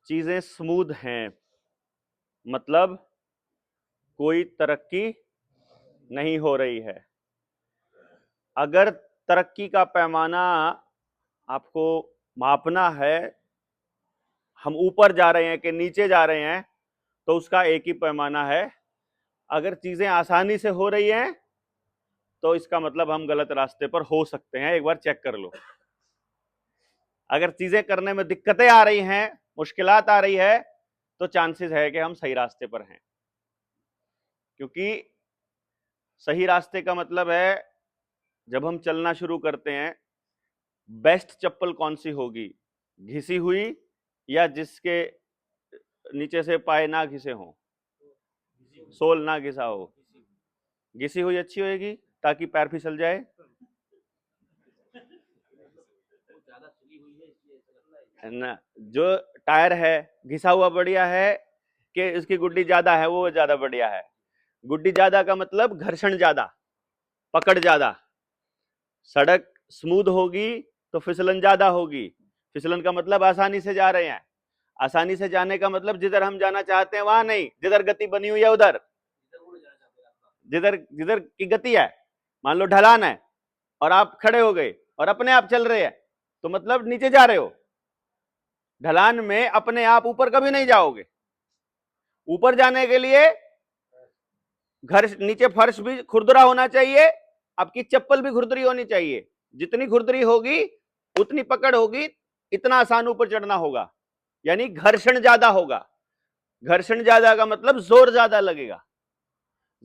चीजें स्मूथ हैं, मतलब कोई तरक्की नहीं हो रही है। अगर तरक्की का पैमाना आपको मापना है, हम ऊपर जा रहे हैं कि नीचे जा रहे हैं, तो उसका एक ही पैमाना है। अगर चीजें आसानी से हो रही हैं तो इसका मतलब हम गलत रास्ते पर हो सकते हैं, एक बार चेक कर लो। अगर चीजें करने में दिक्कतें आ रही हैं, मुश्किलात आ रही है, तो चांसेस है कि हम सही रास्ते पर हैं। क्योंकि सही रास्ते का मतलब है जब हम चलना शुरू करते हैं, बेस्ट चप्पल कौन सी होगी, घिसी हुई या जिसके नीचे से पाए ना घिसे हों, सोल ना घिसा हो। घिसी हुई अच्छी होगी ताकि पैर फिसल जाए, है ना। जो टायर है घिसा हुआ बढ़िया है कि उसकी गुड्डी ज्यादा है, वो ज्यादा बढ़िया है। गुड्डी ज्यादा का मतलब घर्षण ज्यादा, पकड़ ज्यादा। सड़क स्मूथ होगी तो फिसलन ज्यादा होगी। फिसलन का मतलब आसानी से जा रहे हैं। आसानी से जाने का मतलब जिधर हम जाना चाहते हैं वहां नहीं, जिधर गति बनी हुई है उधर, जिधर जिधर की गति है। मान लो ढलान है और आप खड़े हो गए और अपने आप चल रहे हैं, तो मतलब नीचे जा रहे हो। ढलान में अपने आप ऊपर कभी नहीं जाओगे। ऊपर जाने के लिए घर नीचे फर्श भी खुरदुरा होना चाहिए, आपकी चप्पल भी खुरदुरी होनी चाहिए। जितनी खुरदुरी होगी उतनी पकड़ होगी, इतना आसान ऊपर चढ़ना होगा। यानी घर्षण ज्यादा होगा। घर्षण ज्यादा का मतलब जोर ज्यादा लगेगा।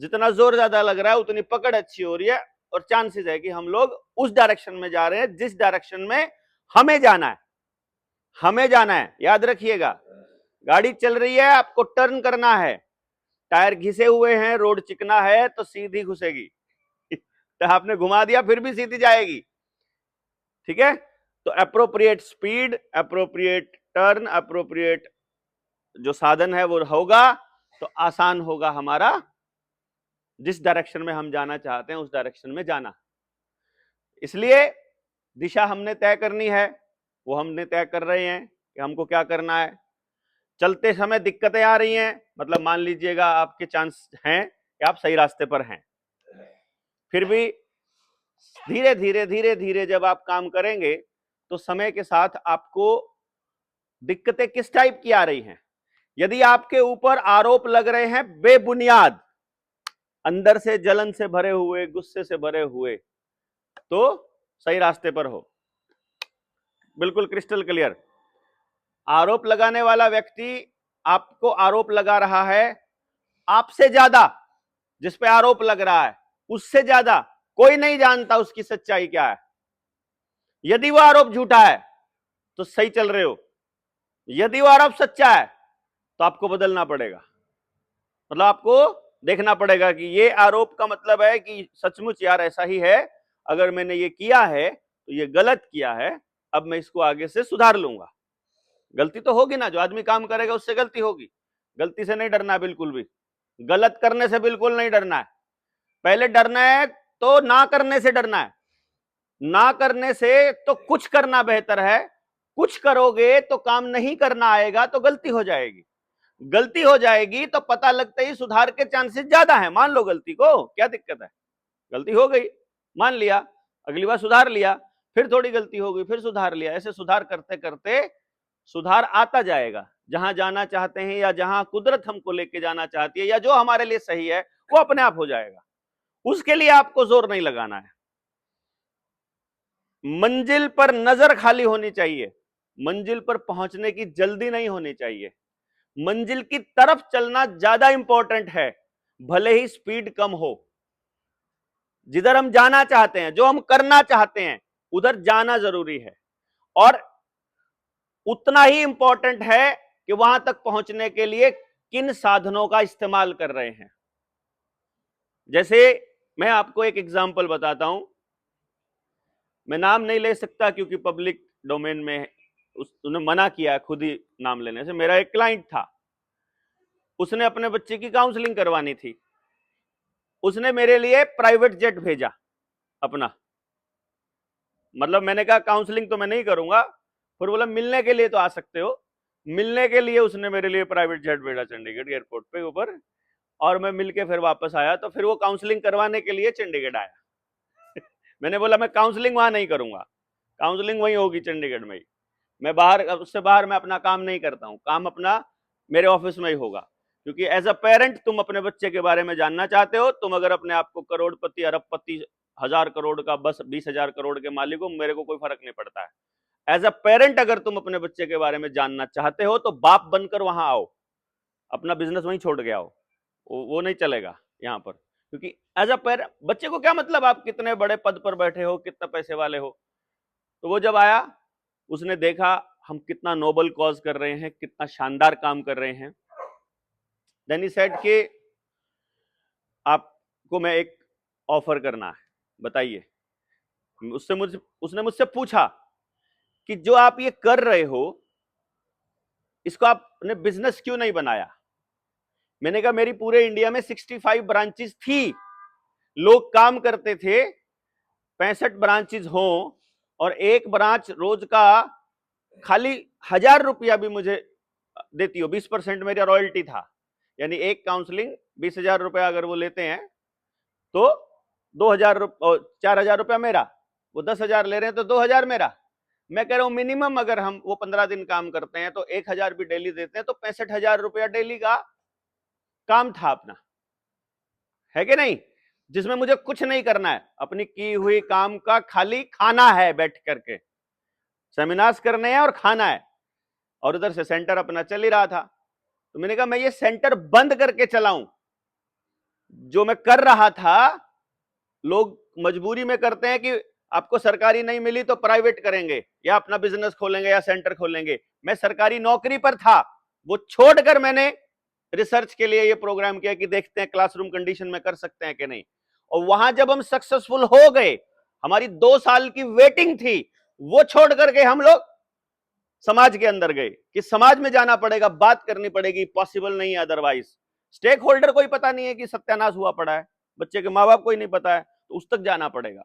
जितना जोर ज्यादा लग रहा है उतनी पकड़ अच्छी हो रही है, और चांसेस है कि हम लोग उस डायरेक्शन में जा रहे हैं जिस डायरेक्शन में हमें जाना है। हमें जाना है, याद रखिएगा। गाड़ी चल रही है, आपको टर्न करना है, टायर घिसे हुए हैं, रोड चिकना है तो सीधी घुसेगी तो आपने घुमा दिया फिर भी सीधी जाएगी। ठीक है, तो appropriate speed, appropriate turn, appropriate जो साधन है वो होगा तो आसान होगा हमारा जिस डायरेक्शन में हम जाना चाहते हैं उस डायरेक्शन में जाना। इसलिए दिशा हमने तय करनी है, वो हमने तय कर रहे हैं कि हमको क्या करना है। चलते समय दिक्कतें आ रही हैं, मतलब मान लीजिएगा आपके चांस हैं कि आप सही रास्ते पर हैं, फिर भी धीरे धीरे धीरे धीरे जब आप काम करेंगे तो समय के साथ आपको दिक्कतें किस टाइप की आ रही हैं। यदि आपके ऊपर आरोप लग रहे हैं बेबुनियाद, अंदर से जलन से भरे हुए, गुस्से से भरे हुए, तो सही रास्ते पर हो। बिल्कुल क्रिस्टल क्लियर। आरोप लगाने वाला व्यक्ति आपको आरोप लगा रहा है आपसे ज्यादा, जिस पे आरोप लग रहा है उससे ज्यादा कोई नहीं जानता उसकी सच्चाई क्या है। यदि वो आरोप झूठा है तो सही चल रहे हो, यदि वो आरोप सच्चा है तो आपको बदलना पड़ेगा। मतलब आपको देखना पड़ेगा कि ये आरोप का मतलब है कि सचमुच यार ऐसा ही है, अगर मैंने ये किया है तो ये गलत किया है, अब मैं इसको आगे से सुधार लूंगा। गलती तो होगी ना, जो आदमी काम करेगा उससे गलती होगी। गलती से नहीं डरना है बिल्कुल भी, गलत करने से बिल्कुल नहीं डरना है। पहले डरना है तो ना करने से डरना है। ना करने से तो कुछ करना बेहतर है। कुछ करोगे तो काम नहीं करना आएगा तो गलती हो जाएगी। गलती हो जाएगी तो पता लगता ही सुधार के चांसेस ज्यादा है। मान लो गलती को, क्या दिक्कत है, गलती हो गई मान लिया, अगली बार सुधार लिया, फिर थोड़ी गलती हो गई फिर सुधार लिया, ऐसे सुधार करते करते सुधार आता जाएगा। जहां जाना चाहते हैं या जहां कुदरत हमको लेके जाना चाहती है या जो हमारे लिए सही है वो अपने आप हो जाएगा। उसके लिए आपको जोर नहीं लगाना है। मंजिल पर नजर खाली होनी चाहिए, मंजिल पर पहुंचने की जल्दी नहीं होनी चाहिए। मंजिल की तरफ चलना ज्यादा इंपॉर्टेंट है, भले ही स्पीड कम हो। जिधर हम जाना चाहते हैं, जो हम करना चाहते हैं, उधर जाना जरूरी है। और उतना ही इंपॉर्टेंट है कि वहां तक पहुंचने के लिए किन साधनों का इस्तेमाल कर रहे हैं। जैसे मैं आपको एक एग्जांपल बताता हूं, मैं नाम नहीं ले सकता क्योंकि पब्लिक डोमेन में उसने मना किया खुद ही नाम लेने से। मेरा एक क्लाइंट था, उसने अपने बच्चे की काउंसलिंग करवानी थी, उसने मेरे लिए प्राइवेट जेट भेजा अपना। मतलब मैंने कहा काउंसलिंग तो मैं नहीं करूंगा, फिर बोला मिलने के लिए तो आ सकते हो, मिलने के लिए उसने मेरे लिए प्राइवेट जेट भेजा चंडीगढ़ एयरपोर्ट पे ऊपर, और मैं मिलके फिर वापस आया। तो फिर वो काउंसलिंग करवाने के लिए चंडीगढ़ आया। मैंने बोला मैं काउंसलिंग वहां नहीं करूंगा, काउंसलिंग वहीं होगी चंडीगढ़ में ही। मैं बाहर, उससे बाहर मैं अपना काम नहीं करता हूँ, काम अपना मेरे ऑफिस में ही होगा। क्योंकि एज अ पेरेंट तुम अपने बच्चे के बारे में जानना चाहते हो, तुम अगर अपने आप को करोड़पति, अरबपति, 1000 करोड़ का, बस 20,000 करोड़ के मालिक हो, मेरे को कोई फर्क नहीं पड़ता है। एज अ पेरेंट अगर तुम अपने बच्चे के बारे में जानना चाहते हो तो बाप बनकर वहां आओ, अपना बिजनेस वहीं छोड़ के आओ, वो नहीं चलेगा यहाँ पर। क्योंकि एज अ पेरेंट बच्चे को क्या मतलब आप कितने बड़े पद पर बैठे हो, कितने पैसे वाले हो। तो वो जब आया, उसने देखा हम कितना नोबल कॉज कर रहे हैं, कितना शानदार काम कर रहे हैं। देन ही सेड कि आपको मैं एक ऑफर करना है, बताइए। उसने मुझसे पूछा कि जो आप ये कर रहे हो, इसको आपने बिजनेस क्यों नहीं बनाया। मैंने कहा मेरी पूरे इंडिया में 65 ब्रांचेस थी, लोग काम करते थे, 65 ब्रांचेस हो और एक ब्रांच रोज का खाली 1000 रुपया भी मुझे देती हो, 20% मेरा रॉयल्टी था, यानी एक काउंसलिंग 20,000 रुपया अगर वो लेते हैं तो 2,000 4,000 रुपया मेरा, वो 10,000 ले रहे हैं तो 2,000 मेरा। मैं कह रहा हूं मिनिमम अगर हम वो 15 दिन काम करते हैं तो 1,000 भी डेली देते हैं तो 65,000 रुपया डेली का काम था अपना, है कि नहीं, जिसमें मुझे कुछ नहीं करना है, अपनी की हुई काम का खाली खाना है, बैठ करके सेमिनार्स करने हैं और खाना है, और उधर से सेंटर अपना चल ही रहा था। तो मैंने कहा मैं ये सेंटर बंद करके चलाऊं, जो मैं कर रहा था। लोग मजबूरी में करते हैं कि आपको सरकारी नहीं मिली तो प्राइवेट करेंगे या अपना बिजनेस खोलेंगे या सेंटर खोलेंगे। मैं सरकारी नौकरी पर था, वो छोड़कर मैंने रिसर्च के लिए ये प्रोग्राम किया कि देखते हैं क्लासरूम कंडीशन में कर सकते हैं कि नहीं। और वहां जब हम सक्सेसफुल हो गए, हमारी 2 साल की वेटिंग थी, वो छोड़ करके हम लोग समाज के अंदर गए कि समाज में जाना पड़ेगा, बात करनी पड़ेगी, पॉसिबल नहीं है अदरवाइज। स्टेक होल्डर कोई पता नहीं है कि सत्यानाश हुआ पड़ा है, बच्चे के माँ बाप को ही नहीं पता है, तो उस तक जाना पड़ेगा।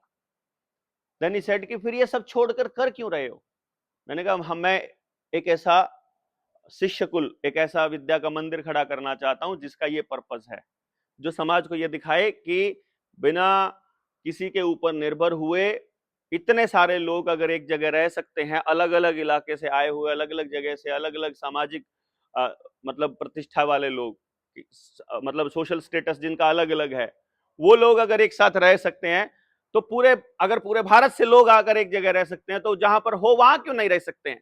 देन ही सेड कि फिर ये सब छोड़कर कर क्यों रहे हो। मैंने कहा मैं एक ऐसा शिष्य कुल, एक ऐसा विद्या का मंदिर खड़ा करना चाहता हूं जिसका ये पर्पस है, जो समाज को ये दिखाए कि बिना किसी के ऊपर निर्भर हुए इतने सारे लोग अगर एक जगह रह सकते हैं, अलग अलग इलाके से आए हुए, अलग अलग जगह से, अलग अलग सामाजिक मतलब प्रतिष्ठा वाले लोग, मतलब सोशल स्टेटस जिनका अलग अलग है, वो लोग अगर एक साथ रह सकते हैं तो अगर पूरे भारत से लोग आकर एक जगह रह सकते हैं तो जहां पर हो वहां क्यों नहीं रह सकते हैं,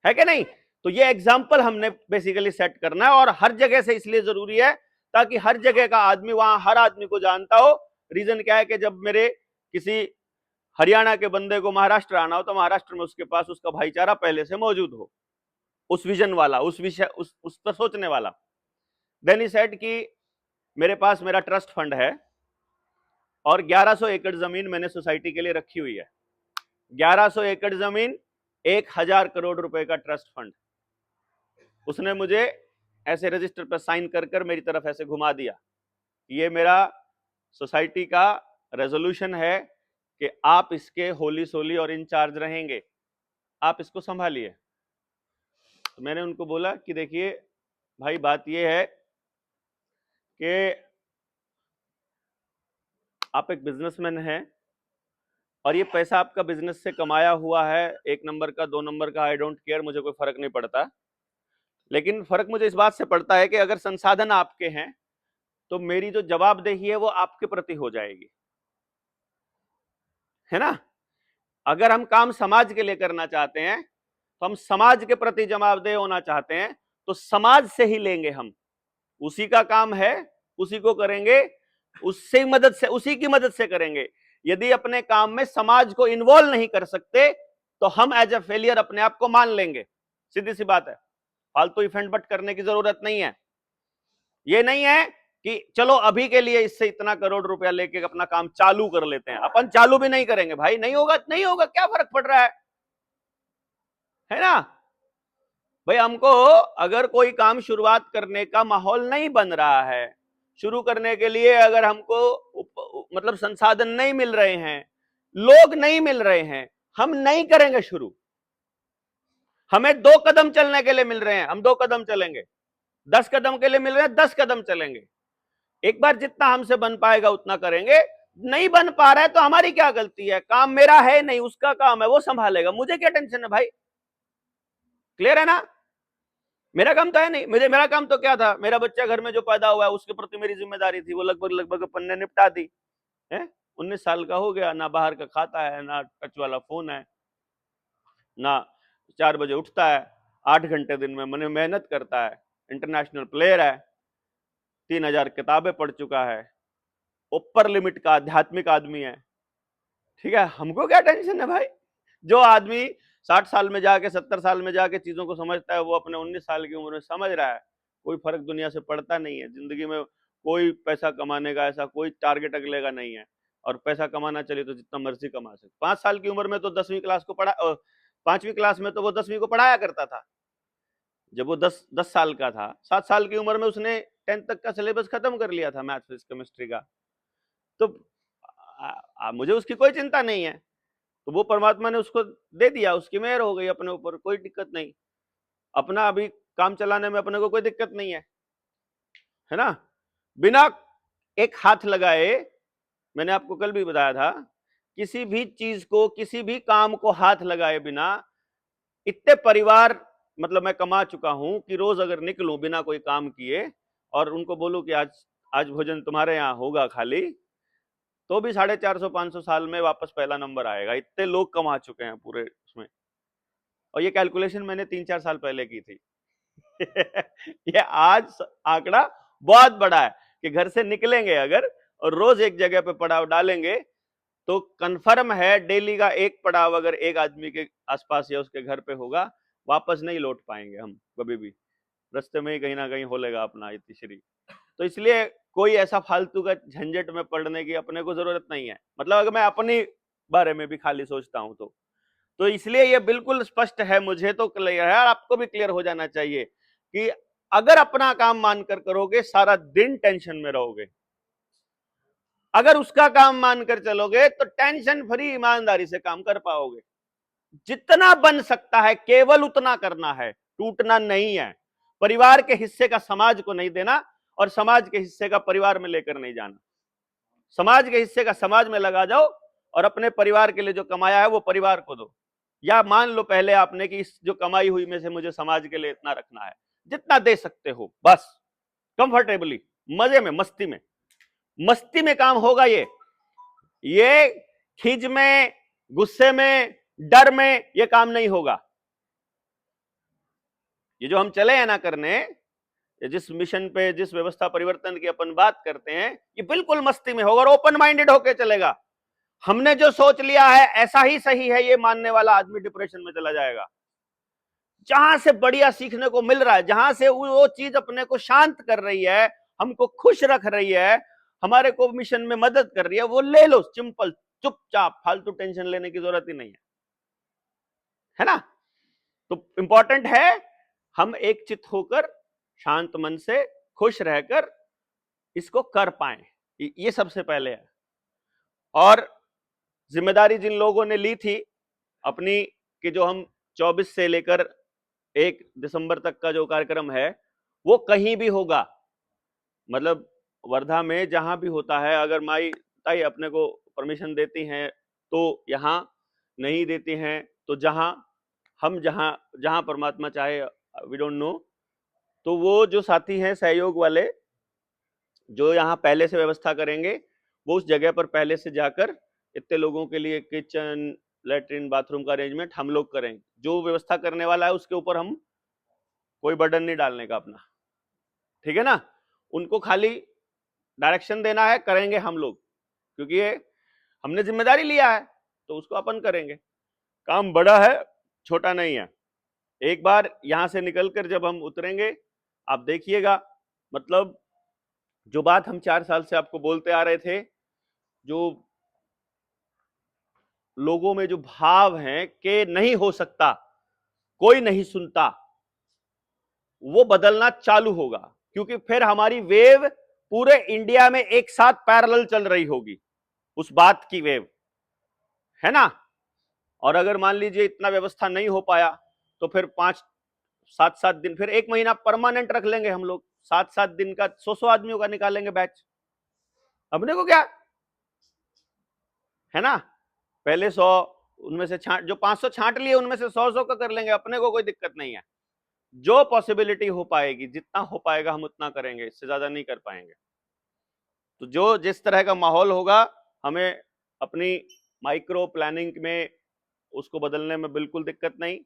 है कि नहीं। तो ये एग्जाम्पल हमने बेसिकली सेट करना है, और हर जगह से इसलिए जरूरी है ताकि हर जगह का आदमी वहां हर आदमी को जानता हो। रीजन क्या है कि जब मेरे किसी हरियाणा के बंदे को महाराष्ट्र आना हो तो महाराष्ट्र में उसके पास उसका भाईचारा पहले से मौजूद हो, उस विजन वाला, उस विषय उस पर सोचने वाला। देन ही सेड कि मेरे पास मेरा ट्रस्ट फंड है और 1100 एकड़ जमीन मैंने सोसाइटी के लिए रखी हुई है। 1100 एकड़ जमीन, 1,000 करोड़ रुपए का ट्रस्ट फंड। उसने मुझे ऐसे रजिस्टर पर साइन कर कर मेरी तरफ ऐसे घुमा दिया, ये मेरा सोसाइटी का रेजोल्यूशन है कि आप इसके होली सोली और इंचार्ज रहेंगे, आप इसको संभालिए। तो मैंने उनको बोला कि देखिए भाई, बात ये है कि आप एक बिजनेसमैन हैं और ये पैसा आपका बिजनेस से कमाया हुआ है, 1 नंबर का, 2 नंबर का, आई डोंट केयर, मुझे कोई फर्क नहीं पड़ता। लेकिन फर्क मुझे इस बात से पड़ता है कि अगर संसाधन आपके हैं तो मेरी जो जवाबदेही है वो आपके प्रति हो जाएगी, है ना। अगर हम काम समाज के लिए करना चाहते हैं तो हम समाज के प्रति जवाबदेह होना चाहते हैं तो समाज से ही लेंगे, हम उसी का काम है, उसी को करेंगे, उससे मदद से, उसी की मदद से करेंगे। यदि अपने काम में समाज को इन्वॉल्व नहीं कर सकते तो हम एज ए फेलियर अपने आप को मान लेंगे, सीधी सी बात है। फालतू इफेंट बट करने की जरूरत नहीं है। ये नहीं है कि चलो अभी के लिए इससे इतना करोड़ रुपया लेके अपना काम चालू कर लेते हैं, अपन चालू भी नहीं करेंगे भाई, नहीं होगा, नहीं होगा, क्या फर्क पड़ रहा है ना भाई। हमको अगर कोई काम शुरुआत करने का माहौल नहीं बन रहा है, शुरू करने के लिए अगर हमको मतलब संसाधन नहीं मिल रहे हैं, लोग नहीं मिल रहे हैं, हम नहीं करेंगे शुरू। हमें 2 कदम चलने के लिए मिल रहे हैं, हम 2 कदम चलेंगे। 10 कदम के लिए मिल रहे हैं, 10 कदम चलेंगे। एक बार जितना हमसे बन पाएगा उतना करेंगे। नहीं बन पा रहा है तो हमारी क्या गलती है? काम मेरा है नहीं, उसका काम है, वो संभालेगा, मुझे क्या टेंशन है भाई? क्लियर है ना? मेरा काम तो है नहीं। मेरा काम तो क्या था, मेरा बच्चा घर में जो पैदा हुआ है उसके प्रति मेरी जिम्मेदारी थी, वो लगभग अपन ने निपटा दी है। 19 साल का हो गया, ना बाहर का खाता है, ना टच वाला फोन है, ना 4 बजे उठता है, 8 घंटे दिन में मैंने मेहनत करता है, इंटरनेशनल प्लेयर है, 3000 किताबें पढ़ चुका है, ऊपर लिमिट का आध्यात्मिक आदमी है। ठीक है, हमको क्या टेंशन है भाई? जो आदमी 60 साल में जाके 70 साल में जाके चीजों को समझता है, वो अपने 19 साल की उम्र में समझ रहा है। कोई फर्क दुनिया से पड़ता नहीं है। जिंदगी में कोई पैसा कमाने का ऐसा कोई टारगेट अगले का नहीं है, और पैसा कमाना चले तो जितना मर्जी कमा सकते। 5 साल की उम्र में तो 10वीं क्लास को पढ़ा, 5वीं क्लास में तो वो 10वीं को पढ़ाया करता था। जब वो 10 साल का था, 7 साल की उम्र में उसने 10th तक का सिलेबस खत्म कर लिया था, मैथ फिजिक्स केमिस्ट्री का। तो मुझे उसकी कोई चिंता नहीं है। तो वो परमात्मा ने उसको दे दिया, उसकी मेहर हो गई अपने ऊपर, कोई दिक्कत नहीं। अपना अभी काम चलाने में अपने को कोई दिक्कत नहीं है ना? बिना एक हाथ लगाए, मैंने आपको कल भी बताया था, किसी भी चीज को, किसी भी काम को हाथ लगाए बिना इतने परिवार, मतलब मैं कमा चुका हूं कि रोज अगर निकलूं बिना कोई काम किए और उनको बोलूं कि आज भोजन तुम्हारे यहां होगा खाली, तो भी 450-500 साल में वापस पहला नंबर आएगा। इतने लोग कमा चुके हैं पूरे उसमें। और ये कैलकुलेशन मैंने 3-4 साल पहले की थी। ये आज आंकड़ा बहुत बड़ा है कि घर से निकलेंगे अगर और रोज एक जगह पे पड़ाव डालेंगे तो कंफर्म है, डेली का एक पड़ाव अगर एक आदमी के आसपास या उसके घर पे होगा, वापस नहीं लौट पाएंगे हम कभी भी। रास्ते में ही कहीं ना कहीं होलेगा अपना इतिश्री। तो इसलिए कोई ऐसा फालतू का झंझट में पड़ने की अपने को जरूरत नहीं है। मतलब अगर मैं अपनी बारे में भी खाली सोचता हूं तो इसलिए ये बिल्कुल स्पष्ट है, मुझे तो क्लियर है और आपको भी क्लियर हो जाना चाहिए कि अगर अपना काम मानकर करोगे सारा दिन टेंशन में रहोगे, अगर उसका काम मानकर चलोगे तो टेंशन फ्री ईमानदारी से काम कर पाओगे। जितना बन सकता है केवल उतना करना है, टूटना नहीं है। परिवार के हिस्से का समाज को नहीं देना और समाज के हिस्से का परिवार में लेकर नहीं जाना। समाज के हिस्से का समाज में लगा जाओ और अपने परिवार के लिए जो कमाया है वो परिवार को दो। या मान लो पहले आपने कि इस जो कमाई हुई में से मुझे समाज के लिए इतना रखना है, जितना दे सकते हो बस, कंफर्टेबली, मजे में, मस्ती में काम होगा। ये खिज में, गुस्से में, डर में ये काम नहीं होगा। ये जो हम चले हैं ना करने, जिस मिशन पे, जिस व्यवस्था परिवर्तन की अपन बात करते हैं, ये बिल्कुल मस्ती में होगा और ओपन माइंडेड होके चलेगा। हमने जो सोच लिया है ऐसा ही सही है, ये मानने वाला आदमी डिप्रेशन में चला जाएगा। जहां से बढ़िया सीखने को मिल रहा है, जहां से वो चीज अपने को शांत कर रही है, हमको खुश रख रही है, हमारे को मिशन में मदद कर रही है, वो ले लो, सिंपल, चुपचाप, फालतू टेंशन लेने की जरूरत ही नहीं है ना? तो इंपॉर्टेंट है हम एक चित्त होकर, शांत मन से, खुश रहकर इसको कर पाए, ये सबसे पहले है। और जिम्मेदारी जिन लोगों ने ली थी अपनी, कि जो हम 24 से लेकर 1 दिसंबर तक का जो कार्यक्रम है वो कहीं भी होगा, मतलब वर्धा में जहां भी होता है, अगर माई ताई अपने को परमिशन देती हैं तो यहाँ, नहीं देती हैं तो जहां, हम जहां जहां परमात्मा चाहे, वी डोंट नो। तो वो जो साथी हैं सहयोग वाले, जो यहाँ पहले से व्यवस्था करेंगे, वो उस जगह पर पहले से जाकर इतने लोगों के लिए किचन, लेटरिन, बाथरूम का अरेंजमेंट हम लोग करेंगे। जो व्यवस्था करने वाला है उसके ऊपर हम कोई बर्डन नहीं डालने का अपना, ठीक है ना? उनको खाली डायरेक्शन देना है, करेंगे हम लोग, क्योंकि ये हमने जिम्मेदारी लिया है तो उसको अपन करेंगे। काम बड़ा है, छोटा नहीं है। एक बार यहां से निकलकर जब हम उतरेंगे, आप देखिएगा, मतलब जो बात हम 4 साल से आपको बोलते आ रहे थे, जो लोगों में जो भाव हैं कि नहीं हो सकता, कोई नहीं सुनता, वो बदलना चालू होगा। क्योंकि फिर हमारी वेव पूरे इंडिया में एक साथ पैरेलल चल रही होगी, उस बात की वेव, है ना? और अगर मान लीजिए इतना व्यवस्था नहीं हो पाया तो फिर 5-7 दिन, फिर 1 महीना परमानेंट रख लेंगे हम लोग, 7-7 दिन का 100 आदमियों का निकालेंगे बैच, अपने को क्या है ना। पहले 100, उनमें से छांट, जो 500 छांट लिए उनमें से 100 का कर लेंगे, अपने को कोई दिक्कत नहीं है। जो पॉसिबिलिटी हो पाएगी, जितना हो पाएगा हम उतना करेंगे, इससे ज्यादा नहीं कर पाएंगे। तो जो जिस तरह का माहौल होगा, हमें अपनी माइक्रो प्लानिंग में उसको बदलने में बिल्कुल दिक्कत नहीं।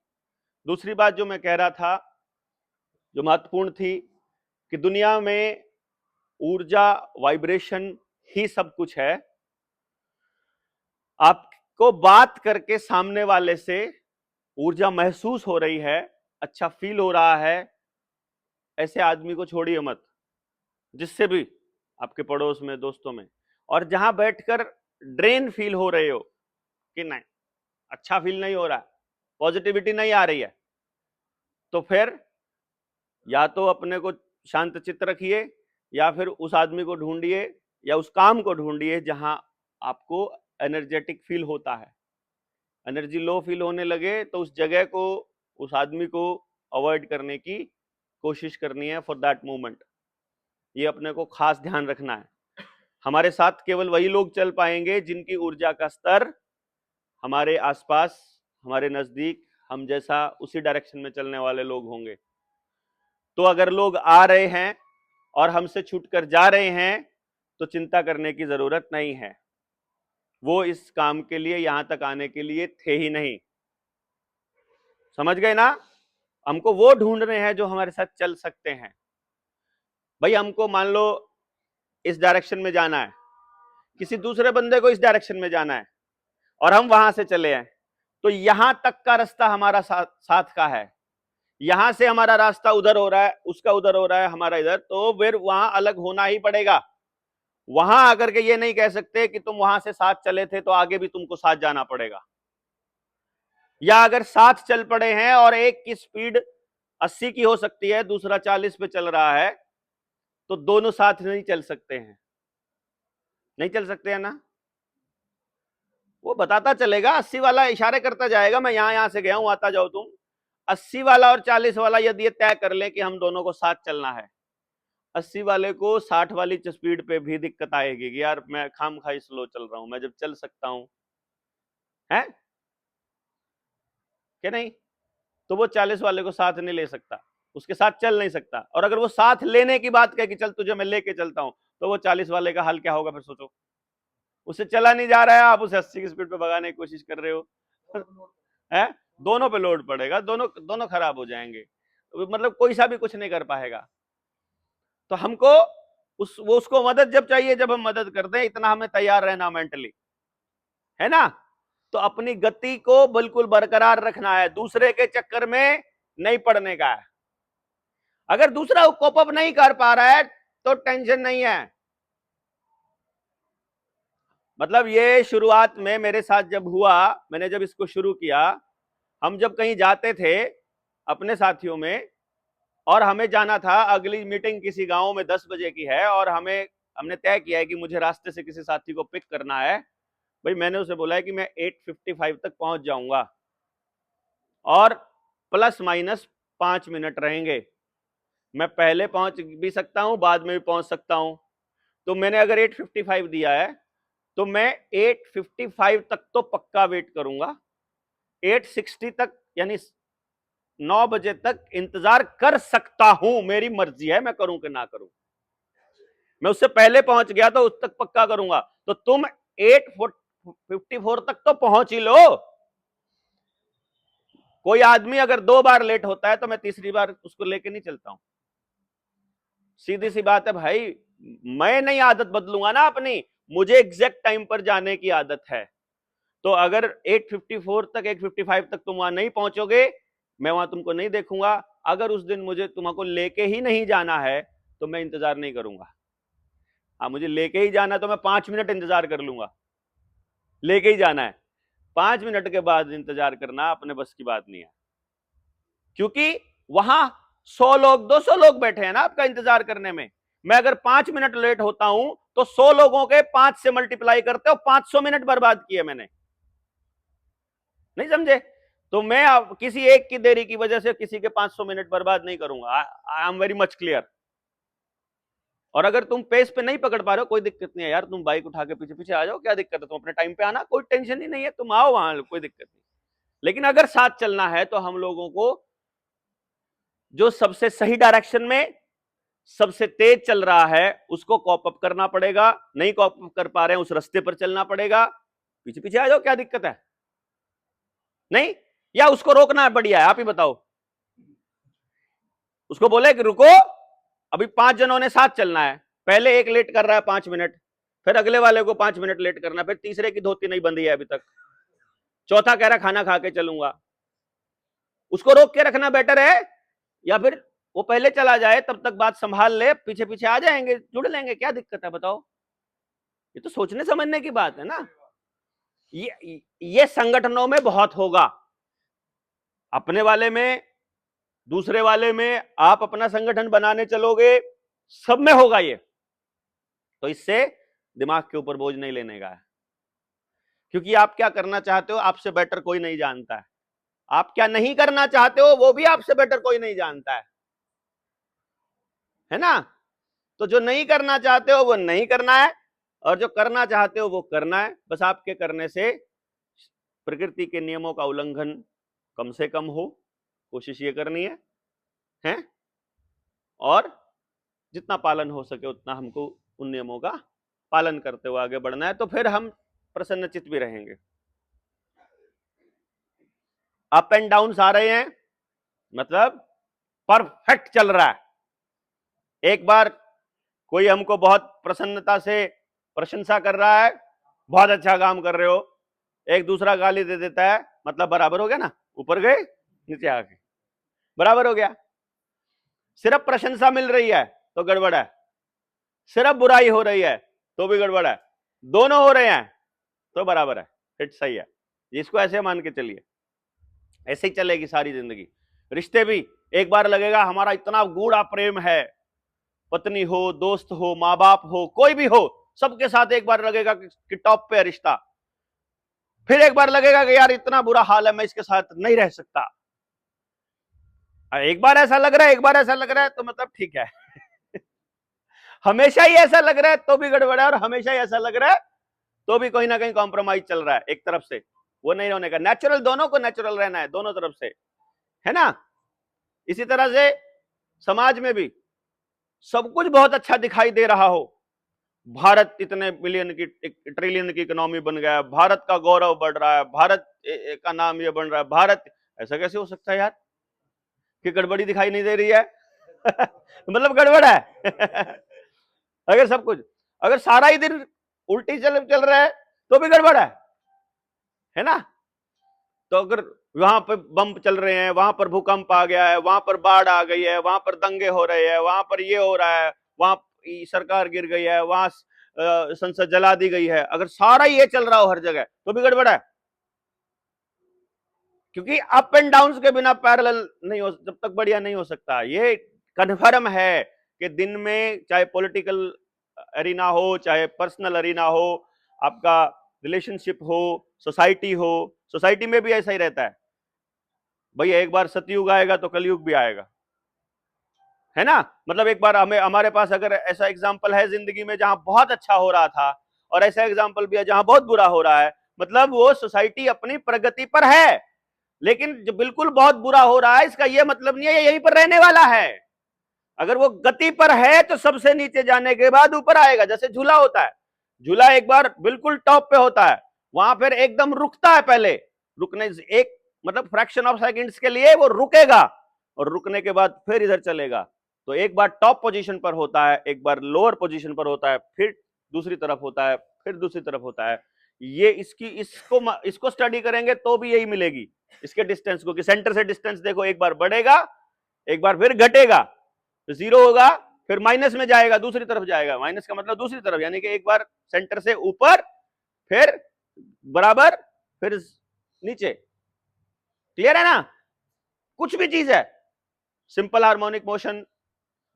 दूसरी बात जो मैं कह रहा था, जो महत्वपूर्ण थी, कि दुनिया में ऊर्जा, वाइब्रेशन ही सब कुछ है। आपको बात करके सामने वाले से ऊर्जा महसूस हो रही है, अच्छा फील हो रहा है, ऐसे आदमी को छोड़िए मत, जिससे भी आपके पड़ोस में, दोस्तों में। और जहां बैठकर ड्रेन फील हो रहे हो कि नहीं, अच्छा फील नहीं हो रहा, पॉजिटिविटी नहीं आ रही है, तो फिर या तो अपने को शांत चित्त रखिए, या फिर उस आदमी को ढूंढिए या उस काम को ढूंढिए जहां आपको एनर्जेटिक फील होता है। एनर्जी लो फील होने लगे तो उस जगह को, उस आदमी को अवॉइड करने की कोशिश करनी है फॉर दैट मोमेंट। ये अपने को खास ध्यान रखना है। हमारे साथ केवल वही लोग चल पाएंगे जिनकी ऊर्जा का स्तर हमारे आसपास, हमारे नजदीक, हम जैसा उसी डायरेक्शन में चलने वाले लोग होंगे। तो अगर लोग आ रहे हैं और हमसे छूटकर जा रहे हैं तो चिंता करने की जरूरत नहीं है, वो इस काम के लिए, यहां तक आने के लिए थे ही नहीं। समझ गए ना। हमको वो ढूंढ रहे हैं जो हमारे साथ चल सकते हैं। भाई हमको मान लो इस डायरेक्शन में जाना है, किसी दूसरे बंदे को इस डायरेक्शन में जाना है और हम वहां से चले हैं, तो यहां तक का रास्ता हमारा साथ का है, यहां से हमारा रास्ता उधर हो रहा है, उसका उधर हो रहा है, हमारा इधर, तो फिर वहां अलग होना ही पड़ेगा। वहां आकर के ये नहीं कह सकते कि तुम वहां से साथ चले थे तो आगे भी तुमको साथ जाना पड़ेगा। या अगर साथ चल पड़े हैं और एक की स्पीड 80 की हो सकती है, दूसरा 40 पे चल रहा है, तो दोनों साथ नहीं चल सकते हैं, नहीं चल सकते हैं ना। वो बताता चलेगा, 80 वाला इशारे करता जाएगा, मैं यहां से गया हूं, आता जाओ तुम। 80 वाला और 40 वाला यदि ये तय कर ले कि हम दोनों को साथ चलना है, 80 वाले को 60 वाली स्पीड पे भी दिक्कत आएगी कि यार मैं खामखाई स्लो चल रहा हूं, मैं जब चल सकता हूं, है कि नहीं। तो वो 40 वाले को साथ नहीं ले सकता, उसके साथ चल नहीं सकता। और अगर वो साथ लेने की बात कहे कि चल तुझे मैं लेके चलता हूं, तो वो 40 वाले का हाल क्या होगा फिर सोचो। उसे चला नहीं जा रहा है, आप उसे 80 की स्पीड पे भगाने की कोशिश कर रहे हो, है। दोनों पे लोड पड़ेगा, दोनों दोनों खराब हो जाएंगे, मतलब कोई सा भी कुछ नहीं कर पाएगा। तो हमको उसको मदद जब चाहिए, जब हम मदद कर दें, इतना हमें तैयार रहना मेंटली, है ना। तो अपनी गति को बिल्कुल बरकरार रखना है, दूसरे के चक्कर में नहीं पड़ने का है। अगर दूसरा कोप अप नहीं कर पा रहा है तो टेंशन नहीं है। मतलब ये शुरुआत में मेरे साथ जब हुआ, मैंने जब इसको शुरू किया, हम जब कहीं जाते थे अपने साथियों में, और हमें जाना था, अगली मीटिंग किसी गांव में 10 बजे की है, और हमने तय किया है कि मुझे रास्ते से किसी साथी को पिक करना है। भाई मैंने उसे बोला है कि मैं 8:55 तक पहुंच जाऊंगा और प्लस माइनस 5 मिनट रहेंगे, मैं पहले पहुंच भी सकता हूं, बाद में भी पहुंच सकता हूं। तो मैंने अगर 8:55 दिया है तो मैं 8:55 तक तो पक्का वेट करूंगा, 8:60 तक यानी 9 बजे तक इंतजार कर सकता हूं, मेरी मर्जी है मैं करूं कि ना करूं। मैं उससे पहले पहुंच गया तो उस तक पक्का करूंगा। तो तुम 8:54 तक तो पहुंच ही लो। कोई आदमी अगर 2 बार लेट होता है तो मैं तीसरी बार उसको लेके नहीं चलता हूं। सीधी सी बात है भाई, मैं नहीं आदत बदलूंगा ना अपनी, मुझे एग्जैक्ट टाइम पर जाने की आदत है। तो अगर 8:54 तक, 8:55 तक तुम वहां नहीं पहुंचोगे, मैं वहां तुमको नहीं देखूंगा। अगर उस दिन मुझे तुमको लेके ही नहीं जाना है तो मैं इंतजार नहीं करूंगा। हाँ, मुझे लेके ही जाना है तो मैं 5 मिनट इंतजार कर लूंगा, लेके ही जाना है। 5 मिनट के बाद इंतजार करना अपने बस की बात नहीं है, क्योंकि वहां 100 लोग, 200 लोग बैठे हैं ना आपका इंतजार करने में। मैं अगर 5 मिनट लेट होता हूं तो 100 लोगों के 5 से मल्टीप्लाई करते हो, 500 मिनट बर्बाद किए मैंने, नहीं समझे। तो मैं किसी एक की देरी की वजह से किसी के 500 मिनट बर्बाद नहीं करूंगा। I am very much clear. और अगर तुम पेस पे नहीं पकड़ पा रहे हो, कोई दिक्कत नहीं है यार, तुम बाइक उठा के पीछे पीछे आ जाओ, क्या दिक्कत है, तुम अपने टाइम पे आना, कोई टेंशन ही नहीं है, तुम आओ वहां, कोई दिक्कत नहीं। लेकिन अगर साथ चलना है तो हम लोगों को जो सबसे सही डायरेक्शन में सबसे तेज चल रहा है उसको कॉप अप करना पड़ेगा। नहीं कॉप अप कर पा रहे हैं, उस रास्ते पर चलना पड़ेगा, पीछे पीछे आ जाओ, क्या दिक्कत है? नहीं, या उसको रोकना है, बढ़िया है, आप ही बताओ। उसको बोले कि रुको, अभी 5 जनों ने साथ चलना है, पहले एक लेट कर रहा है 5 मिनट, फिर अगले वाले को 5 मिनट लेट करना, फिर तीसरे की धोती नहीं बंधी है अभी तक, चौथा कह रहा खाना खा के चलूंगा। उसको रोक के रखना बेटर है, या फिर वो पहले चला जाए, तब तक बात संभाल ले, पीछे पीछे आ जाएंगे, जुड़ लेंगे, क्या दिक्कत है बताओ? ये तो सोचने समझने की बात है ना। ये संगठनों में बहुत होगा, अपने वाले में, दूसरे वाले में, आप अपना संगठन बनाने चलोगे, सब में होगा ये। तो इससे दिमाग के ऊपर बोझ नहीं लेने का है, क्योंकि आप क्या करना चाहते हो आपसे बेटर कोई नहीं जानता है, आप क्या नहीं करना चाहते हो वो भी आपसे बेटर कोई नहीं जानता है ना। तो जो नहीं करना चाहते हो वो नहीं करना है, और जो करना चाहते हो वो करना है। बस आपके करने से प्रकृति के नियमों का उल्लंघन कम से कम हो, कोशिश ये करनी है? और जितना पालन हो सके उतना हमको उन नियमों का पालन करते हुए आगे बढ़ना है, तो फिर हम प्रसन्नचित भी रहेंगे। अप एंड डाउन आ रहे हैं, मतलब परफेक्ट चल रहा है। एक बार कोई हमको बहुत प्रसन्नता से प्रशंसा कर रहा है, बहुत अच्छा काम कर रहे हो, एक दूसरा गाली दे देता है, मतलब बराबर हो गया ना, ऊपर गए नीचे आ गए, बराबर हो गया। सिर्फ प्रशंसा मिल रही है तो गड़बड़ है, सिर्फ बुराई हो रही है तो भी गड़बड़ है, दोनों हो रहे हैं तो बराबर है, फिट सही है। इसको ऐसे मान के चलिए, ऐसे ही चलेगी सारी जिंदगी। रिश्ते भी एक बार लगेगा हमारा इतना गूढ़ा प्रेम है, पत्नी हो, दोस्त हो, माँ बाप हो, कोई भी हो, सबके साथ एक बार लगेगा कि टॉप पे है रिश्ता, फिर एक बार लगेगा कि यार इतना बुरा हाल है, मैं इसके साथ नहीं रह सकता। एक बार ऐसा लग रहा है, एक बार ऐसा लग रहा है, तो मतलब ठीक है। हमेशा ही ऐसा लग रहा है तो भी गड़बड़ है, और हमेशा ही ऐसा लग रहा है तो भी कहीं ना कहीं कॉम्प्रोमाइज चल रहा है एक तरफ से, वो नहीं होने का। नेचुरल, दोनों को नेचुरल रहना है, दोनों तरफ से, है ना। इसी तरह से समाज में भी सब कुछ बहुत अच्छा दिखाई दे रहा हो, भारत इतने बिलियन की, ट्रिलियन की इकोनॉमी बन गया, भारत का गौरव बढ़ रहा है, भारत का नाम ये बन रहा है, भारत, ऐसा कैसे हो सकता है यार कि गड़बड़ी दिखाई नहीं दे रही है? मतलब गड़बड़ है। अगर सब कुछ, अगर सारा ही दिन उल्टी चल रहा है तो भी गड़बड़ है ना। तो अगर वहां पर बम चल रहे हैं, वहां पर भूकंप आ गया है, वहां पर बाढ़ आ गई है, वहां पर दंगे हो रहे हैं, वहां पर ये हो रहा है, वहां सरकार गिर गई है, वहां संसद जला दी गई है, अगर सारा ये चल रहा हो हर जगह तो भी गड़बड़ है, क्योंकि अप एंड डाउन के बिना पैरेलल नहीं हो, जब तक बढ़िया नहीं हो सकता। ये कन्फर्म है कि दिन में चाहे पॉलिटिकल एरिना हो, चाहे पर्सनल एरिना हो, आपका रिलेशनशिप हो, सोसाइटी हो, सोसाइटी में भी ऐसा ही रहता है भैया, एक बार सतयुग आएगा तो कलयुग भी आएगा, है ना। मतलब एक बार हमें, हमारे पास अगर ऐसा एग्जाम्पल है जिंदगी में जहां बहुत अच्छा हो रहा था, और ऐसा एग्जाम्पल भी है जहां बहुत बुरा हो रहा है, मतलब वो सोसाइटी अपनी प्रगति पर है, लेकिन जो बिल्कुल बहुत बुरा हो रहा है इसका यह मतलब नहीं है यहीं पर रहने वाला है। अगर वो गति पर है तो सबसे नीचे जाने के बाद ऊपर आएगा, जैसे झूला होता है, झूला एक बार बिल्कुल टॉप पे होता है, वहां फिर एकदम रुकता है, पहले रुकने एक मतलब फ्रैक्शन ऑफ सेकंड्स के लिए वो रुकेगा, और रुकने के बाद फिर इधर चलेगा। तो एक बार टॉप पोजीशन पर होता है, एक बार लोअर पोजीशन पर होता है, फिर दूसरी तरफ होता है, फिर दूसरी तरफ होता है। ये इसको स्टडी करेंगे तो भी यही मिलेगी, इसके डिस्टेंस को, कि सेंटर से डिस्टेंस देखो, एक बार बढ़ेगा, एक बार फिर घटेगा, तो जीरो होगा, फिर माइनस में जाएगा, दूसरी तरफ जाएगा, माइनस का मतलब दूसरी तरफ, यानी कि एक बार सेंटर से ऊपर, फिर बराबर, फिर नीचे। क्लियर है ना। कुछ भी चीज है, सिंपल हार्मोनिक मोशन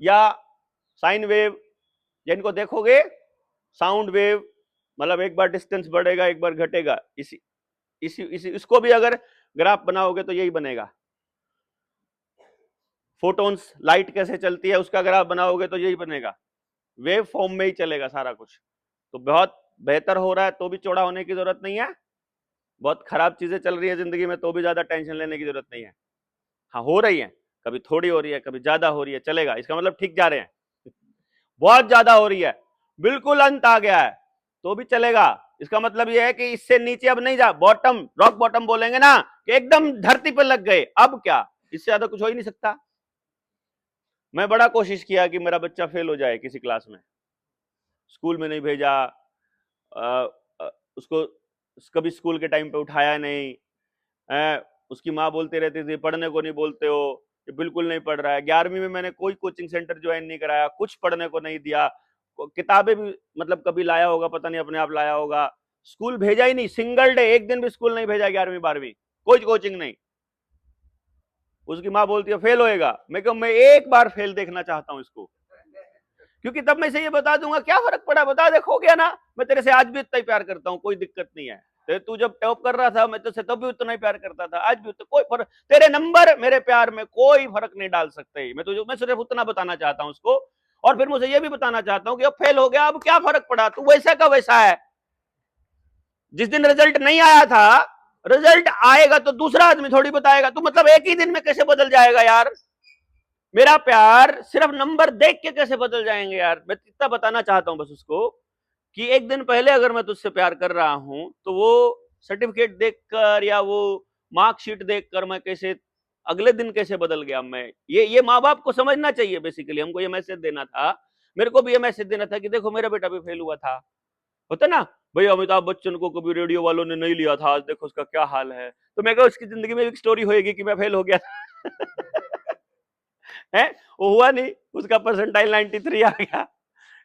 या साइन वेव, जिनको देखोगे साउंड वेव, मतलब एक बार डिस्टेंस बढ़ेगा, एक बार घटेगा, इसको भी अगर ग्राफ बनाओगे तो यही बनेगा। फोटॉन्स, लाइट कैसे चलती है उसका ग्राफ बनाओगे तो यही बनेगा, वेव फॉर्म में ही चलेगा सारा कुछ। तो बहुत बेहतर हो रहा है तो भी चौड़ा होने की जरूरत नहीं है, बहुत खराब चीजें चल रही है जिंदगी में तो भी ज्यादा टेंशन लेने की जरूरत नहीं है। हाँ हो रही है, कभी थोड़ी हो रही है, कभी ज्यादा हो रही है, चलेगा, इसका मतलब ठीक जा रहे हैं। बहुत ज्यादा हो रही है, बिल्कुल अंत आ गया है तो भी चलेगा, इसका मतलब यह है कि इससे नीचे अब नहीं जा, बॉटम, रॉक बॉटम बोलेंगे ना, कि एकदम धरती पर लग गए, अब क्या, इससे ज्यादा कुछ हो ही नहीं सकता। मैं बड़ा कोशिश किया कि मेरा बच्चा फेल हो जाए किसी क्लास में, स्कूल में नहीं भेजा, उसको कभी स्कूल के टाइम पे उठाया नहीं, उसकी माँ बोलती रहती थी पढ़ने को नहीं बोलते हो, ये बिल्कुल नहीं पढ़ रहा है। 11वीं में मैंने कोई कोचिंग सेंटर ज्वाइन नहीं कराया, कुछ पढ़ने को नहीं दिया, किताबें भी मतलब कभी लाया होगा पता नहीं, अपने आप लाया होगा, स्कूल भेजा ही नहीं, सिंगल डे एक दिन भी स्कूल नहीं भेजा, 11वीं 12वीं कोई कोचिंग नहीं। उसकी माँ बोलती है फेल होएगा, मैं कहूँ मैं एक बार फेल देखना चाहता हूँ इसको, क्योंकि तब मैं से ये बता दूंगा क्या फर्क पड़ा, बता देख हो गया ना, मैं तेरे से आज भी इतना ही प्यार करता हूँ, कोई दिक्कत नहीं है, तू जब टॉप कर रहा था मैं तुझसे तब भी उतना ही प्यार करता था, आज भी उतना, कोई फर्क, तेरे नंबर मेरे प्यार में कोई फर्क नहीं डाल सकते, मैं सिर्फ उतना बताना चाहता हूँ उसको। और फिर मुझे ये भी बताना चाहता हूँ कि अब फेल हो गया, अब क्या फर्क पड़ा, तू वैसा का वैसा है, जिस दिन रिजल्ट नहीं आया था, रिजल्ट आएगा तो दूसरा आदमी थोड़ी बताएगा, तू मतलब एक ही दिन में कैसे बदल जाएगा यार, मेरा प्यार सिर्फ नंबर देख के कैसे बदल जाएंगे यार, मैं इतना बताना चाहता हूं बस उसको, कि एक दिन पहले अगर मैं तुझसे प्यार कर रहा हूं तो वो सर्टिफिकेट देखकर या वो मार्कशीट देखकर मैं कैसे अगले दिन कैसे बदल गया, मैं ये माँ बाप को समझना चाहिए, बेसिकली हमको ये मैसेज देना था, मेरे को भी ये मैसेज देना था कि देखो मेरा बेटा भी फेल हुआ था, होता ना भाई, अमिताभ बच्चन को कभी रेडियो वालों ने नहीं लिया था, आज देखो उसका क्या हाल है, तो मैं कहा उसकी जिंदगी में एक स्टोरी होएगी कि मैं फेल हो गया है, वो हुआ नहीं, उसका परसेंटाइल 93 आ गया,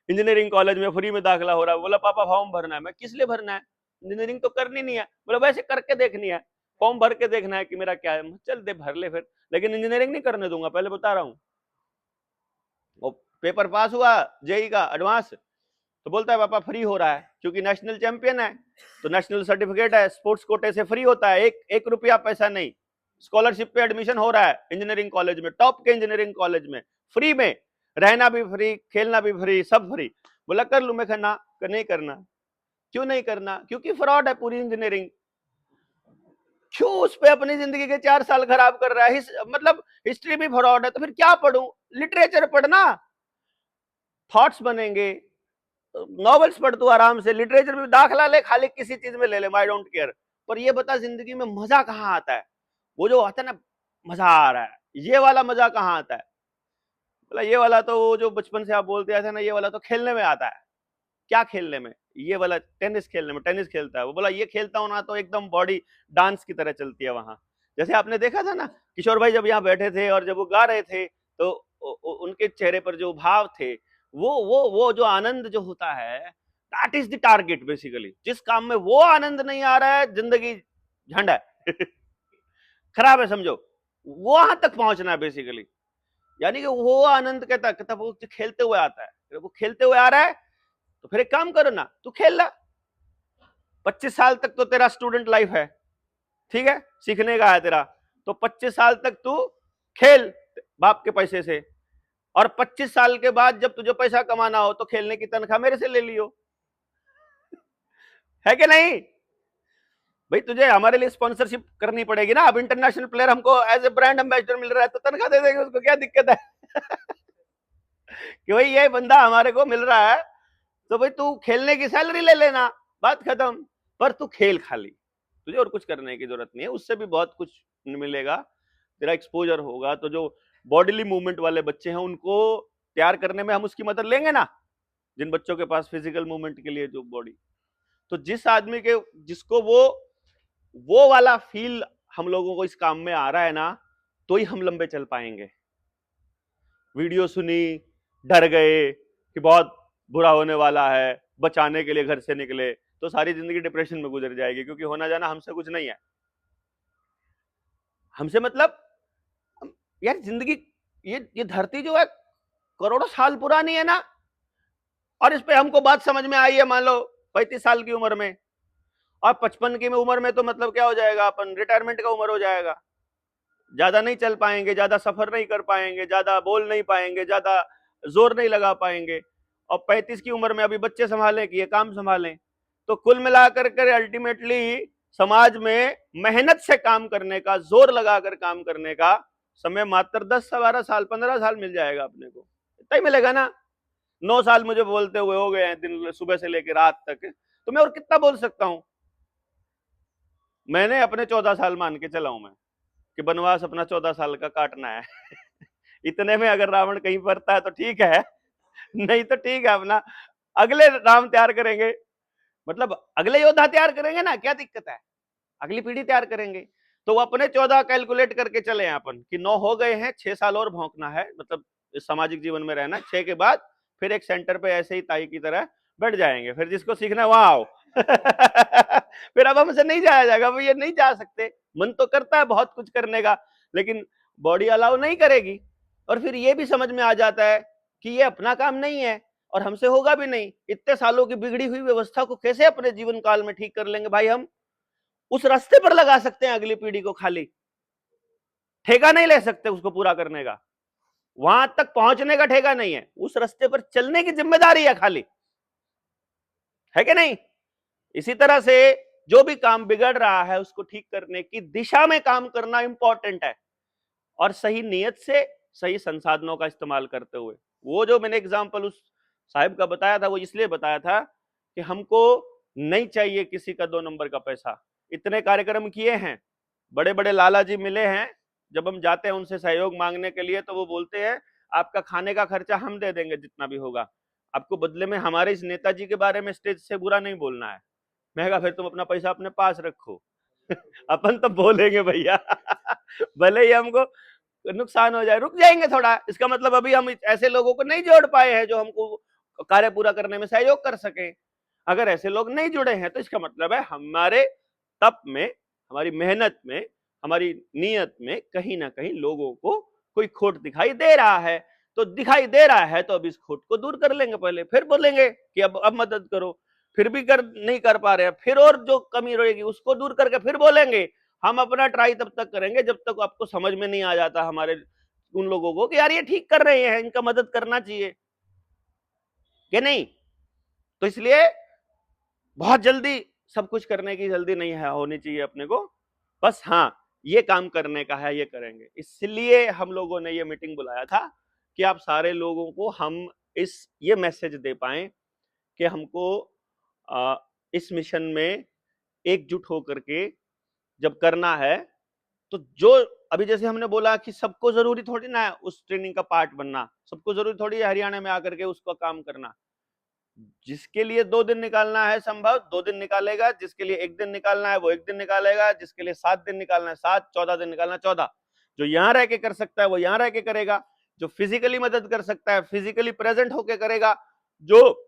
इंजीनियरिंग कॉलेज में फ्री में दाखिला हो रहा है, बोला पापा फॉर्म भरना है, मैं किस लिए भरना है, इंजीनियरिंग तो करनी नहीं है, बोला वैसे करके देखनी है, फॉर्म भर के देखना है कि मेरा क्या है, चल दे भर ले फिर, लेकिन इंजीनियरिंग नहीं करने दूंगा, पहले बता रहा हूं। वो पेपर पास हुआ जेई का एडवांस, तो बोलता है पापा फ्री हो रहा है क्योंकि नेशनल चैंपियन है, तो नेशनल सर्टिफिकेट है, स्पोर्ट्स कोटे से फ्री होता है, एक रुपया पैसा नहीं, स्कॉलरशिप पे एडमिशन हो रहा है इंजीनियरिंग कॉलेज में, टॉप के इंजीनियरिंग कॉलेज में, फ्री में, रहना भी फ्री, खेलना भी फ्री, सब फ्री। बोला कर लू, मैं कहना नहीं करना, क्यों नहीं करना, क्योंकि फ्रॉड है पूरी इंजीनियरिंग, क्यों उस पे अपनी जिंदगी के 4 साल खराब कर रहा है, मतलब हिस्ट्री भी फ्रॉड है तो फिर क्या पढ़ूं, लिटरेचर पढ़ना, थॉट्स बनेंगे, नॉवेल्स पढ़ तू आराम से, लिटरेचर में दाखला ले, खाली किसी चीज में ले ले, आई डोंट केयर, पर ये बता जिंदगी में मजा कहाँ आता है, वो जो आता है ना मजा आ रहा है, ये वाला मजा कहाँ आता है, बोला ये वाला तो वो जो बचपन से आप बोलते आते ना, ये वाला तो खेलने में आता है, क्या खेलने में, ये वाला टेनिस खेलने में, टेनिस खेलता है वो, बोला ये खेलता हूं ना तो एकदम बॉडी डांस की तरह चलती है वहां, जैसे आपने देखा था ना किशोर भाई जब यहाँ बैठे थे और जब वो गा रहे थे तो उनके चेहरे पर जो भाव थे, वो जो आनंद जो होता है, that is the target basically, जिस काम में वो आनंद नहीं आ रहा है जिंदगी झंड है खराब है समझो, वो वहां तक पहुंचना है बेसिकली, यानी कि वो आनंद कहता वो खेलते हुए आता है, वो खेलते हुए आ रहा है तो फिर एक काम करो ना, तू खेल ला, 25 साल तक तो तेरा स्टूडेंट लाइफ है, ठीक है, सीखने का है तेरा, तो 25 साल तक तू खेल बाप के पैसे से, और 25 साल के बाद जब तुझे पैसा कमाना हो तो खेलने की तनख्वाह मेरे से ले लियो, है कि नहीं भाई, तुझे हमारे लिए स्पॉन्सरशिप करनी पड़ेगी ना, अब इंटरनेशनल प्लेयर हमको एज ए ब्रांड एम्बेसडर मिल रहा है तो तनख्वाह दे देंगे उसको, क्या दिक्कत है कि भाई ये बंदा हमारे को मिल रहा है तो भाई तू खेलने की सैलरी ले लेना, बात खत्म, पर तू खेल खाली, तुझे और कुछ करने की जरूरत नहीं है, उससे भी बहुत कुछ मिलेगा, तेरा एक्सपोजर होगा, तो जो बॉडीली मूवमेंट वाले बच्चे हैं उनको तैयार करने में हम उसकी मदद लेंगे ना, जिन बच्चों के पास फिजिकल मूवमेंट के लिए जो बॉडी, तो जिस आदमी के जिसको वो वाला फील हम लोगों को इस काम में आ रहा है ना, तो ही हम लंबे चल पाएंगे। वीडियो सुनी, डर गए कि बहुत बुरा होने वाला है, बचाने के लिए घर से निकले, तो सारी जिंदगी डिप्रेशन में गुजर जाएगी, क्योंकि होना जाना हमसे कुछ नहीं है, हमसे मतलब यार जिंदगी, ये धरती जो है करोड़ों साल पुरानी है ना, और इस पे हमको बात समझ में आई है मान लो 35 साल की उम्र में, और 55 की उम्र में तो मतलब क्या हो जाएगा, अपन रिटायरमेंट का उम्र हो जाएगा, ज्यादा नहीं चल पाएंगे, ज्यादा सफर नहीं कर पाएंगे, ज्यादा बोल नहीं पाएंगे, ज्यादा जोर नहीं लगा पाएंगे। और 35 की उम्र में अभी बच्चे संभालें कि ये काम संभालें। तो कुल मिलाकर कर अल्टीमेटली समाज में मेहनत से काम करने का, जोर लगाकर काम करने का समय मात्र 10 से 12 साल, 15 साल मिल जाएगा अपने को, इतना ही मिलेगा ना। 9 साल मुझे बोलते हुए हो गए हैं, दिन सुबह से लेकर रात तक, तो मैं और कितना बोल सकता हूं। मैंने अपने 14 साल मान के चला हूं मैं कि बनवास अपना 14 साल का काटना है। इतने में अगर रावण कहीं पड़ता है तो ठीक है, नहीं तो ठीक है, अपना अगले राम तैयार करेंगे, मतलब अगले योद्धा तैयार करेंगे ना, क्या दिक्कत है, अगली पीढ़ी तैयार करेंगे। तो वो अपने 14 कैलकुलेट करके चले हैं अपन कि 9 हो गए हैं, 6 साल और भौंकना है, मतलब इस सामाजिक जीवन में रहना, 6 के बाद फिर एक सेंटर पे ऐसे ही ताई की तरह बैठ जाएंगे, फिर जिसको सीखना है वहां आओ। फिर अब हमसे नहीं जाया जाएगा, वो ये नहीं जा सकते, मन तो करता है बहुत कुछ करने का, लेकिन बॉडी अलाउ नहीं करेगी। और फिर ये भी समझ में आ जाता है कि ये अपना काम नहीं है और हमसे होगा भी नहीं। इतने सालों की बिगड़ी हुई व्यवस्था को कैसे अपने जीवन काल में ठीक कर लेंगे भाई हम? उस रास्ते पर लगा सकते हैं अगली पीढ़ी को, खाली ठेका नहीं ले सकते उसको पूरा करने का, वहां तक पहुंचने का ठेका नहीं है, उस रास्ते पर चलने की जिम्मेदारी है खाली, है कि नहीं? इसी तरह से जो भी काम बिगड़ रहा है उसको ठीक करने की दिशा में काम करना इंपॉर्टेंट है, और सही नीयत से, सही संसाधनों का इस्तेमाल करते हुए। वो जो मैंने एग्जांपल उस साहिब का बताया था, वो इसलिए बताया था कि हमको नहीं चाहिए किसी का 2 नंबर का पैसा। इतने कार्यक्रम किए हैं, बड़े बड़े लाला जी मिले हैं, जब हम जाते हैं उनसे सहयोग मांगने के लिए तो वो बोलते हैं आपका खाने का खर्चा हम दे देंगे जितना भी होगा, आपको बदले में हमारे इस नेताजी के बारे में स्टेज से बुरा नहीं बोलना है। मैं कहा फिर तुम अपना पैसा अपने पास रखो। अपन तो बोलेंगे भैया, भले ही हमको नुकसान हो जाए, रुक जाएंगे थोड़ा, इसका मतलब अभी हम ऐसे लोगों को नहीं जोड़ पाए हैं जो हमको कार्य पूरा करने में सहयोग कर सके। अगर ऐसे लोग नहीं जुड़े हैं तो इसका मतलब है हमारे तप में, हमारी मेहनत में, हमारी नीयत में कहीं ना कहीं लोगों को कोई खोट दिखाई दे रहा है। तो दिखाई दे रहा है तो अब इस खोट को दूर कर लेंगे पहले, फिर बोलेंगे कि अब मदद करो, फिर भी नहीं कर पा रहे हैं, फिर और जो कमी रहेगी उसको दूर करके फिर बोलेंगे। हम अपना ट्राई तब तक करेंगे जब तक आपको समझ में नहीं आ जाता हमारे उन लोगों को कि यार ये ठीक कर रहे हैं, इनका मदद करना चाहिए कि नहीं। तो इसलिए बहुत जल्दी सब कुछ करने की जल्दी नहीं है, होनी चाहिए अपने को, बस हाँ ये काम करने का है, ये करेंगे। इसलिए हम लोगों ने ये मीटिंग बुलाया था कि आप सारे लोगों को हम ये मैसेज दे पाए कि हमको इस मिशन में एकजुट होकर के जब करना है, तो जो अभी जैसे हमने बोला कि सबको जरूरी थोड़ी ना है उस ट्रेनिंग का पार्ट बनना, सबको जरूरी थोड़ी है हरियाणा में आकर के उसका काम करना। जिसके लिए 2 दिन निकालना है संभव 2 दिन निकालेगा, जिसके लिए 1 दिन निकालना है वो 1 दिन निकालेगा, जिसके लिए 7 दिन निकालना है 7, 14 दिन निकालना है 14। जो यहां रह के कर सकता है वो यहां रह के करेगा, जो फिजिकली मदद कर सकता है फिजिकली प्रेजेंट होके करेगा, जो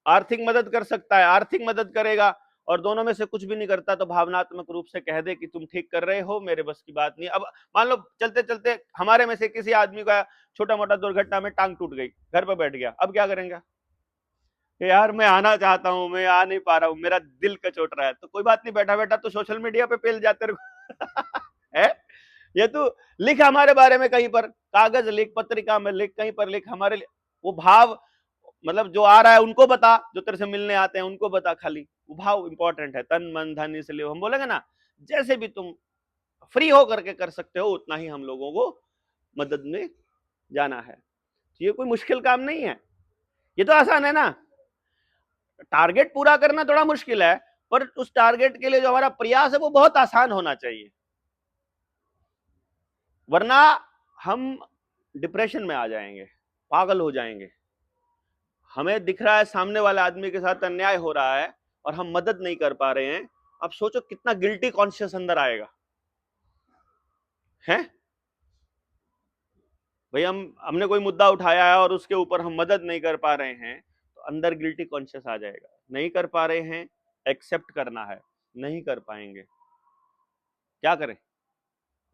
आर्थिक मदद कर सकता है आर्थिक मदद करेगा, और दोनों में से कुछ भी नहीं करता तो भावनात्मक रूप से कह दे कि तुम ठीक कर रहे हो, मेरे बस की बात नहीं। अब मान लो चलते चलते हमारे में से किसी आदमी का छोटा मोटा दुर्घटना में टांग टूट गई, घर पर बैठ गया, अब क्या करेंगे? यार मैं आना चाहता हूं, मैं आ नहीं पा रहा हूं, मेरा दिल कचोट रहा है। तो कोई बात नहीं, बैठा बैठा तो सोशल मीडिया पे पेल जाते रहो। है ये तू लिख हमारे बारे में, कहीं पर कागज लिख, पत्रिका में लिख, कहीं पर लिख, हमारे वो भाव, मतलब जो आ रहा है उनको बता, जो तेरे से मिलने आते हैं उनको बता, खाली वो भाव इंपॉर्टेंट है, तन मन धन। इसलिए हम बोलेंगे ना, जैसे भी तुम फ्री हो करके कर सकते हो उतना ही हम लोगों को मदद में जाना है। ये कोई मुश्किल काम नहीं है, ये तो आसान है ना। टारगेट पूरा करना थोड़ा मुश्किल है, पर उस टारगेट के लिए जो हमारा प्रयास है वो बहुत आसान होना चाहिए, वरना हम डिप्रेशन में आ जाएंगे, पागल हो जाएंगे। हमें दिख रहा है सामने वाले आदमी के साथ अन्याय हो रहा है और हम मदद नहीं कर पा रहे हैं, अब सोचो कितना गिल्टी कॉन्शियस अंदर आएगा, है भाई। हमने कोई मुद्दा उठाया है और उसके ऊपर हम मदद नहीं कर पा रहे हैं, तो अंदर गिल्टी कॉन्शियस आ जाएगा। नहीं कर पा रहे हैं, एक्सेप्ट करना है, नहीं कर पाएंगे, क्या करें,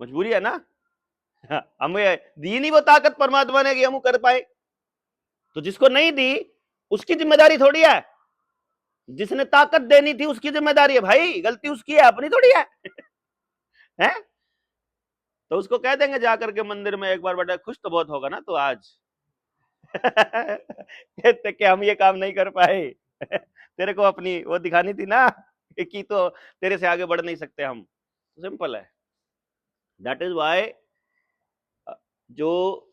मजबूरी है ना। हमें दी नहीं वो ताकत परमात्मा ने कि हम कर पाए, तो जिसको नहीं दी उसकी जिम्मेदारी थोड़ी है, जिसने ताकत देनी थी उसकी जिम्मेदारी है भाई, गलती उसकी है, अपनी थोड़ी है। हैं? तो उसको कह देंगे जाकर के मंदिर में एक बार, बेटा खुश तो बहुत होगा ना तो आज। कहते कि हम ये काम नहीं कर पाए। तेरे को अपनी वो दिखानी थी ना कि तो तेरे से आगे बढ़ नहीं सकते हम। सिंपल है। दैट इज वाई जो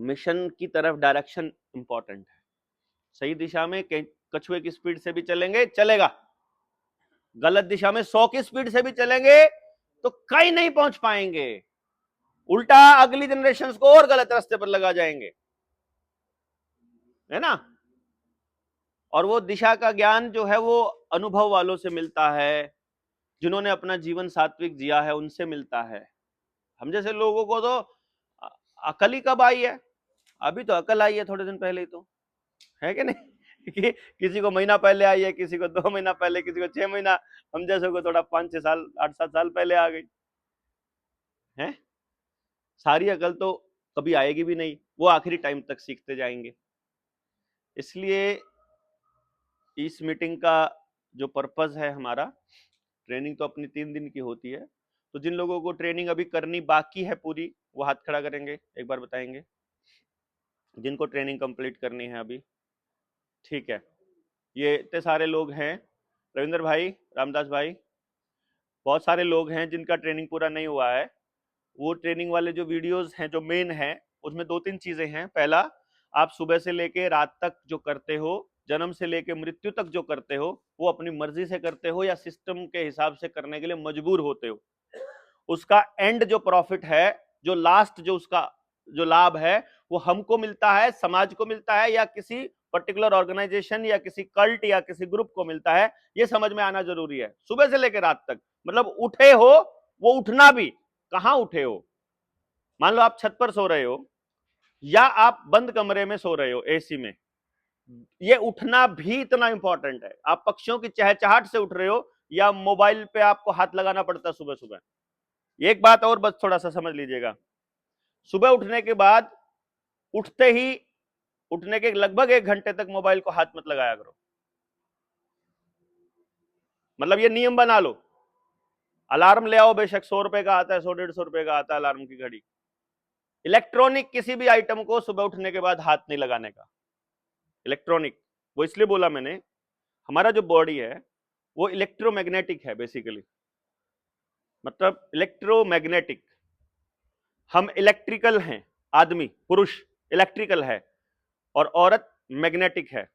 मिशन की तरफ डायरेक्शन इंपॉर्टेंट है। सही दिशा में कछुए की स्पीड से भी चलेंगे, चलेगा। गलत दिशा में 100 की स्पीड से भी चलेंगे तो कहीं नहीं पहुंच पाएंगे, उल्टा अगली जनरेशन को और गलत रास्ते पर लगा जाएंगे, है ना। और वो दिशा का ज्ञान जो है वो अनुभव वालों से मिलता है, जिन्होंने अपना जीवन सात्विक जिया है उनसे मिलता है। हम जैसे लोगों को तो अकल ही कब आई है? अभी तो अकल आई है थोड़े दिन पहले ही, तो है कि नहीं? कि किसी को महीना पहले आई है, किसी को 2 महीना पहले, किसी को 6 महीना, हम जैसे को थोड़ा 5-6 साल 8-7 साल पहले आ गई है। सारी अकल तो कभी आएगी भी नहीं, वो आखिरी टाइम तक सीखते जाएंगे। इसलिए इस मीटिंग का जो पर्पस है हमारा, ट्रेनिंग तो अपनी 3 दिन की होती है, तो जिन लोगों को ट्रेनिंग अभी करनी बाकी है पूरी, वो हाथ खड़ा करेंगे, एक बार बताएंगे जिनको ट्रेनिंग कंप्लीट करनी है अभी। ठीक है, ये इतने सारे लोग हैं, रविंद्र भाई, रामदास भाई, बहुत सारे लोग हैं जिनका ट्रेनिंग पूरा नहीं हुआ है। वो ट्रेनिंग वाले जो वीडियोस हैं जो मेन हैं, उसमें 2-3 चीजें हैं। पहला, आप सुबह से लेके रात तक जो करते हो, जन्म से लेके मृत्यु तक जो करते हो, वो अपनी मर्जी से करते हो या सिस्टम के हिसाब से करने के लिए मजबूर होते हो। उसका एंड जो प्रॉफिट है, जो लास्ट जो उसका जो लाभ है, वो हमको मिलता है, समाज को मिलता है, या किसी पर्टिकुलर ऑर्गेनाइजेशन या किसी कल्ट या किसी ग्रुप को मिलता है, ये समझ में आना जरूरी है। सुबह से लेकर रात तक, मतलब उठे हो, वो उठना भी, कहां उठे हो, मान लो आप छत पर सो रहे हो या आप बंद कमरे में सो रहे हो एसी में, ये उठना भी इतना इंपॉर्टेंट है। आप पक्षियों की चहचहाट से उठ रहे हो या मोबाइल पे आपको हाथ लगाना पड़ता है सुबह सुबह। एक बात और बस थोड़ा सा समझ लीजिएगा, सुबह उठने के बाद, उठते ही, उठने के लगभग 1 घंटे तक मोबाइल को हाथ मत लगाया करो। मतलब ये नियम बना लो। अलार्म ले आओ, बेशक 100 रुपए का आता है, 100-150 रुपए का आता है अलार्म की घड़ी। इलेक्ट्रॉनिक किसी भी आइटम को सुबह उठने के बाद हाथ नहीं लगाने का। इलेक्ट्रॉनिक, वो इसलिए बोला मैंने, हमारा जो बॉडी है वो इलेक्ट्रोमैग्नेटिक है बेसिकली, मतलब इलेक्ट्रोमैग्नेटिक। हम इलेक्ट्रिकल हैं, आदमी पुरुष इलेक्ट्रिकल है और औरत मैग्नेटिक है,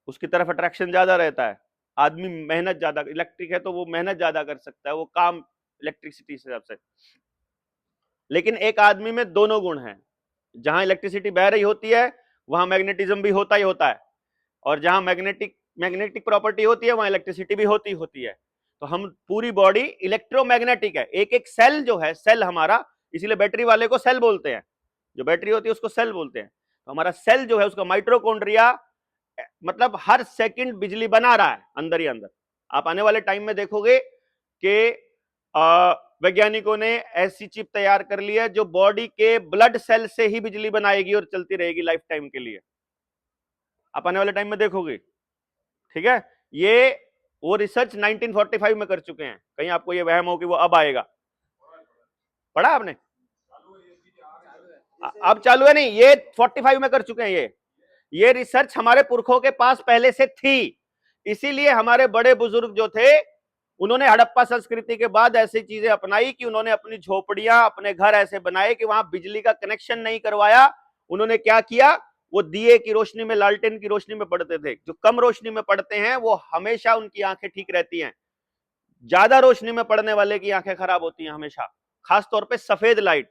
उसकी तरफ अट्रैक्शन ज्यादा रहता है। आदमी मेहनत ज्यादा, इलेक्ट्रिक है तो वो मेहनत ज्यादा कर सकता है, वो काम इलेक्ट्रिसिटी से हिसाब से। लेकिन एक आदमी में दोनों गुण हैं, जहां इलेक्ट्रिसिटी बह रही होती है वहां मैग्नेटिज्म भी होता ही होता है, और जहां मैग्नेटिक प्रॉपर्टी होती है वहां इलेक्ट्रिसिटी भी होती है। तो हम पूरी बॉडी इलेक्ट्रोमैग्नेटिक है, एक एक सेल जो है, सेल हमारा, इसीलिए बैटरी वाले को सेल बोलते हैं, जो बैटरी होती है उसको सेल बोलते हैं। तो हमारा सेल जो है उसका माइटोकॉन्ड्रिया, मतलब हर सेकंड बिजली बना रहा है अंदर ही अंदर। आप आने वाले टाइम में देखोगे कि वैज्ञानिकों ने ऐसी चिप तैयार कर ली है जो बॉडी के ब्लड सेल से ही बिजली बनाएगी और चलती रहेगी लाइफ टाइम के लिए। आप आने वाले टाइम में देखोगे, ठीक है। ये वो रिसर्च 1945 में कर चुके हैं, कहीं आपको ये वहम हो कि वो अब आएगा। पढ़ा आपने? अब चालू है नहीं, ये 45 में कर चुके हैं। ये रिसर्च हमारे पुरखों के पास पहले से थी, इसीलिए हमारे बड़े बुजुर्ग जो थे उन्होंने हड़प्पा संस्कृति के बाद ऐसी चीजें अपनाई कि उन्होंने अपनी झोपड़ियां, अपने घर ऐसे बनाए कि वहां बिजली का कनेक्शन नहीं करवाया। उन्होंने क्या किया, वो दिए की रोशनी में, लालटेन की रोशनी में पढ़ते थे। जो कम रोशनी में पढ़ते हैं वो हमेशा उनकी आंखें ठीक रहती हैं, ज्यादा रोशनी में पढ़ने वाले की आंखें खराब होती हैं हमेशा, खासतौर पर सफेद लाइट।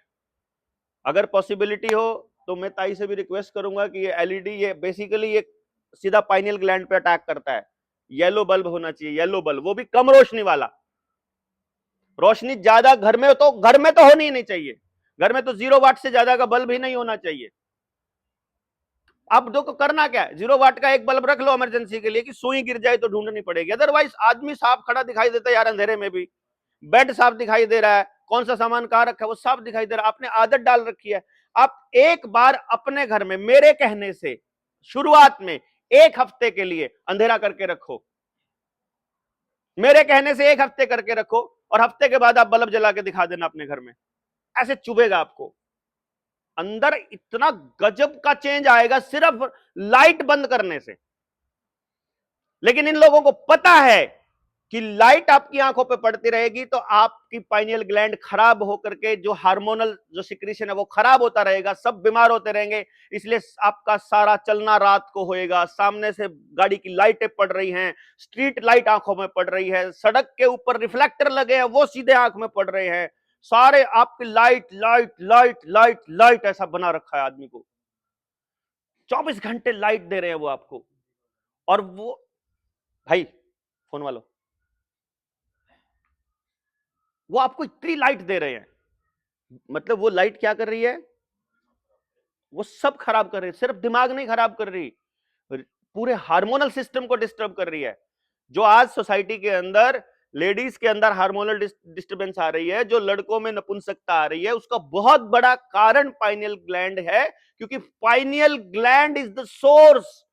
अगर पॉसिबिलिटी हो तो मैं ताई से भी रिक्वेस्ट करूंगा कि ये एलईडी, ये बेसिकली ये सीधा पाइनियल ग्लैंड पे अटैक करता है, येलो बल्ब होना चाहिए, येलो बल्ब, वो भी कम रोशनी वाला। रोशनी ज्यादा घर में तो होनी ही नहीं चाहिए, घर में तो 0 वाट से ज्यादा का बल्ब ही नहीं होना चाहिए। अब देखो करना क्या है, 0 वाट का एक बल्ब रख लो इमरजेंसी के लिए कि सुई गिर जाए तो ढूंढनी पड़ेगी, अदरवाइज आदमी साफ खड़ा दिखाई देता है यार अंधेरे में भी, बेड साफ दिखाई दे रहा है, कौन सा सामान कहां रखा है वो साफ दिखाई दे रहा है। आपने आदत डाल रखी है। आप एक बार अपने घर में, मेरे कहने से शुरुआत में 1 हफ्ते के लिए अंधेरा करके रखो, मेरे कहने से 1 हफ्ते करके रखो, और हफ्ते के बाद आप बल्ब जला के दिखा देना अपने घर में, ऐसे चुभेगा आपको अंदर, इतना गजब का चेंज आएगा सिर्फ लाइट बंद करने से। लेकिन इन लोगों को पता है कि लाइट आपकी आंखों पे पड़ती रहेगी तो आपकी पाइनियल ग्लैंड खराब होकर के जो हार्मोनल जो सिक्रीशन है वो खराब होता रहेगा, सब बीमार होते रहेंगे। इसलिए आपका सारा चलना रात को होएगा, सामने से गाड़ी की लाइटें पड़ रही हैं, स्ट्रीट लाइट आंखों में पड़ रही है, सड़क के ऊपर रिफ्लेक्टर लगे हैं वो सीधे आंख में पड़ रहे हैं, सारे आपकी light light light light light ऐसा बना रखा है आदमी को, 24 घंटे लाइट दे रहे हैं वो आपको। और वो भाई फोन वालों, वो आपको इतनी लाइट दे रहे हैं, मतलब वो लाइट क्या कर रही है, वो सब खराब कर रही है, सिर्फ दिमाग नहीं खराब कर रही, पूरे हार्मोनल सिस्टम को डिस्टर्ब कर रही है। जो आज सोसाइटी के अंदर लेडीज के अंदर हार्मोनल डिस्टर्बेंस आ रही है, जो लड़कों में नपुंसकता आ रही है, उसका बहुत बड़ा कारण पाइनियल ग्लैंड है, क्योंकि pineal gland is the source,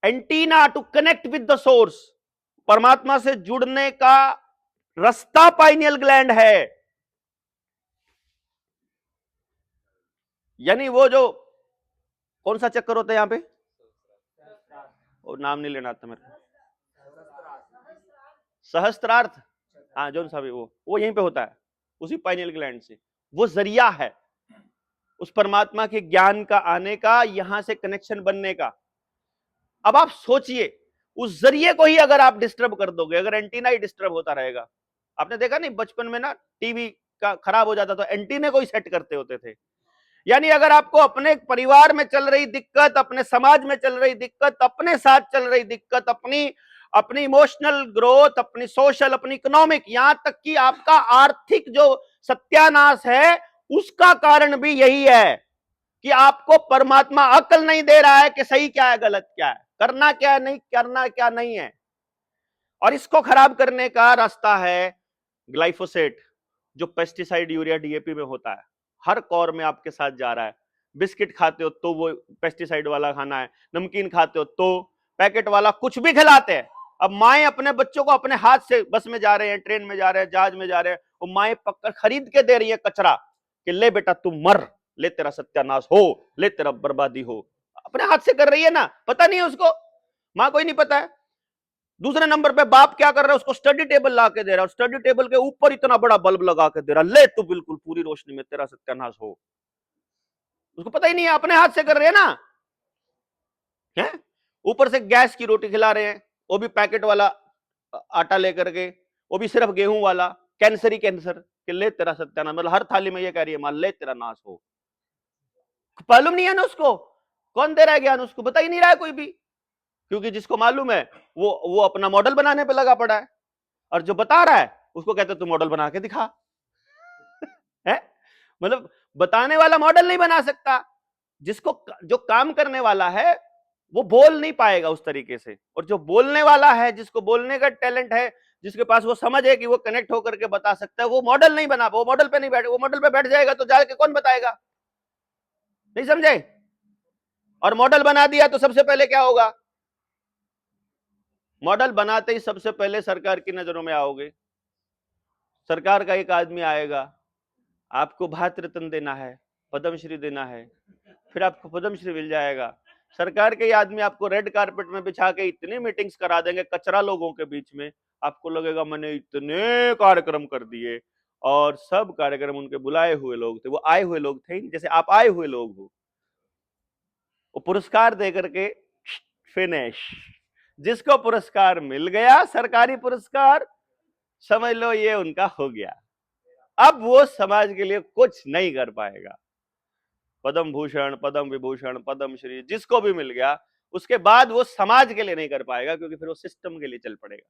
antenna to connect with the source, परमात्मा से जुड़ने का रास्ता पाइनियल ग्लैंड है। यानी वो जो कौन सा चक्कर होता है यहां पे, और नाम नहीं लेना आता मेरे को, सहस्त्रार्थ, हाँ जो सा भी वो यहीं पे होता है, उसी पाइनियल ग्लैंड से, वो जरिया है उस परमात्मा के ज्ञान का आने का, यहां से कनेक्शन बनने का। अब आप सोचिए, उस जरिए को ही अगर आप डिस्टर्ब कर दोगे, अगर एंटीना ही डिस्टर्ब होता रहेगा, आपने देखा नहीं बचपन में ना टीवी का खराब हो जाता तो एंटीने को ही सेट करते होते थे। यानी अगर आपको अपने परिवार में चल रही दिक्कत, अपने समाज में चल रही दिक्कत, अपने साथ चल रही दिक्कत, अपनी इमोशनल ग्रोथ, अपनी सोशल, अपनी इकोनॉमिक, यहां तक कि आपका आर्थिक जो सत्यानाश है, उसका कारण भी यही है कि आपको परमात्मा अक्ल नहीं दे रहा है कि सही क्या है गलत क्या है, करना क्या है नहीं करना क्या नहीं है। और इसको खराब करने का रास्ता है ग्लाइफोसेट, जो पेस्टिसाइड यूरिया डीएपी में होता है, हर कौर में आपके साथ जा रहा है। बिस्किट खाते हो तो वो पेस्टिसाइड वाला खाना है, नमकीन खाते हो तो पैकेट वाला, कुछ भी खिलाते हैं। अब माएँ अपने बच्चों को अपने हाथ से, बस में जा रहे हैं, ट्रेन में जा रहे हैं, जहाज में जा रहे हैं, वो माएँ पकड़ खरीद के दे रही है कचरा कि ले बेटा तू मर, ले तेरा सत्यानाश हो, ले तेरा बर्बादी हो, अपने हाथ से कर रही है ना, पता नहीं है उसको, माँ को ही नहीं पता है। दूसरे नंबर पे बाप क्या कर रहा है, उसको स्टडी टेबल ला के दे रहा है, स्टडी टेबल के ऊपर इतना बड़ा बल्ब लगा के दे रहा है, ले तू बिल्कुल पूरी रोशनी में तेरा सत्यानाश हो, उसको पता ही नहीं है, अपने हाथ से कर रहे हैं ना, है? ऊपर से गैस की रोटी खिला रहे हैं, वो भी पैकेट वाला आटा लेकर के, वो भी सिर्फ गेहूं वाला, कैंसर ही कैंसर, कि ले तेरा सत्यानाश, मतलब हर थाली में ये कह रही है मां ले तेरा नाश हो। मालूम नहीं है ना उसको, कौन दे रहा है ज्ञान, उसको बता ही नहीं रहा है कोई भी, क्योंकि जिसको मालूम है वो अपना मॉडल बनाने पे लगा पड़ा है, और जो बता रहा है उसको कहते तू मॉडल बना के दिखा है, मतलब बताने वाला मॉडल नहीं बना सकता, जिसको जो काम करने वाला है वो बोल नहीं पाएगा उस तरीके से, और जो बोलने वाला है, जिसको बोलने का टैलेंट है, जिसके पास वो समझ है कि वो कनेक्ट होकर के बता सकता है, वो मॉडल नहीं बना, वो मॉडल पे नहीं बैठे, वो मॉडल पे बैठ जाएगा तो जाके कौन बताएगा, नहीं समझे? और मॉडल बना दिया तो सबसे पहले क्या होगा, मॉडल बनाते ही सबसे पहले सरकार की नजरों में आओगे, सरकार का एक आदमी आएगा, आपको भारत रत्न देना है, पद्मश्री देना है, फिर आपको पद्मश्री मिल जाएगा, सरकार के आदमी आपको रेड कारपेट में बिछा के इतनी मीटिंग्स करा देंगे कचरा लोगों के बीच में, आपको लगेगा मैंने इतने कार्यक्रम कर दिए, और सब कार्यक्रम उनके बुलाए हुए लोग थे, वो आए हुए लोग थे, जैसे आप आए हुए लोग हो, वो पुरस्कार दे करके फिनिश, जिसको पुरस्कार मिल गया, सरकारी पुरस्कार, समझ लो ये उनका हो गया, अब वो समाज के लिए कुछ नहीं कर पाएगा। पद्म भूषण, पद्म विभूषण, पद्म श्री जिसको भी मिल गया, उसके बाद वो समाज के लिए नहीं कर पाएगा, क्योंकि फिर वो सिस्टम के लिए चल पड़ेगा,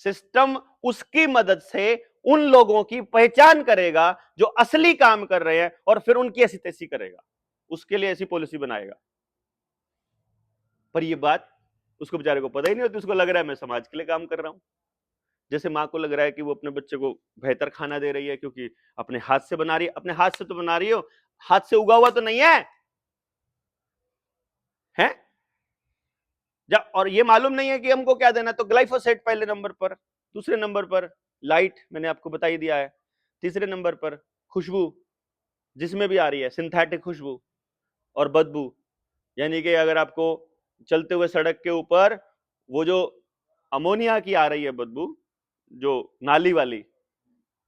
सिस्टम उसकी मदद से उन लोगों की पहचान करेगा जो असली काम कर रहे हैं, और फिर उनकी ऐसी तैसी करेगा, उसके लिए ऐसी पॉलिसी बनाएगा। पर ये बात उसको बेचारे को पता ही नहीं होती, उसको लग रहा है मैं समाज के लिए काम कर रहा हूं, जैसे माँ को लग रहा है कि वो अपने बच्चे को बेहतर खाना दे रही है, क्योंकि अपने हाथ से बना रही है, अपने हाथ से तो बना रही हो, हाथ से उगा हुआ तो नहीं है, हैं? और ये मालूम नहीं है कि हमको क्या देना, तो ग्लाइफोसेट पहले नंबर पर, दूसरे नंबर पर लाइट, मैंने आपको बता ही दिया है, तीसरे नंबर पर खुशबू, जिसमें भी आ रही है सिंथेटिक खुशबू और बदबू, यानी कि अगर आपको चलते हुए सड़क के ऊपर वो जो अमोनिया की आ रही है बदबू, जो नाली वाली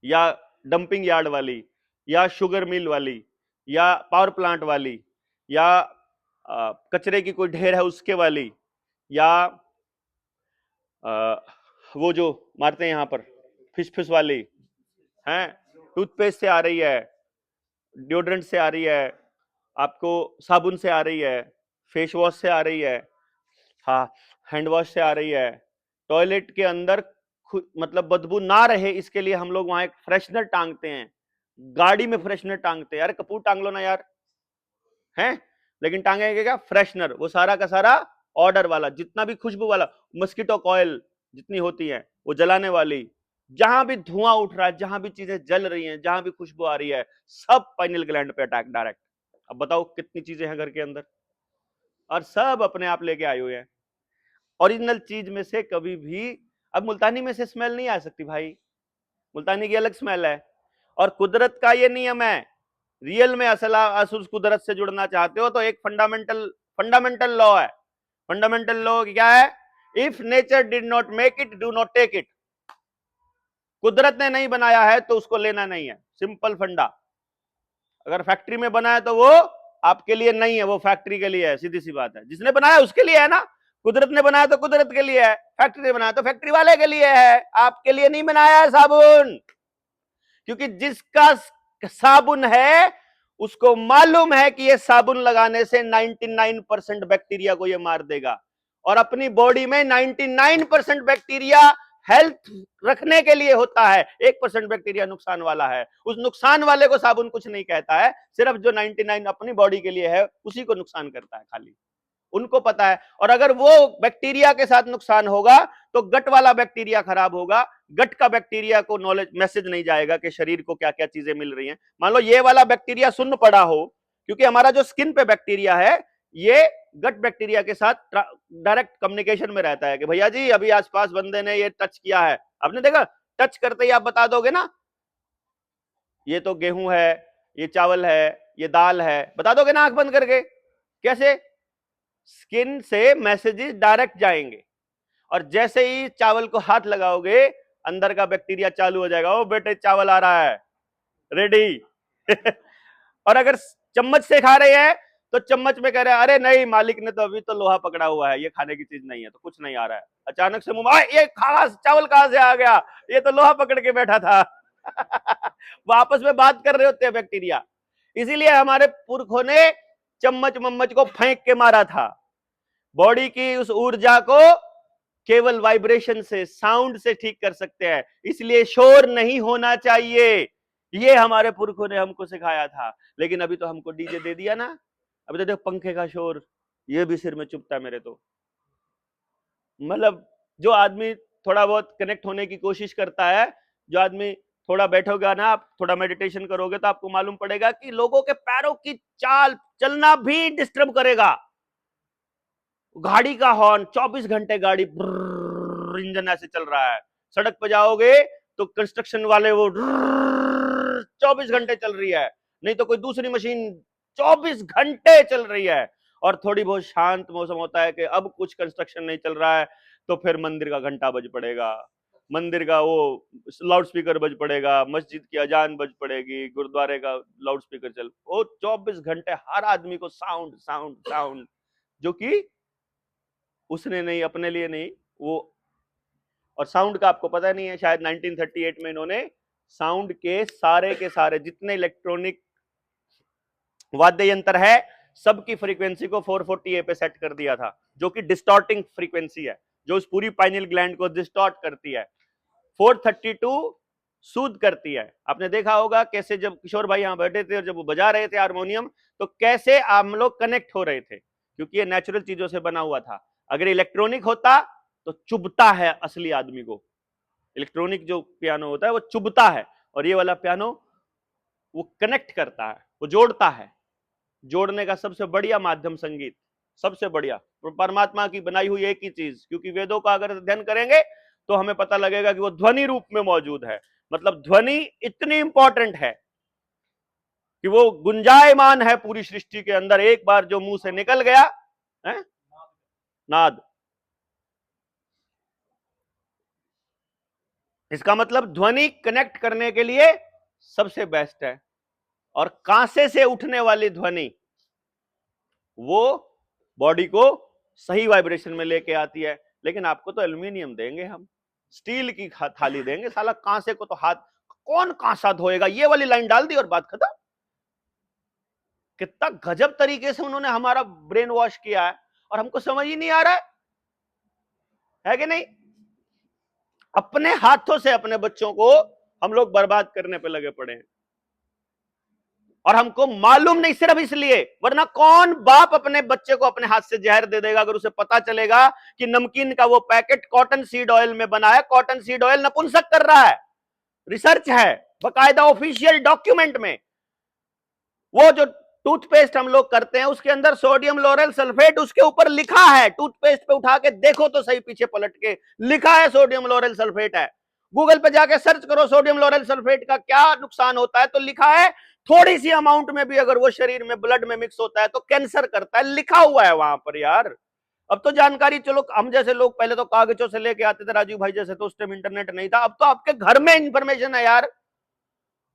या डंपिंग यार्ड वाली या शुगर मिल वाली या पावर प्लांट वाली या कचरे की कोई ढेर है उसके वाली, या वो जो मारते हैं यहां पर फिश फिश वाली हैं, टूथपेस्ट से आ रही है, डिओड्रेंट से आ रही है, आपको साबुन से आ रही है, फेस वॉश से आ रही है, हाँ हैंड वॉश से आ रही है, टॉयलेट के अंदर मतलब बदबू ना रहे इसके लिए हम लोग वहां एक फ्रेशनर टांगते हैं, गाड़ी में फ्रेशनर टांगते हैं, यार कपूर टांग लो ना यार, हैं, लेकिन टांगेंगे क्या, फ्रेशनर, वो सारा का सारा ऑर्डर वाला, जितना भी खुशबू वाला, मस्कीटो कॉयल जितनी होती है वो जलाने वाली, जहां भी धुआं उठ रहा है, जहां भी चीजें जल रही हैं, जहां भी खुशबू आ रही है, सब पाइनल ग्लैंड पे अटैक डायरेक्ट। अब बताओ कितनी चीजें हैं घर के अंदर, और सब अपने आप लेके आए हुए हैं। ओरिजिनल चीज में से कभी भी, अब मुल्तानी में से स्मेल नहीं आ सकती भाई, मुल्तानी की अलग स्मेल है, और कुदरत का ये नियम है, रियल में असल कुदरत से जुड़ना चाहते हो तो एक फंडामेंटल लॉ है, फंडामेंटल लॉ क्या है, if nature did not make it do not take it, कुदरत ने नहीं बनाया है तो उसको लेना नहीं है, सिंपल फंडा। अगर फैक्ट्री में बना है तो वो आपके लिए नहीं है, वो फैक्ट्री के लिए है, सीधी सी बात है, जिसने बनाया उसके लिए है ना, कुदरत ने बनाया तो कुदरत के लिए है, फैक्ट्री ने बनाया तो फैक्ट्री वाले के लिए है, आपके लिए नहीं बनाया है साबुन, क्योंकि जिसका साबुन है उसको मालूम है कि ये साबुन लगाने से 99% बैक्टीरिया को ये मार देगा, और अपनी बॉडी में 99% बैक्टीरिया हेल्थ रखने के लिए होता है, 1% बैक्टीरिया नुकसान वाला है, उस नुकसान वाले को साबुन कुछ नहीं कहता है, सिर्फ जो 99 अपनी बॉडी के लिए है उसी को नुकसान करता है, खाली उनको पता है। और अगर वो बैक्टीरिया के साथ नुकसान होगा तो गट वाला बैक्टीरिया खराब होगा, गट का बैक्टीरिया को नॉलेज मैसेज नहीं जाएगा कि शरीर को क्या क्या चीजें मिल रही हैं। मान लो ये वाला बैक्टीरिया सुन्न पड़ा हो, क्योंकि हमारा जो स्किन पे बैक्टीरिया है ये गट बैक्टीरिया के साथ डायरेक्ट कम्युनिकेशन में रहता है कि भैया जी अभी आसपास बंदे ने ये टच किया है, आपने देखा, टच करते ही आप बता दोगे ना ये तो गेहूं है, ये चावल है, ये दाल है, बता दोगे ना आंख बंद करके, कैसे, स्किन से मैसेजेस डायरेक्ट जाएंगे, और जैसे ही चावल को हाथ लगाओगे अंदर का बैक्टीरिया चालू हो जाएगा, ओ बेटे चावल आ रहा है, रेडी और अगर चम्मच से खा रहे हैं तो चम्मच में कह रहे हैं अरे नहीं मालिक ने तो अभी तो लोहा पकड़ा हुआ है, ये खाने की चीज नहीं है, तो कुछ नहीं आ रहा है, अचानक से मुंह ये खास चावल कहां से आ गया, ये तो लोहा पकड़ के बैठा था वो आपस में बात कर रहे होते हैं बैक्टीरिया, इसीलिए हमारे पुरखों ने चम्मच मम्मच को फेंक के मारा था, बॉडी की उस ऊर्जा को केवल वाइब्रेशन से, साउंड से ठीक कर सकते हैं, इसलिए शोर नहीं होना चाहिए, ये हमारे पुरखों ने हमको सिखाया था। लेकिन अभी तो हमको डीजे दे दिया ना, अभी तो देखो पंखे का शोर, ये भी सिर में चुभता है मेरे तो, मतलब जो आदमी थोड़ा बहुत कनेक्ट होने की कोशिश करता है, जो आदमी थोड़ा बैठोगा ना, आप थोड़ा मेडिटेशन करोगे तो आपको मालूम पड़ेगा कि लोगों के पैरों की चाल चलना भी डिस्टर्ब करेगा, गाड़ी का हॉर्न 24 घंटे गाड़ी इंजन ऐसे चल रहा है, सड़क पे जाओगे तो कंस्ट्रक्शन वाले वो 24 घंटे चल रही है, नहीं तो कोई दूसरी मशीन 24 घंटे चल रही है, और थोड़ी बहुत शांत मौसम होता है कि अब कुछ कंस्ट्रक्शन नहीं चल रहा है तो फिर मंदिर का घंटा बज पड़ेगा, मंदिर का वो लाउड स्पीकर बज पड़ेगा, मस्जिद की अजान बज पड़ेगी, गुरुद्वारे का लाउड स्पीकर चल, वो 24 घंटे हर आदमी को साउंड साउंड साउंड, जो कि उसने नहीं, अपने लिए नहीं वो, और साउंड का आपको पता नहीं है, शायद 1938 में इन्होंने साउंड के सारे जितने इलेक्ट्रॉनिक वाद्य यंत्र है सबकी फ्रीक्वेंसी को 440 पे सेट कर दिया था, जो कि डिस्टॉर्टिंग फ्रीक्वेंसी है, जो उस पूरी पाइनियल ग्लैंड को डिस्टॉर्ट करती है, 432 सूद करती है। आपने देखा होगा कैसे जब किशोर भाई यहां बैठे थे और जब वो बजा रहे थे हारमोनियम, तो कैसे हम लोग कनेक्ट हो रहे थे, क्योंकि ये नेचुरल चीजों से बना हुआ था। अगर इलेक्ट्रॉनिक होता तो चुभता है असली आदमी को, इलेक्ट्रॉनिक जो पियानो होता है वो चुभता है, और ये वाला पियानो वो कनेक्ट करता है, वो जोड़ता है, जोड़ने का सबसे बढ़िया माध्यम संगीत, सबसे बढ़िया परमात्मा की बनाई हुई एक ही चीज, क्योंकि वेदों का अगर अध्ययन करेंगे तो हमें पता लगेगा कि वो ध्वनि रूप में मौजूद है। मतलब ध्वनि इतनी इंपॉर्टेंट है कि वो गुंजायमान है पूरी सृष्टि के अंदर, एक बार जो मुंह से निकल गया है नाद। इसका मतलब ध्वनि कनेक्ट करने के लिए सबसे बेस्ट है। और कांसे से उठने वाली ध्वनि वो बॉडी को सही वाइब्रेशन में लेके आती है। लेकिन आपको तो एल्यूमिनियम देंगे, हम स्टील की थाली देंगे, साला कांसे को तो हाथ कौन कांसा धोएगा, ये वाली लाइन डाल दी और बात खत्म। कितना गजब तरीके से उन्होंने हमारा ब्रेन वॉश किया है और हमको समझ ही नहीं आ रहा है कि नहीं। अपने हाथों से अपने बच्चों को हम लोग बर्बाद करने पे लगे पड़े हैं और हमको मालूम नहीं, सिर्फ इसलिए, वरना कौन बाप अपने बच्चे को अपने हाथ से जहर दे देगा अगर उसे पता चलेगा कि नमकीन का वो पैकेट कॉटन सीड ऑयल में बना है। कॉटन सीड ऑयल नपुंसक कर रहा है, रिसर्च है बकायदा ऑफिशियल डॉक्यूमेंट में। वो जो टूथपेस्ट हम लोग करते हैं उसके अंदर सोडियम लोरेल सल्फेट उसके ऊपर लिखा है, टूथपेस्ट पे उठा के देखो तो सही, पीछे पलट के लिखा है सोडियम लोरेल सल्फेट है। गूगल पे जाके सर्च करो सोडियम लोरेल सल्फेट का क्या नुकसान होता है, तो लिखा है थोड़ी सी अमाउंट में भी अगर वो शरीर में ब्लड में मिक्स होता है तो कैंसर करता है, लिखा हुआ है वहां पर यार। अब तो जानकारी, चलो हम जैसे लोग पहले तो कागजों से लेके आते थे, राजीव भाई जैसे, तो उस टाइम इंटरनेट नहीं था, अब तो आपके घर में इंफॉर्मेशन है यार।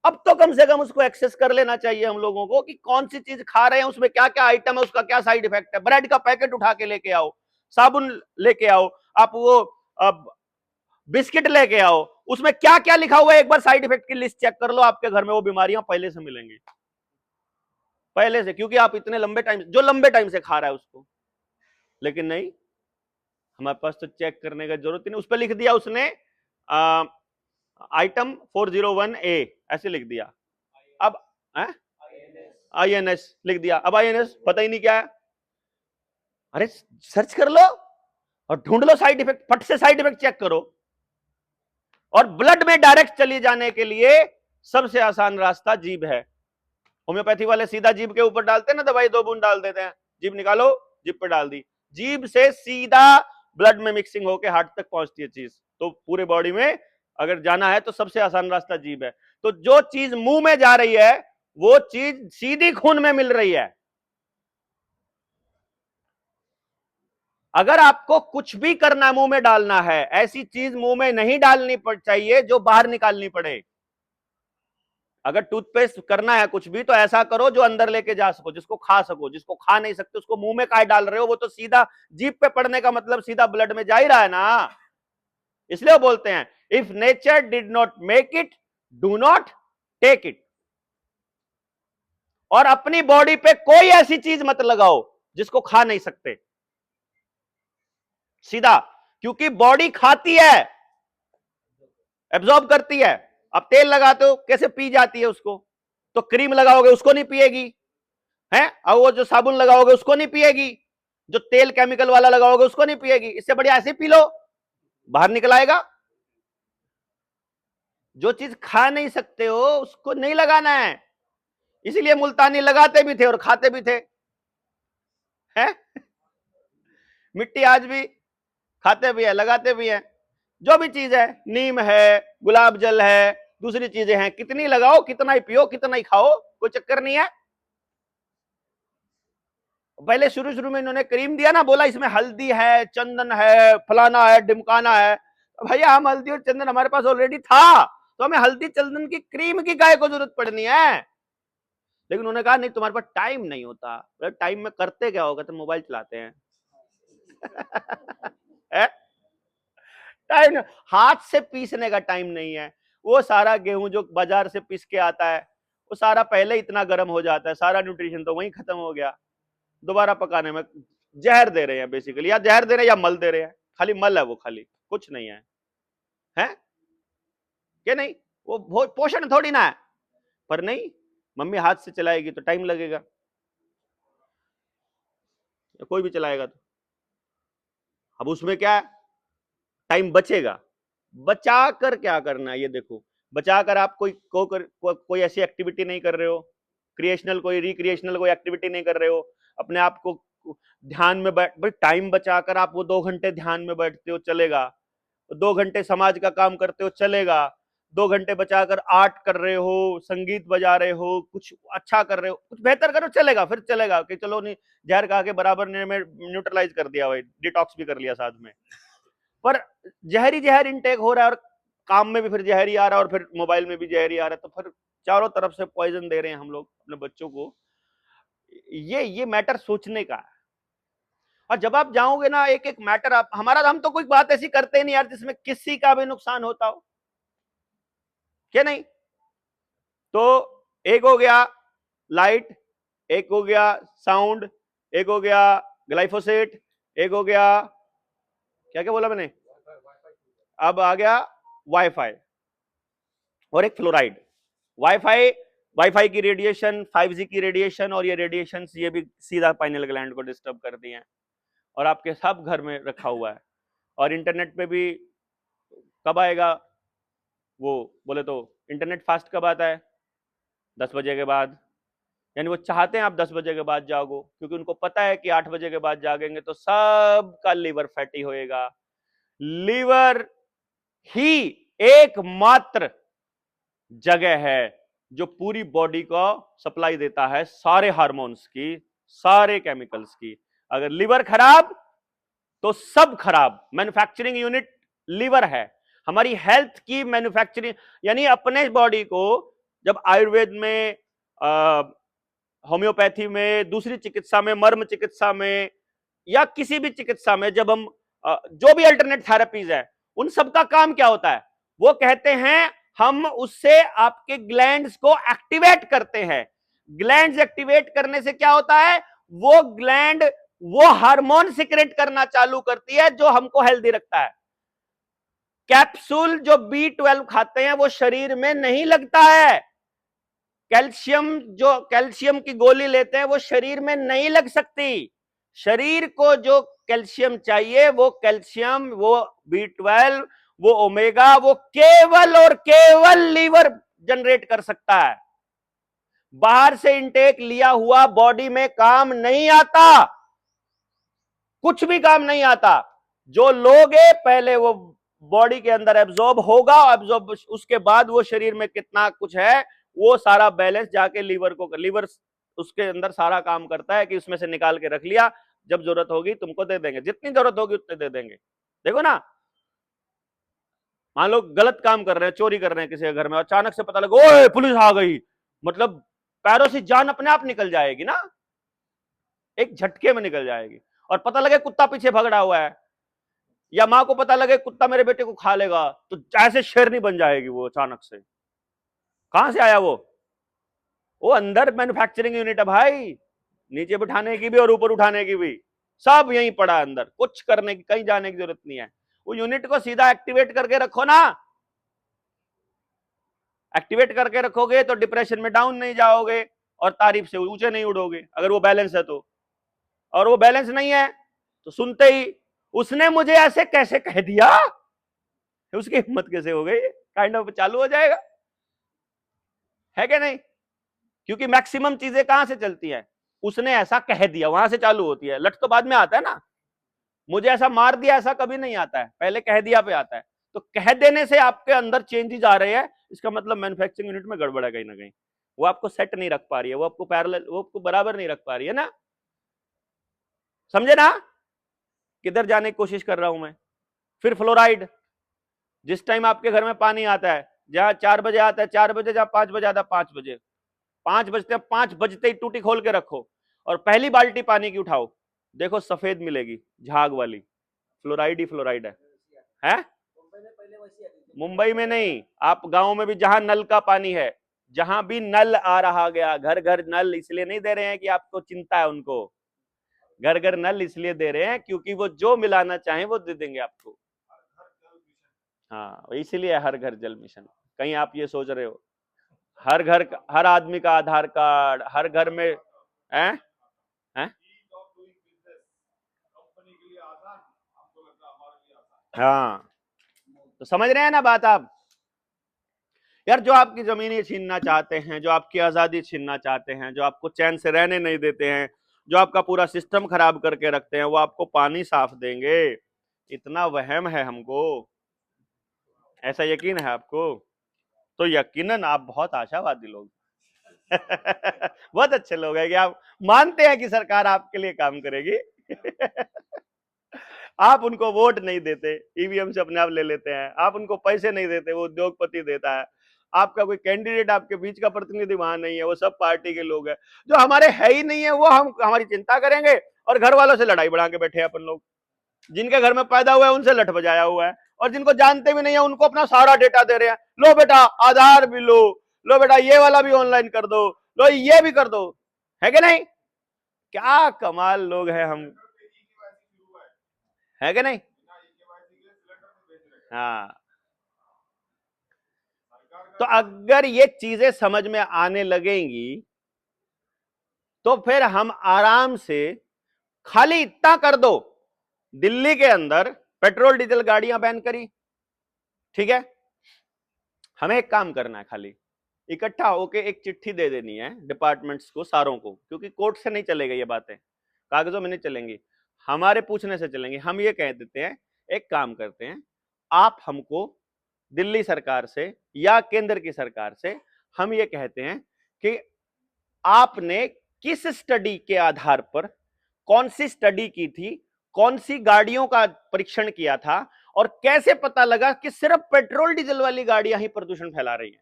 अब तो कम से कम उसको एक्सेस कर लेना चाहिए हम लोगों को कि कौन सी चीज खा रहे हैं, उसमें क्या क्या आइटम है, उसका क्या साइड इफेक्ट है। ब्रेड का पैकेट उठा के लेके आओ, साबुन लेके आओ, आप वो बिस्किट लेके आओ, उसमें क्या क्या लिखा हुआ है एक बार साइड इफेक्ट की लिस्ट चेक कर लो, आपके घर में वो बीमारियां पहले से मिलेंगी, पहले से, क्योंकि आप इतने लंबे टाइम, जो लंबे टाइम से खा रहा है उसको। लेकिन नहीं, हमारे पास तो चेक करने का जरूरत ही नहीं, उस पर लिख दिया उसने आइटम 401A ऐसे लिख दिया। अब INS लिख दिया, अब INS पता ही नहीं क्या है। अरे सर्च कर लो और ढूंढ लो साइड इफेक्ट, फट से साइड इफेक्ट चेक करो। और ब्लड में डायरेक्ट चली जाने के लिए सबसे आसान रास्ता जीभ है। होम्योपैथी वाले सीधा जीभ के ऊपर डालते हैं ना दवाई, 2 बूंद डाल देते हैं, जीभ निकालो, जीभ पे डाल दी, जीभ से सीधा ब्लड में मिक्सिंग होकर हार्ट तक पहुंचती है चीज। तो पूरे बॉडी में अगर जाना है तो सबसे आसान रास्ता जीभ है। तो जो चीज मुंह में जा रही है वो चीज सीधी खून में मिल रही है। अगर आपको कुछ भी करना, मुंह में डालना है, ऐसी चीज मुंह में नहीं डालनी चाहिए जो बाहर निकालनी पड़े। अगर टूथपेस्ट करना है कुछ भी तो ऐसा करो जो अंदर लेके जा सको, जिसको खा सको। जिसको खा नहीं सकते उसको मुंह में काहे डाल रहे हो, वो तो सीधा जीभ पे पड़ने का मतलब सीधा ब्लड में जा ही रहा है ना। इसलिए वो बोलते हैं if nature did not make it, do not take it. और अपनी बॉडी पे कोई ऐसी चीज मत लगाओ जिसको खा नहीं सकते, सीधा, क्योंकि बॉडी खाती है, एब्जॉर्ब करती है। अब तेल लगाते हो कैसे पी जाती है उसको, तो क्रीम लगाओगे उसको नहीं पिएगी है, और वो जो साबुन लगाओगे उसको नहीं पिएगी, जो तेल केमिकल वाला लगाओगे उसको नहीं पिएगी। इससे बढ़िया ऐसे पी लो, बाहर निकल आएगा। जो चीज खा नहीं सकते हो उसको नहीं लगाना है। इसीलिए मुल्तानी लगाते भी थे और खाते भी थे, है? मिट्टी आज भी खाते भी है, लगाते भी है। जो भी चीज है, नीम है, गुलाब जल है, दूसरी चीजें हैं, कितनी लगाओ, कितना ही पियो, कितना ही खाओ, कोई चक्कर नहीं है। पहले शुरू शुरू में इन्होंने क्रीम दिया ना, बोला इसमें हल्दी है, चंदन है, फलाना है, ढिमकाना है। भैया हम हल्दी और चंदन हमारे पास ऑलरेडी था, तो हमें हल्दी चंदन की क्रीम की काय को जरूरत पड़नी है। लेकिन उन्होंने कहा नहीं, तुम्हारे पास टाइम नहीं होता। टाइम में करते क्या होगा, तो मोबाइल चलाते हैं। टाइम, हाथ से पीसने का टाइम नहीं है। वो सारा गेहूं जो बाजार से पीस के आता है वो सारा पहले इतना गर्म हो जाता है, सारा न्यूट्रिशन तो वहीं खत्म हो गया। दोबारा पकाने में जहर दे रहे हैं बेसिकली, या जहर दे रहे हैं या मल दे रहे हैं, खाली मल है वो, खाली कुछ नहीं है, है कि नहीं? वो पोषण थोड़ी ना है। पर नहीं, मम्मी हाथ से चलाएगी तो टाइम लगेगा, कोई भी चलाएगा तो। अब उसमें क्या है, टाइम बचेगा। बचा कर क्या करना है ये देखो, बचा कर आप कोई ऐसी एक्टिविटी नहीं कर रहे हो, क्रिएशनल कोई रिक्रिएशनल कोई एक्टिविटी नहीं कर रहे हो, अपने आप को ध्यान में बैठ, भाई टाइम बचाकर आप वो 2 घंटे ध्यान में बैठते हो चलेगा, 2 घंटे समाज का काम करते हो चलेगा, 2 घंटे बचाकर आर्ट कर रहे हो, संगीत बजा रहे हो, कुछ अच्छा कर रहे हो, कुछ बेहतर करो चलेगा, फिर चलेगा कि चलो नहीं जहर खा के बराबर ने मैं न्यूट्रलाइज कर दिया, भाई डिटॉक्स भी कर लिया साथ में। पर जहर इनटेक हो रहा है और काम में भी फिर जहर ही आ रहा है और फिर मोबाइल में भी जहर ही आ रहा है, तो फिर चारों तरफ से पॉइजन दे रहे हैं हम लोग अपने बच्चों को। ये मैटर सोचने का है। और जब आप जाओगे ना एक एक मैटर, आप हमारा, हम तो कोई बात ऐसी करते नहीं यार जिसमें किसी का भी नुकसान होता हो, क्या नहीं? तो एक हो गया लाइट, एक हो गया साउंड, एक हो गया ग्लाइफोसेट, एक हो गया क्या क्या बोला मैंने, अब आ गया वाईफाई और एक फ्लोराइड। वाईफाई की रेडिएशन, 5G की रेडिएशन, और ये रेडिएशन ये भी सीधा पाइनियल ग्लैंड को डिस्टर्ब करती हैं और आपके सब घर में रखा हुआ है। और इंटरनेट पे भी कब आएगा वो, बोले तो इंटरनेट फास्ट कब आता है? 10 बजे के बाद। यानी वो चाहते हैं आप 10 बजे के बाद जागो, क्योंकि उनको पता है कि 8 बजे के बाद जागेंगे तो सबका लीवर फैटी होएगा। लीवर ही एकमात्र जगह है जो पूरी बॉडी को सप्लाई देता है सारे हार्मोन्स की, सारे केमिकल्स की। अगर लीवर खराब तो सब खराब। मैन्युफैक्चरिंग यूनिट लीवर है, हमारी हेल्थ की मैन्युफैक्चरिंग। यानी अपने बॉडी को जब आयुर्वेद में, होम्योपैथी में, दूसरी चिकित्सा में, मर्म चिकित्सा में, या किसी भी चिकित्सा में, जब हम जो भी अल्टरनेट थेरेपीज है, उन सबका काम क्या होता है? वो कहते हैं हम उससे आपके ग्लैंड्स को एक्टिवेट करते हैं। ग्लैंड्स एक्टिवेट करने से क्या होता है? वो ग्लैंड वो हार्मोन सिक्रेट करना चालू करती है जो हमको हेल्दी रखता है। कैप्सूल जो B12 खाते हैं वो शरीर में नहीं लगता है। कैल्शियम की गोली लेते हैं वो शरीर में नहीं लग सकती। शरीर को जो कैल्शियम चाहिए, वो कैल्शियम, वो B12, वो ओमेगा, वो केवल और केवल लीवर जनरेट कर सकता है। बाहर से इंटेक लिया हुआ बॉडी में काम नहीं आता, कुछ भी काम नहीं आता। जो लोगे पहले वो बॉडी के अंदर एब्जॉर्ब होगा, एब्जॉर्ब उसके बाद वो शरीर में कितना कुछ है वो सारा बैलेंस जाके लीवर को, लीवर उसके अंदर सारा काम करता है कि उसमें से निकाल के रख लिया, जब जरूरत होगी तुमको दे देंगे, जितनी जरूरत होगी उतने दे देंगे। देखो ना, मान लो गलत काम कर रहे हैं, चोरी कर रहे हैं किसी के घर में, अचानक से पता लगा ओए पुलिस आ गई, मतलब पैरों से जान अपने आप निकल जाएगी ना, एक झटके में निकल जाएगी। और पता लगे कुत्ता पीछे भगड़ा हुआ है, या मां को पता लगे कुत्ता मेरे बेटे को खा लेगा, तो ऐसे शेरनी बन जाएगी वो अचानक से। कहां से आया वो अंदर मैन्युफैक्चरिंग यूनिट है भाई, नीचे बिठाने की भी और ऊपर उठाने की भी, सब यहीं पड़ा अंदर, कुछ करने की, कहीं जाने की जरूरत नहीं है। वो यूनिट को सीधा एक्टिवेट करके रखो ना, एक्टिवेट करके रखोगे तो डिप्रेशन में डाउन नहीं जाओगे और तारीफ से ऊंचे नहीं उड़ोगे, अगर वो बैलेंस है तो। और वो बैलेंस नहीं है तो सुनते ही उसने मुझे ऐसे कैसे कह दिया, उसकी हिम्मत कैसे हो गई, काइंड ऑफ चालू हो जाएगा, है क्या नहीं? क्योंकि मैक्सिमम चीजें कहां से चलती हैं, उसने ऐसा कह दिया, वहां से चालू होती है। लट तो बाद में आता है ना, मुझे ऐसा मार दिया ऐसा कभी नहीं आता है, पहले कह दिया पे आता है। तो कह देने से आपके अंदर चेंजेस आ रहे हैं, इसका मतलब मैन्युफैक्चरिंग यूनिट में गड़बड़ है कहीं ना कहीं, वो आपको सेट नहीं रख पा रही है, वो आपको पैरेलल, वो आपको बराबर नहीं रख पा रही है ना। समझे ना किधर जाने की कोशिश कर रहा हूं मैं? फिर फ्लोराइड, जिस टाइम आपके घर में पानी आता है, जहां 4 बजे आता है 4 बजे, जहां 5 बजे आता है 5 बजे, 5 बजते 5 बजते ही टूटी खोल के रखो और पहली बाल्टी पानी की उठाओ, देखो सफेद मिलेगी, झाग वाली, फ्लोराइड ही फ्लोराइड है? मुंबई में नहीं, आप गांव में भी जहां नल का पानी है, जहां भी नल आ रहा गया, घर घर नल इसलिए नहीं दे रहे हैं कि आपको चिंता है उनको, घर घर नल इसलिए दे रहे हैं क्योंकि वो जो मिलाना चाहें वो दे देंगे आपको। हाँ, इसीलिए हर घर जल मिशन। कहीं आप ये सोच रहे हो हर घर, हर आदमी का आधार कार्ड, हर घर में है? हाँ, तो समझ रहे हैं ना बात आप? यार जो आपकी जमीनें छीनना चाहते हैं, जो आपकी आजादी छीनना चाहते हैं, जो आपको चैन से रहने नहीं देते हैं, जो आपका पूरा सिस्टम खराब करके रखते हैं, वो आपको पानी साफ देंगे। इतना वहम है हमको, ऐसा यकीन है आपको? तो यकीनन आप बहुत आशावादी लोग बहुत अच्छे लोग हैं कि आप मानते हैं कि सरकार आपके लिए काम करेगी आप उनको वोट नहीं देते, ईवीएम से अपने आप ले लेते हैं, आप उनको पैसे नहीं देते, वो उद्योगपति देता है। आपका कोई कैंडिडेट आपके बीच का प्रतिनिधि वहां नहीं है, वो सब पार्टी के लोग हैं। जो हमारे है ही नहीं है वो हम हमारी चिंता करेंगे, और घर वालों से लड़ाई बढ़ा के बैठे हैं अपन लोग। जिनके घर में पैदा हुआ है उनसे लठ बजाया हुआ है, और जिनको जानते भी नहीं है उनको अपना सारा डेटा दे रहे हैं। लो बेटा आधार भी लो बेटा ये वाला भी ऑनलाइन कर दो, लो ये भी कर दो, है कि नहीं? क्या कमाल लोग हैं हम, है कि नहीं? हाँ, तो अगर ये चीजें समझ में आने लगेंगी तो फिर हम आराम से, खाली इतना कर दो, दिल्ली के अंदर पेट्रोल डीजल गाड़ियां बैन करी, ठीक है? हमें एक काम करना है, खाली इकट्ठा होके एक चिट्ठी दे देनी है डिपार्टमेंट्स को, सारों को, क्योंकि कोर्ट से नहीं चलेगा, ये बातें कागजों में नहीं चलेंगी, हमारे पूछने से चलेंगे। हम ये कह देते हैं, एक काम करते हैं, आप हमको दिल्ली सरकार से या केंद्र की सरकार से हम ये कहते हैं कि आपने किस स्टडी के आधार पर, कौन सी स्टडी की थी, कौन सी गाड़ियों का परीक्षण किया था, और कैसे पता लगा कि सिर्फ पेट्रोल डीजल वाली गाड़ियां ही प्रदूषण फैला रही हैं,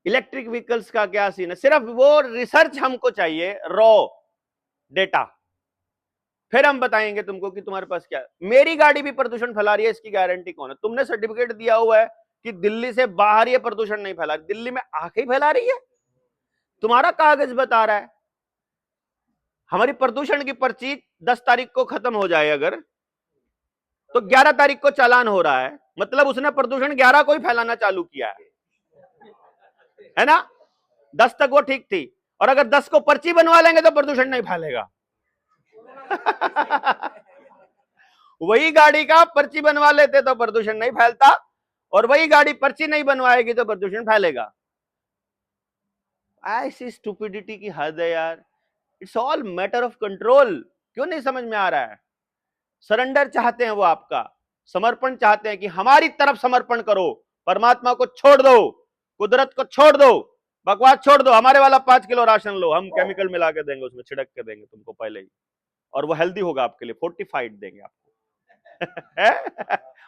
इलेक्ट्रिक व्हीकल्स का क्या सीन है? सिर्फ वो रिसर्च हमको चाहिए, रॉ डेटा, फिर हम बताएंगे तुमको कि तुम्हारे पास क्या। मेरी गाड़ी भी प्रदूषण फैला रही है, इसकी गारंटी कौन है? तुमने सर्टिफिकेट दिया हुआ है कि दिल्ली से बाहर ये प्रदूषण नहीं फैला रही, दिल्ली में आके ही फैला रही है, तुम्हारा कागज बता रहा है। हमारी प्रदूषण की पर्ची 10 तारीख को खत्म हो जाए अगर, तो 11 तारीख को चालान हो रहा है, मतलब उसने प्रदूषण 11 को ही फैलाना चालू किया है ना? 10 तक वो ठीक थी, और अगर 10 को पर्ची बनवा लेंगे तो प्रदूषण नहीं फैलेगा वही गाड़ी का पर्ची बनवा लेते तो प्रदूषण नहीं फैलता, और वही गाड़ी पर्ची नहीं बनवाएगी तो प्रदूषण फैलेगा। ऐसी स्टूपिडिटी की हद है यार। It's all matter of control. क्यों नहीं समझ में आ रहा है? सरेंडर चाहते हैं वो आपका, समर्पण चाहते हैं कि हमारी तरफ समर्पण करो, परमात्मा को छोड़ दो, कुदरत को छोड़ दो, बकवास छोड़ दो, हमारे वाला 5 किलो राशन लो, हम केमिकल मिला के देंगे, उसमें छिड़क के देंगे तुमको पहले ही, और वो हेल्दी होगा आपके लिए, फोर्टिफाइड देंगे आपको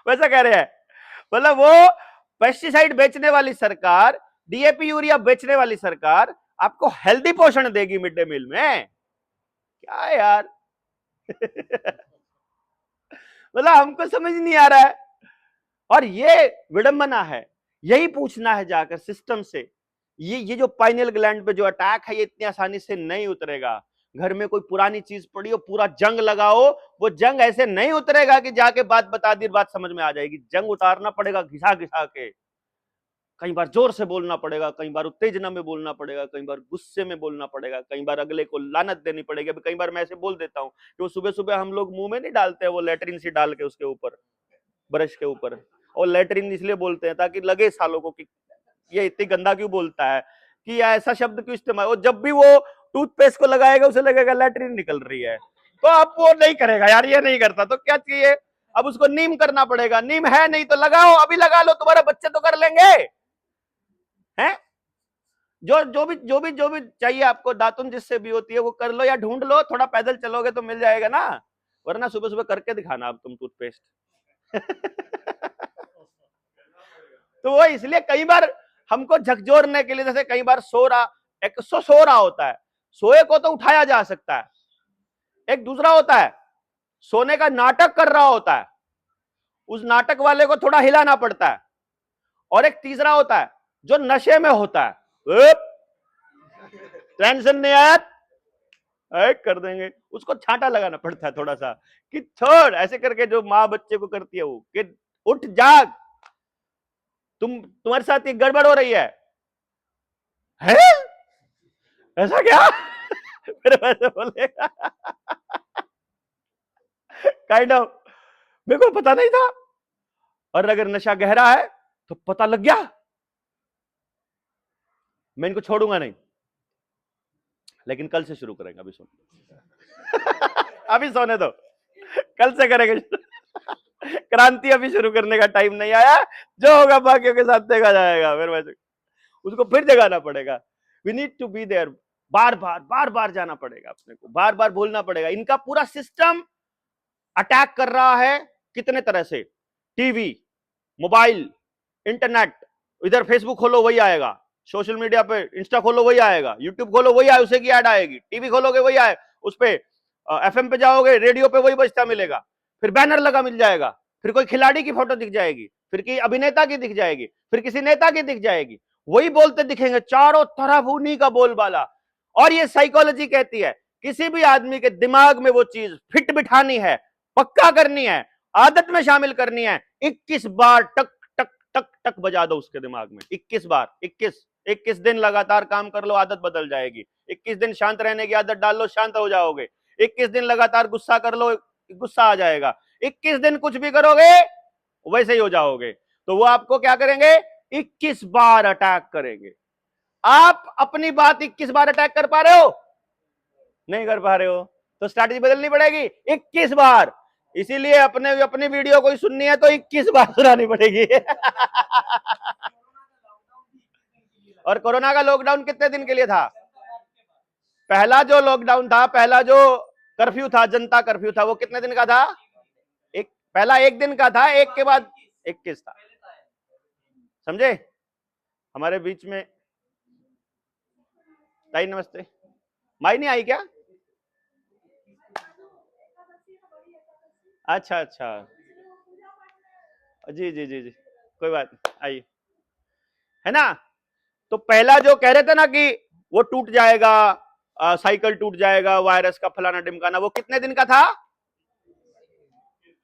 वैसा कह रहे हैं, मतलब वो पेस्टिसाइड बेचने वाली सरकार, डीएपी यूरिया बेचने वाली सरकार आपको हेल्दी पोषण देगी मिड डे मील में। क्या है यार मतलब हमको समझ नहीं आ रहा है, और ये विडंबना है। यही पूछना है जाकर सिस्टम से, ये जो पाइनियल ग्लैंड पे जो अटैक है, ये इतनी आसानी से नहीं उतरेगा। घर में कोई पुरानी चीज पड़ी हो, पूरा जंग लगाओ, वो जंग ऐसे नहीं उतरेगा कि जाके बात बता दी, बात समझ में आ जाएगी। जंग उतारना पड़ेगा घिसा घिसा के, कई बार जोर से बोलना पड़ेगा, कई बार उत्तेजना में बोलना पड़ेगा, कई बार गुस्से में बोलना पड़ेगा, कई बार अगले को लानत देनी पड़ेगी। अभी कई बार मैं ऐसे बोल देता हूँ कि वो सुबह सुबह हम लोग मुंह में नहीं डालते हैं वो लेटरिन से डाल के उसके ऊपर, ब्रश के ऊपर, और लेटरिन इसलिए बोलते हैं ताकि लगे सालों को कि ये इतनी गंदा क्यों बोलता है, कि ऐसा शब्द क्यों इस्तेमाल। और जब भी वो टूथपेस्ट को लगाएगा उसे लगेगा लेटरिन निकल रही है, तो अब वो नहीं करेगा यार, ये नहीं करता, तो क्या चाहिए अब उसको नीम करना पड़ेगा। नीम है नहीं तो लगाओ, अभी लगा लो, तुम्हारे बच्चे तो कर लेंगे हैं। जो भी चाहिए आपको, दातुन जिससे भी होती है वो कर लो, या ढूंढ लो, थोड़ा पैदल चलोगे तो मिल जाएगा ना, वरना सुबह सुबह करके दिखाना अब तुम टूथपेस्ट तो वो इसलिए कई बार हमको झकझोरने के लिए, जैसे कई बार सो रहा होता है, सोए को तो उठाया जा सकता है, एक दूसरा होता है सोने का नाटक कर रहा होता है, उस नाटक वाले को थोड़ा हिलाना पड़ता है, और एक तीसरा होता है जो नशे में होता है, टेंशन नहीं आया कर देंगे, उसको छांटा लगाना पड़ता है थोड़ा सा कि छोड़, ऐसे करके जो माँ बच्चे को करती है वो कि उठ जाग, तुम्हारे साथ ये गड़बड़ हो रही है? ऐसा क्या फिर वैसे बोलेगा काइंड ऑफ, मेरे को पता नहीं था, और अगर नशा गहरा है तो पता लग गया, मैं इनको छोड़ूंगा नहीं। लेकिन कल से शुरू करेंगे, अभी सोने अभी सोने दो, कल से करेंगे क्रांति अभी शुरू करने का टाइम नहीं आया, जो होगा बाकियों के साथ देखा जाएगा, फिर वैसे उसको फिर जगाना पड़ेगा। We need to be there, बार बार जाना पड़ेगा, अपने को बार बार बोलना पड़ेगा। इनका पूरा सिस्टम अटैक कर रहा है कितने तरह से, टीवी, मोबाइल, इंटरनेट, इधर फेसबुक खोलो वही आएगा, सोशल मीडिया पे इंस्टा खोलो वही आएगा, यूट्यूब खोलो वही आए, उसे की ऐड आएगी, टीवी खोलोगे वही आए, उस पे एफएम पे जाओगे रेडियो पे वही बजता मिलेगा, फिर बैनर लगा मिल जाएगा, फिर कोई खिलाड़ी की फोटो दिख जाएगी, फिर की अभिनेता की दिख जाएगी, फिर किसी नेता की दिख जाएगी, वही बोलते दिखेंगे, चारों तरफ उन्हीं का बोलबाला। और ये साइकोलॉजी कहती है किसी भी आदमी के दिमाग में वो चीज फिट बिठानी है, पक्का करनी है, आदत में शामिल करनी है, 21 बार टक टक टक टक बजा दो उसके दिमाग में, 21 बार, 21 दिन लगातार काम कर लो, आदत बदल जाएगी। 21 दिन शांत रहने की आदत डाल लो, शांत हो जाओगे। 21 दिन लगातार गुस्सा कर लो, गुस्सा आ जाएगा। 21 दिन कुछ भी करोगे वैसे ही हो जाओगे। तो वो आपको क्या करेंगे, 21 बार अटैक करेंगे। आप अपनी बात 21 बार अटैक कर पा रहे हो? नहीं कर पा रहे हो, तो स्ट्रैटेजी बदलनी पड़ेगी 21 बार। इसीलिए अपनी वीडियो कोई सुननी है तो 21 बार सुनानी पड़ेगी। और कोरोना का लॉकडाउन कितने दिन के लिए था? पहला जो लॉकडाउन था, पहला जो कर्फ्यू था, जनता कर्फ्यू था, वो कितने दिन का था? पहला 1 दिन का था, एक के बाद 21 था। समझे? हमारे बीच में ताई नमस्ते, माई नहीं आई क्या? अच्छा अच्छा, जी जी जी जी, कोई बात नहीं, आइए। है ना? तो पहला जो कह रहे थे ना कि वो टूट जाएगा, साइकिल टूट जाएगा, वायरस का फलाना ढिमकाना, वो कितने दिन का था?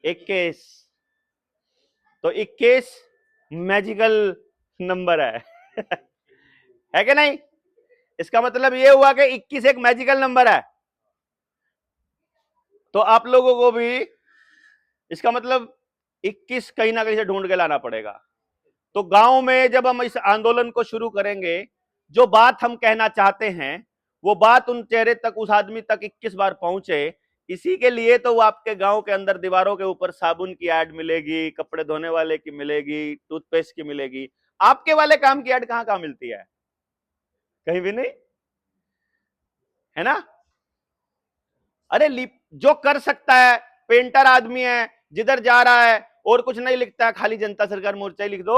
21। तो 21 मैजिकल नंबर है। है कि नहीं? इसका मतलब ये हुआ कि 21 एक मैजिकल नंबर है। तो आप लोगों को भी इसका मतलब 21 कहीं ना कहीं से ढूंढ के लाना पड़ेगा। तो गांव में जब हम इस आंदोलन को शुरू करेंगे, जो बात हम कहना चाहते हैं वो बात उन चेहरे तक, उस आदमी तक 21 बार पहुंचे, इसी के लिए तो वो आपके गांव के अंदर दीवारों के ऊपर साबुन की ऐड मिलेगी, कपड़े धोने वाले की मिलेगी, टूथपेस्ट की मिलेगी। आपके वाले काम की ऐड कहां कहां मिलती है? कहीं भी नहीं, है ना? अरे जो कर सकता है, पेंटर आदमी है, जिधर जा रहा है और कुछ नहीं लिखता है, खाली जनता सरकार मोर्चा ही लिख दो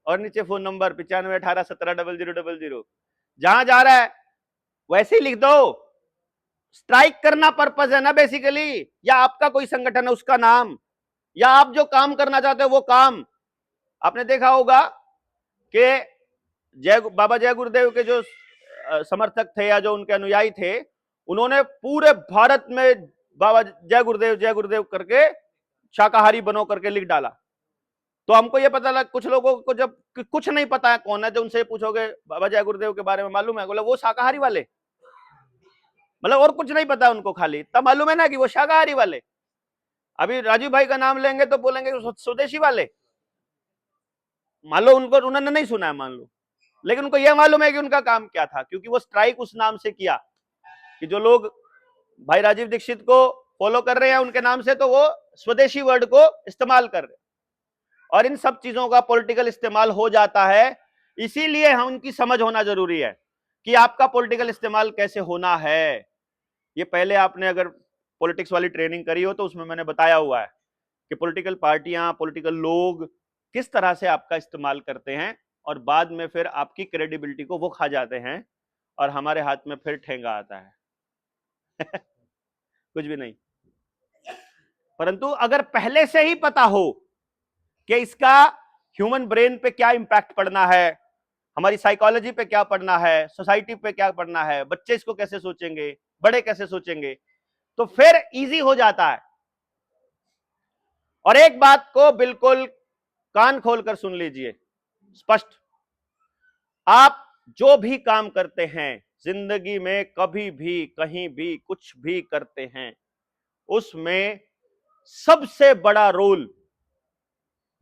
और नीचे फोन नंबर 9518170000, जहां जा रहा है वैसे ही लिख दो। स्ट्राइक करना पर्पस है ना बेसिकली, या आपका कोई संगठन है उसका नाम, या आप जो काम करना चाहते हो वो काम। आपने देखा होगा कि बाबा जय गुरुदेव के जो समर्थक थे या जो उनके अनुयायी थे, उन्होंने पूरे भारत में बाबा जय गुरुदेव करके शाकाहारी बनो करके लिख डाला। तो हमको ये पता लगा, कुछ लोगों को जब कुछ नहीं पता है कौन है, जो उनसे पूछोगे बाबा जय गुरुदेव के बारे में मालूम है, बोला वो शाकाहारी वाले, मतलब और कुछ नहीं पता उनको, खाली तब मालूम है ना कि वो शाकाहारी वाले। अभी राजू भाई का नाम लेंगे तो बोलेंगे स्वदेशी वाले, मान लो उनको उन्होंने नहीं सुना है, मान लो, लेकिन उनको यह मालूम है कि उनका काम क्या था, क्योंकि वो स्ट्राइक उस नाम से किया कि जो लोग भाई राजीव दीक्षित को फॉलो कर रहे हैं उनके नाम से, तो वो स्वदेशी वर्ड को इस्तेमाल कर रहे हैं, और इन सब चीजों का पॉलिटिकल इस्तेमाल हो जाता है। इसीलिए हम उनकी समझ होना जरूरी है कि आपका पॉलिटिकल इस्तेमाल कैसे होना है। ये पहले आपने अगर पॉलिटिक्स वाली ट्रेनिंग करी हो तो उसमें मैंने बताया हुआ है कि पॉलिटिकल पार्टियां, पॉलिटिकल लोग किस तरह से आपका इस्तेमाल करते हैं, और बाद में फिर आपकी क्रेडिबिलिटी को वो खा जाते हैं और हमारे हाथ में फिर ठेंगा आता है। कुछ भी नहीं। परंतु अगर पहले से ही पता हो कि इसका ह्यूमन ब्रेन पे क्या इंपैक्ट पड़ना है, हमारी साइकोलॉजी पे क्या पड़ना है, सोसाइटी पे क्या पड़ना है, बच्चे इसको कैसे सोचेंगे, बड़े कैसे सोचेंगे, तो फिर इजी हो जाता है। और एक बात को बिल्कुल कान खोलकर सुन लीजिए, स्पष्ट, आप जो भी काम करते हैं जिंदगी में, कभी भी कहीं भी कुछ भी करते हैं, उसमें सबसे बड़ा रोल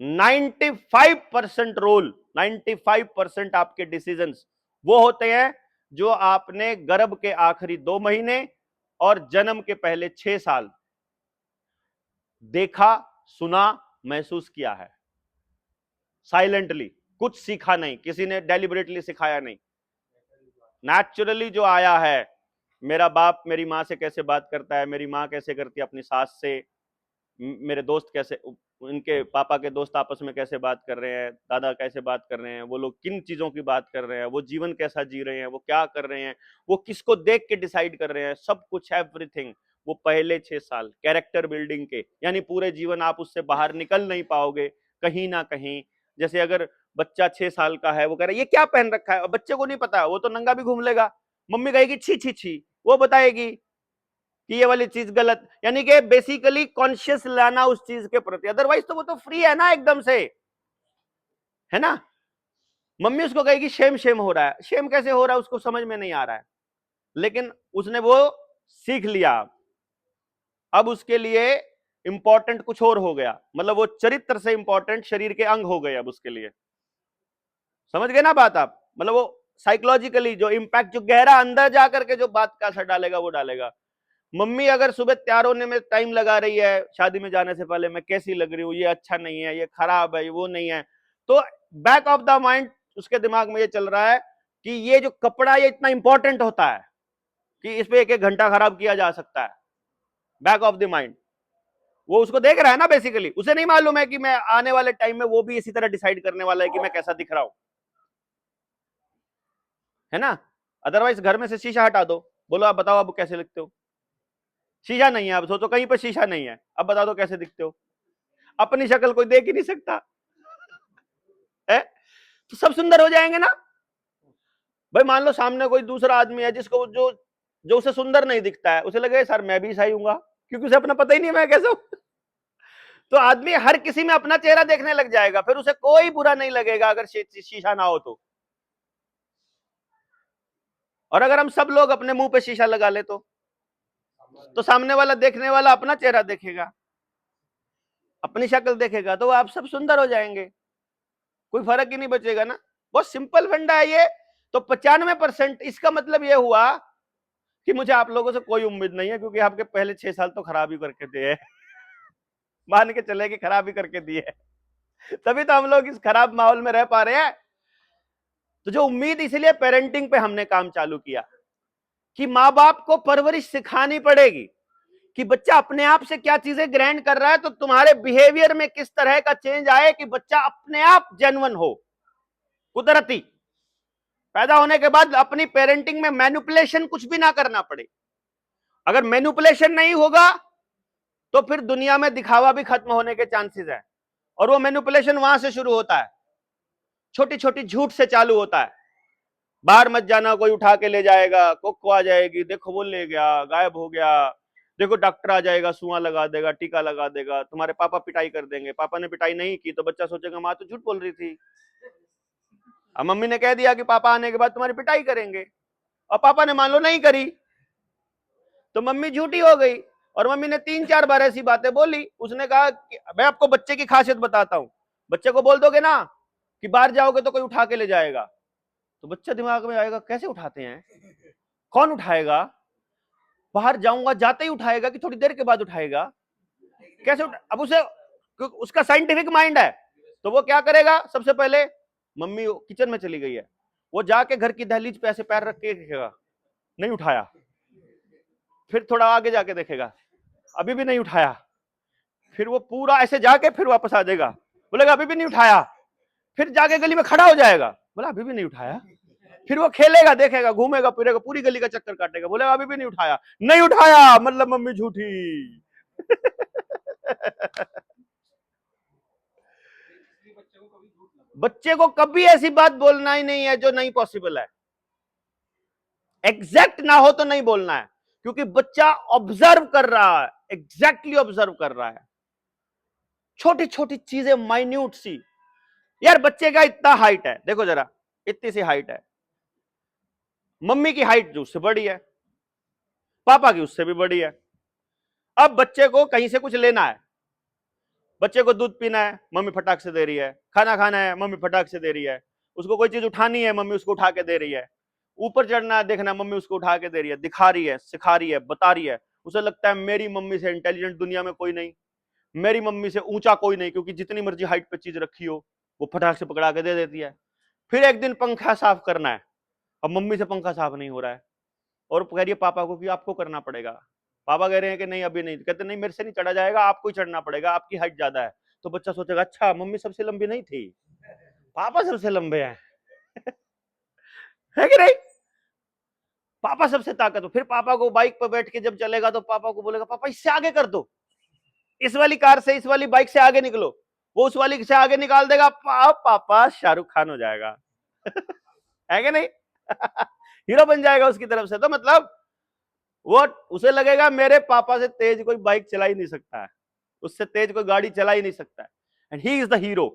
95% रोल, 95% आपके डिसीजंस वो होते हैं जो आपने गर्भ के आखिरी 2 महीने और जन्म के पहले 6 साल देखा, सुना, महसूस किया है साइलेंटली। कुछ सीखा नहीं, किसी ने डेलिबरेटली सिखाया नहीं, नेचुरली जो आया है। मेरा बाप मेरी माँ से कैसे बात करता है, मेरी माँ कैसे करती है अपनी सास से, मेरे दोस्त कैसे, उनके पापा के दोस्त आपस में कैसे बात कर रहे हैं, दादा कैसे बात कर रहे हैं, वो लोग किन चीजों की बात कर रहे हैं, वो जीवन कैसा जी रहे हैं, वो क्या कर रहे हैं, वो किसको देख के डिसाइड कर रहे हैं, सब कुछ, एवरीथिंग। वो पहले 6 साल कैरेक्टर बिल्डिंग के, यानी पूरे जीवन आप उससे बाहर निकल नहीं पाओगे कहीं ना कहीं। जैसे अगर बच्चा 6 साल का है, वो कह रहा है ये क्या पहन रखा है, और बच्चे को नहीं पता, वो तो नंगा भी घूम लेगा, मम्मी कहेगी छी छी छी, वो बताएगी कि ये वाली चीज गलत, यानी कि बेसिकली कॉन्शियस लाना उस चीज के प्रति। अदरवाइज तो वो तो फ्री है ना एकदम से, है ना। मम्मी उसको कहेगी शेम शेम हो रहा है, शेम कैसे हो रहा है उसको समझ में नहीं आ रहा है, लेकिन उसने वो सीख लिया। अब उसके लिए इंपॉर्टेंट कुछ और हो गया, मतलब वो चरित्र से इंपॉर्टेंट शरीर के अंग हो गए अब उसके लिए। समझ गए ना बात आप, मतलब वो साइकोलॉजिकली जो इंपैक्ट, जो गहरा अंदर जाकर के जो बात का असर डालेगा वो डालेगा। मम्मी अगर सुबह तैयार होने में टाइम लगा रही है, शादी में जाने से पहले मैं कैसी लग रही हूँ, ये अच्छा नहीं है, ये खराब है, वो नहीं है, तो बैक ऑफ द माइंड उसके दिमाग में ये चल रहा है कि ये जो कपड़ा ये इतना इंपॉर्टेंट होता है कि इस पे 1-1 घंटा खराब किया जा सकता है। बैक ऑफ द माइंड वो उसको देख रहा है ना, बेसिकली उसे नहीं मालूम है कि मैं आने वाले टाइम में वो भी इसी तरह डिसाइड करने वाला है कि मैं कैसा दिख रहा हूं, है ना। अदरवाइज घर में से शीशा हटा दो, बोलो आप बताओ आप कैसे लिखते हो, शीशा नहीं है, अब सोचो कहीं पर शीशा नहीं है, अब बता दो कैसे दिखते हो, अपनी शक्ल कोई देख ही नहीं सकता है, तो सब सुंदर हो जाएंगे ना। भाई मान लो सामने कोई दूसरा आदमी है जिसको जो जो उसे सुंदर नहीं दिखता है, उसे लगे सर मैं भी ईसाई हूंगा, क्योंकि उसे अपना पता ही नहीं मैं कैसा हूं तो आदमी हर किसी में अपना चेहरा देखने लग जाएगा, फिर उसे कोई बुरा नहीं लगेगा अगर शीशा ना हो तो। और अगर हम सब लोग अपने मुंह पे शीशा लगा ले तो सामने वाला देखने वाला अपना चेहरा देखेगा, अपनी शक्ल देखेगा, तो आप सब सुंदर हो जाएंगे, कोई फर्क ही नहीं बचेगा ना। बहुत सिंपल फंडा है ये। तो 95%, इसका मतलब ये हुआ कि मुझे आप लोगों से कोई उम्मीद नहीं है, क्योंकि आपके पहले 6 साल तो खराब ही करके दिए मान के चले कि खराब ही करके दिए, तभी तो हम लोग इस खराब माहौल में रह पा रहे हैं। तो जो उम्मीद, इसलिए पेरेंटिंग पे हमने काम चालू किया कि माँ बाप को परवरिश सिखानी पड़ेगी कि बच्चा अपने आप से क्या चीजें ग्रहण कर रहा है, तो तुम्हारे बिहेवियर में किस तरह का चेंज आए कि बच्चा अपने आप जेन्युइन हो, कुदरती पैदा होने के बाद अपनी पेरेंटिंग में मैनिपुलेशन कुछ भी ना करना पड़े। अगर मैनिपुलेशन नहीं होगा तो फिर दुनिया में दिखावा भी खत्म होने के चांसेस है, और वो मैनिपुलेशन वहां से शुरू होता है, छोटी छोटी झूठ से चालू होता है। बाहर मत जाना, कोई उठा के ले जाएगा, कोको आ जाएगी, देखो वो ले गया, गायब हो गया, देखो डॉक्टर आ जाएगा, सुआ लगा देगा, टीका लगा देगा, तुम्हारे पापा पिटाई कर देंगे, पापा ने पिटाई नहीं की तो बच्चा सोचेगा माँ तो झूठ बोल रही थी, अब मम्मी ने कह दिया कि पापा आने के बाद तुम्हारी पिटाई करेंगे, और पापा ने मान लो नहीं करी तो मम्मी झूठी हो गई। और मम्मी ने 3-4 बार ऐसी बातें बोली, उसने कहा कि मैं आपको बच्चे की खासियत बताता हूं, बच्चे को बोल दोगे ना कि बाहर जाओगे तो कोई उठा के ले जाएगा, तो बच्चा दिमाग में आएगा कैसे उठाते हैं, कौन उठाएगा, बाहर जाऊंगा जाते ही उठाएगा कि थोड़ी देर के बाद उठाएगा, कैसे अब उसे, उसका साइंटिफिक माइंड है, तो वो क्या करेगा, सबसे पहले मम्मी किचन में चली गई है, वो जाके घर की दहलीज पे ऐसे पैर रख के देखेगा, नहीं उठाया, फिर थोड़ा आगे जाके देखेगा, अभी भी नहीं उठाया, फिर वो पूरा ऐसे जाके फिर वापस आ जाएगा, बोलेगा अभी भी नहीं उठाया, फिर जाके गली में खड़ा हो जाएगा, बोला अभी भी नहीं उठाया, फिर वो खेलेगा, देखेगा, घूमेगा फिरेगा, पूरी गली का चक्कर काटेगा, बोलेगा अभी भी नहीं उठाया, नहीं उठाया मतलब मम्मी झूठी बच्चे को कभी ऐसी बात बोलना ही नहीं है जो नहीं पॉसिबल है, एग्जैक्ट ना हो तो नहीं बोलना है, क्योंकि बच्चा ऑब्जर्व कर रहा है, एग्जैक्टली ऑब्जर्व कर रहा है, छोटी छोटी चीजें, माइन्यूट सी। यार बच्चे का इतना हाइट है, देखो जरा, इतनी सी हाइट है, मम्मी की हाइट जो उससे बड़ी है, पापा की उससे भी बड़ी है। अब बच्चे को कहीं से कुछ लेना है, बच्चे को दूध पीना है, मम्मी फटाक से दे रही है, खाना खाना है, मम्मी फटाक से दे रही है, उसको कोई चीज उठानी है, मम्मी उसको उठा के दे रही है, ऊपर चढ़ना है, देखना मम्मी उसको उठा के दे रही है, दिखा रही है, सिखा रही है, बता रही है। उसे लगता है मेरी मम्मी से इंटेलिजेंट दुनिया में कोई नहीं, मेरी मम्मी से ऊंचा कोई नहीं, क्योंकि जितनी मर्जी हाइट पे चीज रखी हो वो फटाक से पकड़ा के दे देती है। फिर एक दिन पंखा साफ करना है, अब मम्मी से पंखा साफ नहीं हो रहा है, और कह रही है पापा को कि आपको करना पड़ेगा। पापा कह रहे हैं कि नहीं अभी नहीं, कहते नहीं मेरे से नहीं चढ़ा जाएगा, आपको ही चढ़ना पड़ेगा, आपकी हाइट ज्यादा है। तो बच्चा सोचेगा अच्छा मम्मी सबसे लंबी नहीं थी, पापा सबसे लंबे हैं। है कि नहीं? पापा सबसे ताकत हो। फिर पापा को बाइक पर बैठ के जब चलेगा तो पापा को बोलेगा पापा इससे आगे कर दो, इस वाली कार से, इस वाली बाइक से आगे निकलो। वो उस वाली से आगे निकाल देगा, पापा शाहरुख खान हो जाएगा। है कि नहीं? हीरो बन जाएगा उसकी तरफ से। तो मतलब वो उसे लगेगा मेरे पापा से तेज कोई बाइक चला ही नहीं सकता है, उससे तेज कोई गाड़ी चला ही नहीं सकता है, and he is the hero.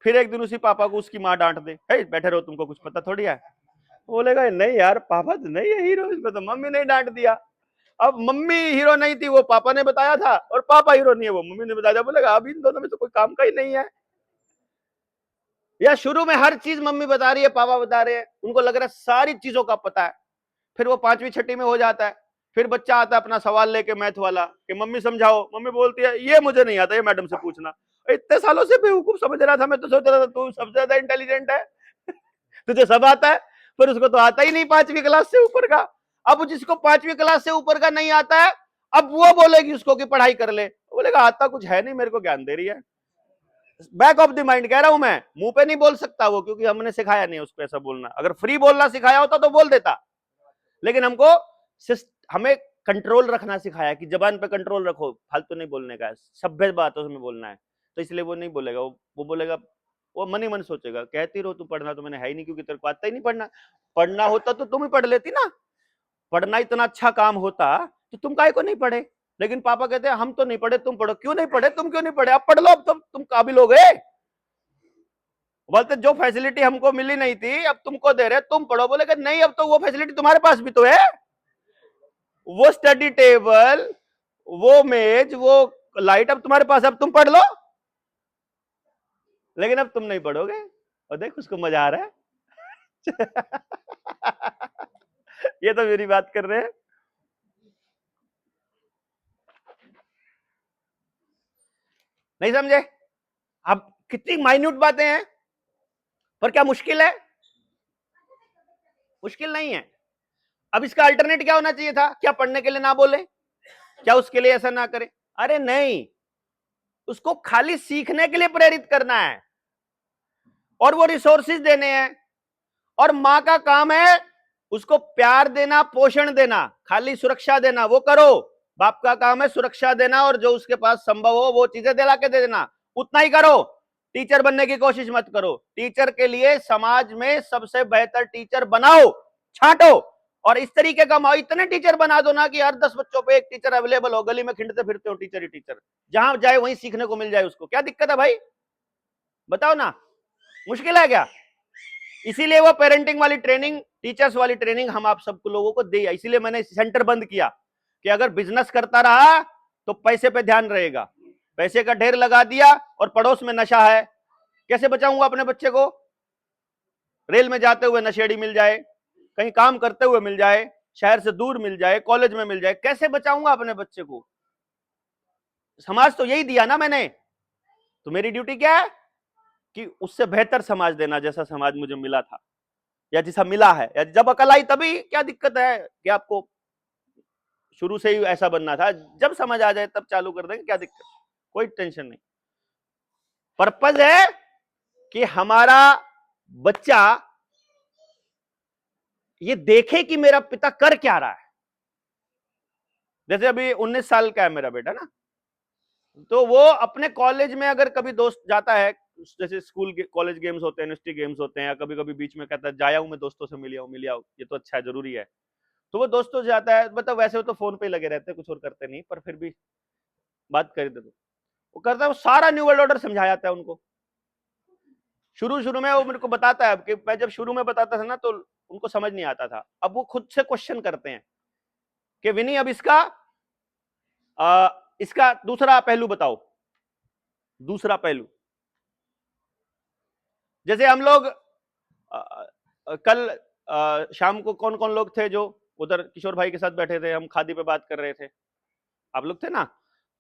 फिर एक दिन उसी पापा को उसकी माँ डांट दे, हे बैठे रहो तुमको कुछ पता थोड़ी है। बोलेगा नहीं यार पापा तो नहीं है हीरो, इसमें तो मम्मी ने डांट दिया। अब मम्मी हीरो नहीं थी, वो पापा ने बताया था, और पापा हीरो नहीं है, वो मम्मी ने बताया। बोलेगा अब इन दोनों में तो कोई काम का ही नहीं है। या शुरू में हर चीज मम्मी बता रही है, पापा बता रहे हैं, उनको लग रहा है सारी चीजों का पता है। फिर वो 5वीं 6वीं में हो जाता है, फिर बच्चा आता है अपना सवाल लेके मैथ वाला कि मम्मी समझाओ, मम्मी बोलती है ये मुझे नहीं आता, ये मैडम से पूछना। इतने सालों से बेवकूफ समझ रहा था, मैं तो सोच रहा था तू सबसे ज्यादा इंटेलिजेंट है। तुझे सब आता है, पर उसको तो आता ही नहीं 5वीं क्लास से ऊपर का। अब जिसको 5वीं क्लास से ऊपर का नहीं आता है, अब वो बोलेगी उसको कि पढ़ाई कर ले, बोलेगा आता कुछ है नहीं, मेरे को ज्ञान दे रही है। बैक ऑफ द माइंड कह रहा हूं मैं, मुंह पे नहीं बोल सकता वो, क्योंकि हमने सिखाया नहीं उसको ऐसा बोलना। अगर फ्री बोलना सिखाया होता तो बोल देता, लेकिन हमको हमें कंट्रोल रखना सिखाया कि जबान पे कंट्रोल रखो, फालतू नहीं बोलने का है, सभ्य बातों में बोलना है। तो इसलिए वो नहीं बोलेगा, वो बोलेगा, वो मन ही मन सोचेगा कहती रहो तू पढ़ना तो मैंने है ही नहीं, क्योंकि तेरे को आता ही नहीं पढ़ना। पढ़ना होता तो तुम ही पढ़ लेती ना, पढ़ना इतना अच्छा काम होता तो तुम काहे को नहीं पढ़े। लेकिन पापा कहते हैं हम तो नहीं पढ़े, तुम पढ़ो। क्यों नहीं पढ़े? तुम क्यों नहीं पढ़े? अब पढ़ लो, अब तुम काबिल हो गए। बोलते जो फैसिलिटी हमको मिली नहीं थी अब तुमको दे रहे, तुम पढ़ो। बोले नहीं अब तो वो फैसिलिटी तुम्हारे पास भी तो है, वो स्टडी टेबल, वो मेज, वो लाइट अब तुम्हारे पास, अब तुम पढ़ लो। लेकिन अब तुम नहीं पढ़ोगे, और देख उसको मजा आ रहा है। ये तो मेरी बात कर रहे हैं। नहीं समझे? अब कितनी माइन्यूट बातें हैं, पर क्या मुश्किल है? मुश्किल नहीं है। अब इसका अल्टरनेट क्या होना चाहिए था? क्या पढ़ने के लिए ना बोले? क्या उसके लिए ऐसा ना करें? अरे नहीं, उसको खाली सीखने के लिए प्रेरित करना है, और वो रिसोर्सेज देने हैं, और मां का काम है उसको प्यार देना, पोषण देना, खाली सुरक्षा देना वो करो। बाप का काम है सुरक्षा देना, और जो उसके पास संभव हो वो चीजें दिला के दे देना, उतना ही करो। टीचर बनने की कोशिश मत करो। टीचर के लिए समाज में सबसे बेहतर टीचर बनाओ, छांटो, और इस तरीके का इतने टीचर बना दो ना कि हर 10 बच्चों पे एक टीचर अवेलेबल हो, गली में खिंडते फिरते हो टीचर ही टीचर, जहां जाए वहीं सीखने को मिल जाए उसको। क्या दिक्कत है भाई? बताओ ना, मुश्किल है क्या? इसीलिए वो पेरेंटिंग वाली ट्रेनिंग, टीचर्स वाली ट्रेनिंग हम आप सब लोगों को दी। इसीलिए मैंने सेंटर बंद किया कि अगर बिजनेस करता रहा तो पैसे पे ध्यान रहेगा, पैसे का ढेर लगा दिया और पड़ोस में नशा है, कैसे बचाऊंगा अपने बच्चे को? रेल में जाते हुए नशेड़ी मिल जाए, कहीं काम करते हुए मिल जाए, शहर से दूर मिल जाए, कॉलेज में मिल जाए, कैसे बचाऊंगा अपने बच्चे को? समाज तो यही दिया ना मैंने, तो मेरी ड्यूटी क्या है कि उससे बेहतर समाज देना, जैसा समाज मुझे मिला था या जैसा मिला है। या जब अकल आई तभी क्या दिक्कत है कि आपको शुरू से ही ऐसा बनना था? जब समझ आ जाए तब चालू कर देंगे, क्या दिक्कत? कोई टेंशन नहीं। पर्पज है कि हमारा बच्चा ये देखे कि मेरा पिता कर क्या रहा है। जैसे अभी 19 साल का है मेरा बेटा ना, तो वो अपने कॉलेज में अगर कभी दोस्त जाता है, जैसे स्कूल कॉलेज गेम्स होते हैं, यूनिवर्सिटी गेम्स होते हैं, या कभी कभी बीच में कहता है जाया हूं मैं दोस्तों से, मिल आओ, ये तो अच्छा है, जरूरी है। तो वो दोस्तों से जाता है, मतलब वैसे वो तो फोन पे ही लगे रहते हैं, कुछ और करते नहीं, पर फिर भी बात कर दे तो वो करता है, वो सारा न्यू वर्ल्ड ऑर्डर समझा जाता है उनको। शुरू शुरू में वो मेरे को बताता है कि मैं जब शुरू में बताता था ना तो उनको समझ नहीं आता था। अब वो खुद से क्वेश्चन करते हैं कि विनी अब इसका दूसरा पहलू बताओ। दूसरा पहलू, जैसे हम लोग कल शाम को कौन कौन लोग थे जो उधर किशोर भाई के साथ बैठे थे, हम खादी पे बात कर रहे थे, आप लोग थे ना?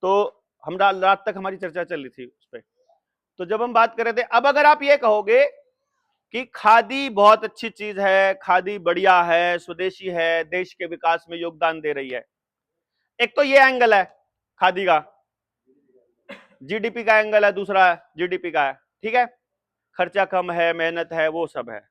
तो हम रात तक हमारी चर्चा चल रही थी उस पर। तो जब हम बात कर रहे थे, अब अगर आप ये कहोगे कि खादी बहुत अच्छी चीज है, खादी बढ़िया है, स्वदेशी है, देश के विकास में योगदान दे रही है, एक तो ये एंगल है खादी का, जीडीपी का एंगल है, दूसरा जीडीपी का है, ठीक है, खर्चा कम है, मेहनत है, वो सब है,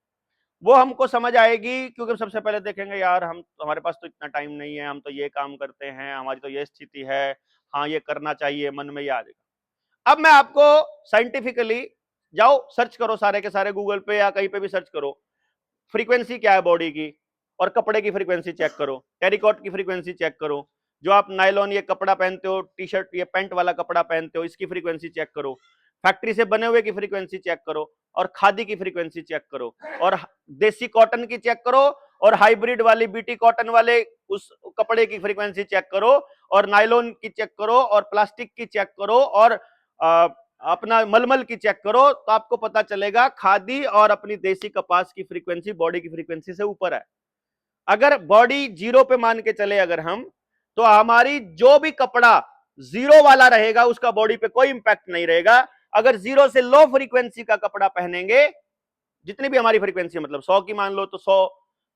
वो हमको समझ आएगी, क्योंकि सबसे पहले देखेंगे यार हम, हमारे पास तो इतना टाइम नहीं है, हम तो ये काम करते हैं, हमारी तो ये स्थिति है, हाँ ये करना चाहिए, मन में ये आ जाएगा। अब मैं आपको साइंटिफिकली, जाओ सर्च करो सारे के सारे गूगल पे या कहीं पे भी सर्च करो, फ्रीक्वेंसी क्या है बॉडी की, और कपड़े की फ्रीक्वेंसी चेक करो, टेरिकॉट की फ्रीक्वेंसी चेक करो, जो आप नायलॉन ये कपड़ा पहनते हो, टी शर्ट ये पैंट वाला कपड़ा पहनते हो, इसकी फ्रीक्वेंसी चेक करो, फैक्ट्री से बने हुए की फ्रीक्वेंसी चेक करो, और खादी की फ्रीक्वेंसी चेक करो, और देसी कॉटन की चेक करो, और हाइब्रिड वाली बीटी कॉटन वाले उस कपड़े की फ्रीक्वेंसी चेक करो, और नायलॉन की चेक करो, और प्लास्टिक की चेक करो, और अपना मलमल की चेक करो, तो आपको पता चलेगा खादी और अपनी देसी कपास की फ्रीक्वेंसी बॉडी की फ्रीक्वेंसी से ऊपर है। अगर बॉडी जीरो पे मान के चले अगर हम, तो हमारी जो भी कपड़ा जीरो वाला रहेगा उसका बॉडी पे कोई इंपैक्ट नहीं रहेगा। अगर जीरो से लो फ्रीक्वेंसी का कपड़ा पहनेंगे, जितनी भी हमारी फ्रीक्वेंसी मतलब 100 की मान लो तो 100,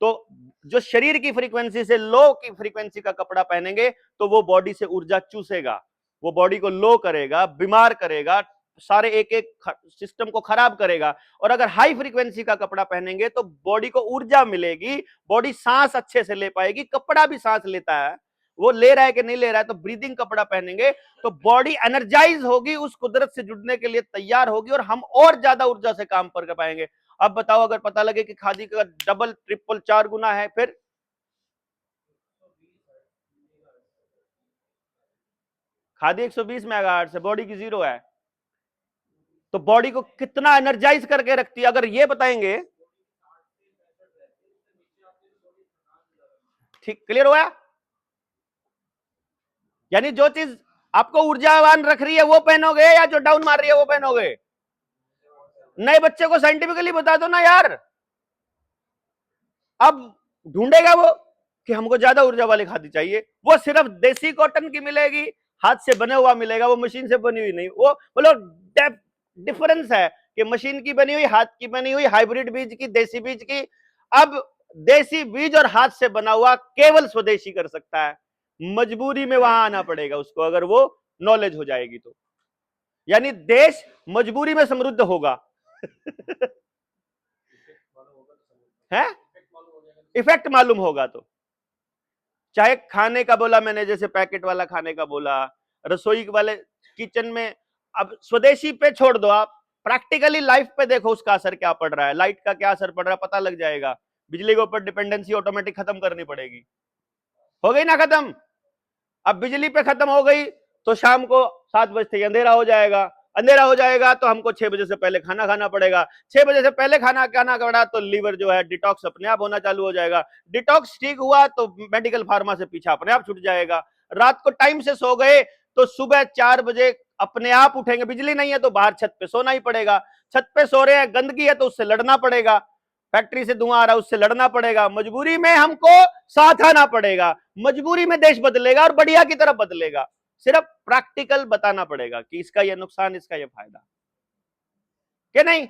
तो जो शरीर की फ्रीक्वेंसी से लो की फ्रीक्वेंसी का कपड़ा पहनेंगे तो वो बॉडी से ऊर्जा चूसेगा, वो बॉडी को लो करेगा, बीमार करेगा, सारे एक एक सिस्टम को खराब करेगा। और अगर हाई फ्रीक्वेंसी का कपड़ा पहनेंगे तो बॉडी को ऊर्जा मिलेगी, बॉडी सांस अच्छे से ले पाएगी, कपड़ा भी सांस लेता है, वो ले रहा है कि नहीं ले रहा है, तो ब्रीदिंग कपड़ा पहनेंगे तो बॉडी एनर्जाइज होगी, उस कुदरत से जुड़ने के लिए तैयार होगी, और हम और ज्यादा ऊर्जा से काम कर पाएंगे। अब बताओ, अगर पता लगे कि खादी का डबल ट्रिपल 4 गुना है, फिर खादी 120 मेगाहर्ट्ज है, बॉडी की जीरो है, तो बॉडी को कितना एनर्जाइज करके रखती है, अगर ये बताएंगे। ठीक, क्लियर हुआ? यानी जो चीज आपको ऊर्जावान रख रही है वो पहनोगे, या जो डाउन मार रही है वो पहनोगे? नए बच्चे को साइंटिफिकली बता दो ना यार, अब ढूंढेगा वो कि हमको ज्यादा ऊर्जा वाली खादी चाहिए, वो सिर्फ देसी कॉटन की मिलेगी, हाथ से बने हुआ मिलेगा, वो मशीन से बनी हुई नहीं। वो बोलो डिफरेंस है कि मशीन की बनी हुई, हाथ की बनी हुई, हाइब्रिड बीज की, देसी बीज की। अब देसी बीज और हाथ से बना हुआ केवल स्वदेशी कर सकता है, मजबूरी में वहां आना पड़ेगा उसको, अगर वो नॉलेज हो जाएगी तो। यानी देश मजबूरी में समृद्ध होगा है, इफेक्ट मालूम होगा तो। चाहे खाने का बोला मैंने, जैसे पैकेट वाला खाने का बोला, रसोई वाले किचन में, अब स्वदेशी पे छोड़ दो, आप प्रैक्टिकली लाइफ पे देखो उसका असर क्या पड़ रहा है, लाइट का क्या असर पड़ रहा है पता लग जाएगा। बिजली के ऊपर डिपेंडेंसी ऑटोमेटिक खत्म करनी पड़ेगी, हो गई ना खत्म? अब बिजली पे खत्म हो गई तो शाम को 7 बजते ही अंधेरा हो जाएगा, अंधेरा हो जाएगा तो हमको 6 बजे से पहले खाना खाना पड़ेगा, 6 बजे से पहले खाना खाना पड़ा तो लीवर जो है डिटॉक्स अपने आप होना चालू हो जाएगा, डिटॉक्स ठीक हुआ तो मेडिकल फार्मा से पीछा अपने आप छूट जाएगा। रात को टाइम से सो गए तो सुबह 4 बजे अपने आप उठेंगे, बिजली नहीं है तो बाहर छत पे सोना ही पड़ेगा, छत पे सो रहे हैं, गंदगी है तो उससे लड़ना पड़ेगा, फैक्ट्री से धुआं आ रहा है उससे लड़ना पड़ेगा, मजबूरी में हमको साथ आना पड़ेगा, मजबूरी में देश बदलेगा और बढ़िया की तरफ बदलेगा। सिर्फ प्रैक्टिकल बताना पड़ेगा कि इसका यह नुकसान, इसका यह फायदा, कि नहीं?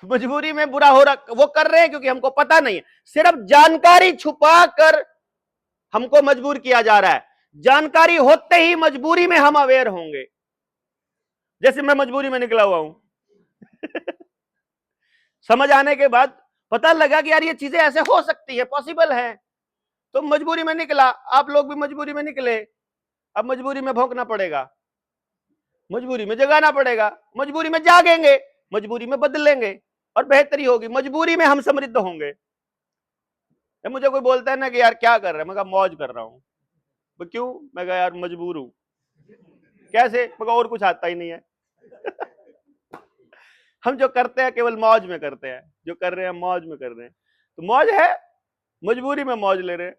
मजबूरी में बुरा हो रहा, वो कर रहे हैं क्योंकि हमको पता नहीं है, सिर्फ जानकारी छुपा कर हमको मजबूर किया जा रहा है। जानकारी होते ही मजबूरी में हम अवेयर होंगे, जैसे मैं मजबूरी में निकला हुआ हूं समझ आने के बाद पता लगा कि यार ये चीजें ऐसे हो सकती है, पॉसिबल है, तो मजबूरी में निकला। आप लोग भी मजबूरी में निकले, अब मजबूरी में भौंकना पड़ेगा, मजबूरी में जगाना पड़ेगा, मजबूरी में जागेंगे, मजबूरी में बदलेंगे और बेहतरी होगी, मजबूरी में हम समृद्ध होंगे। मुझे कोई बोलता है ना कि यार क्या कर रहे हैं, मैं कहा मौज कर रहा हूं। वो क्यों? मैं कहा यार मजबूर हूं। कैसे? मैं कहा और कुछ आता ही नहीं है हम जो करते हैं केवल मौज में करते हैं, जो कर रहे हैं मौज में कर रहे हैं, तो मौज है, मजबूरी में मौज ले रहे हैं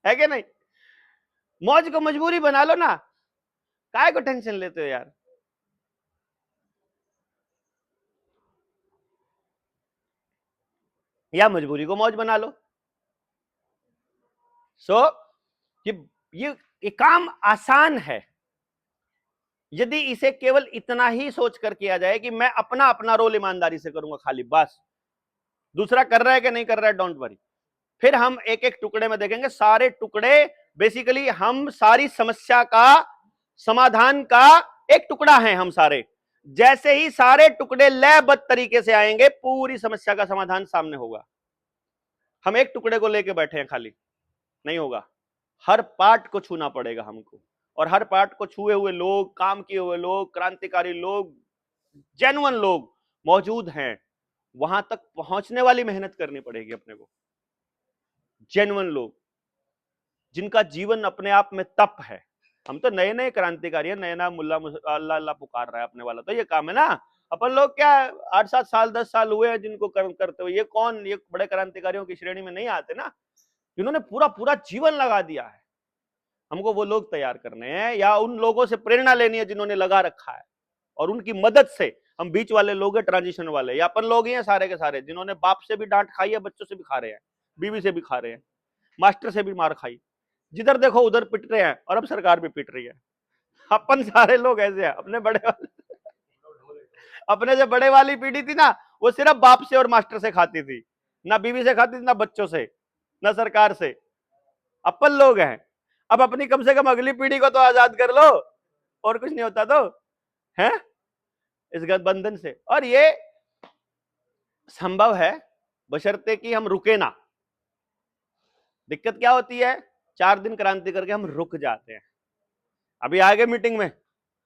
है कि नहीं? मौज को मजबूरी बना लो ना, काय को टेंशन लेते हो यार? या मजबूरी को मौज बना लो। ये काम आसान है यदि इसे केवल इतना ही सोचकर किया जाए कि मैं अपना अपना रोल ईमानदारी से करूंगा खाली, बस दूसरा कर रहा है कि नहीं कर रहा है डोंट वरी। फिर हम एक एक टुकड़े में देखेंगे, सारे टुकड़े बेसिकली हम सारी समस्या का समाधान का एक टुकड़ा है हम सारे। जैसे ही सारे टुकड़े लयबद्ध तरीके से आएंगे पूरी समस्या का समाधान सामने होगा। हम एक टुकड़े को लेके बैठे हैं खाली, नहीं होगा। हर पार्ट को छूना पड़ेगा हमको, और हर पार्ट को छुए हुए लोग, काम किए हुए लोग, क्रांतिकारी लोग, जेन्युइन लोग मौजूद हैं। वहां तक पहुंचने वाली मेहनत करनी पड़ेगी अपने को। जेन्युइन लोग जिनका जीवन अपने आप में तप है। हम तो नए नए क्रांतिकारी हैं, नए नया मुल्ला अल्लाह अल्लाह पुकार रहा है अपने वाला, तो ये काम है ना। अपन लोग क्या 8-7 साल 10 साल हुए हैं जिनको करते हुए। ये कौन, ये बड़े क्रांतिकारियों की श्रेणी में नहीं आते ना, जिन्होंने पूरा पूरा जीवन लगा दिया है। हमको वो लोग तैयार करने हैं, या उन लोगों से प्रेरणा लेनी है जिन्होंने लगा रखा है, और उनकी मदद से हम बीच वाले लोग हैं, ट्रांजिशन वाले, या अपन लोग ही हैं सारे के सारे जिन्होंने बाप से भी डांट खाई है, बच्चों से भी खा रहे हैं, बीवी से भी खा रहे हैं, मास्टर से भी मार खाई, जिधर देखो उधर पिट रहे हैं, और अब सरकार भी पिट रही है। अपन सारे लोग ऐसे हैं। अपने बड़े वाले अपने जो बड़े वाली पीढ़ी थी ना, वो सिर्फ बाप से और मास्टर से खाती थी, ना बीवी से खाती थी, ना बच्चों से, ना सरकार से। अपन लोग हैं। अब अपनी कम से कम अगली पीढ़ी को तो आजाद कर लो, और कुछ नहीं होता तो है इस गठबंधन से। और ये संभव है बशर्ते कि हम रुके ना। दिक्कत क्या होती है, 4 दिन क्रांति करके हम रुक जाते हैं। अभी आगे मीटिंग में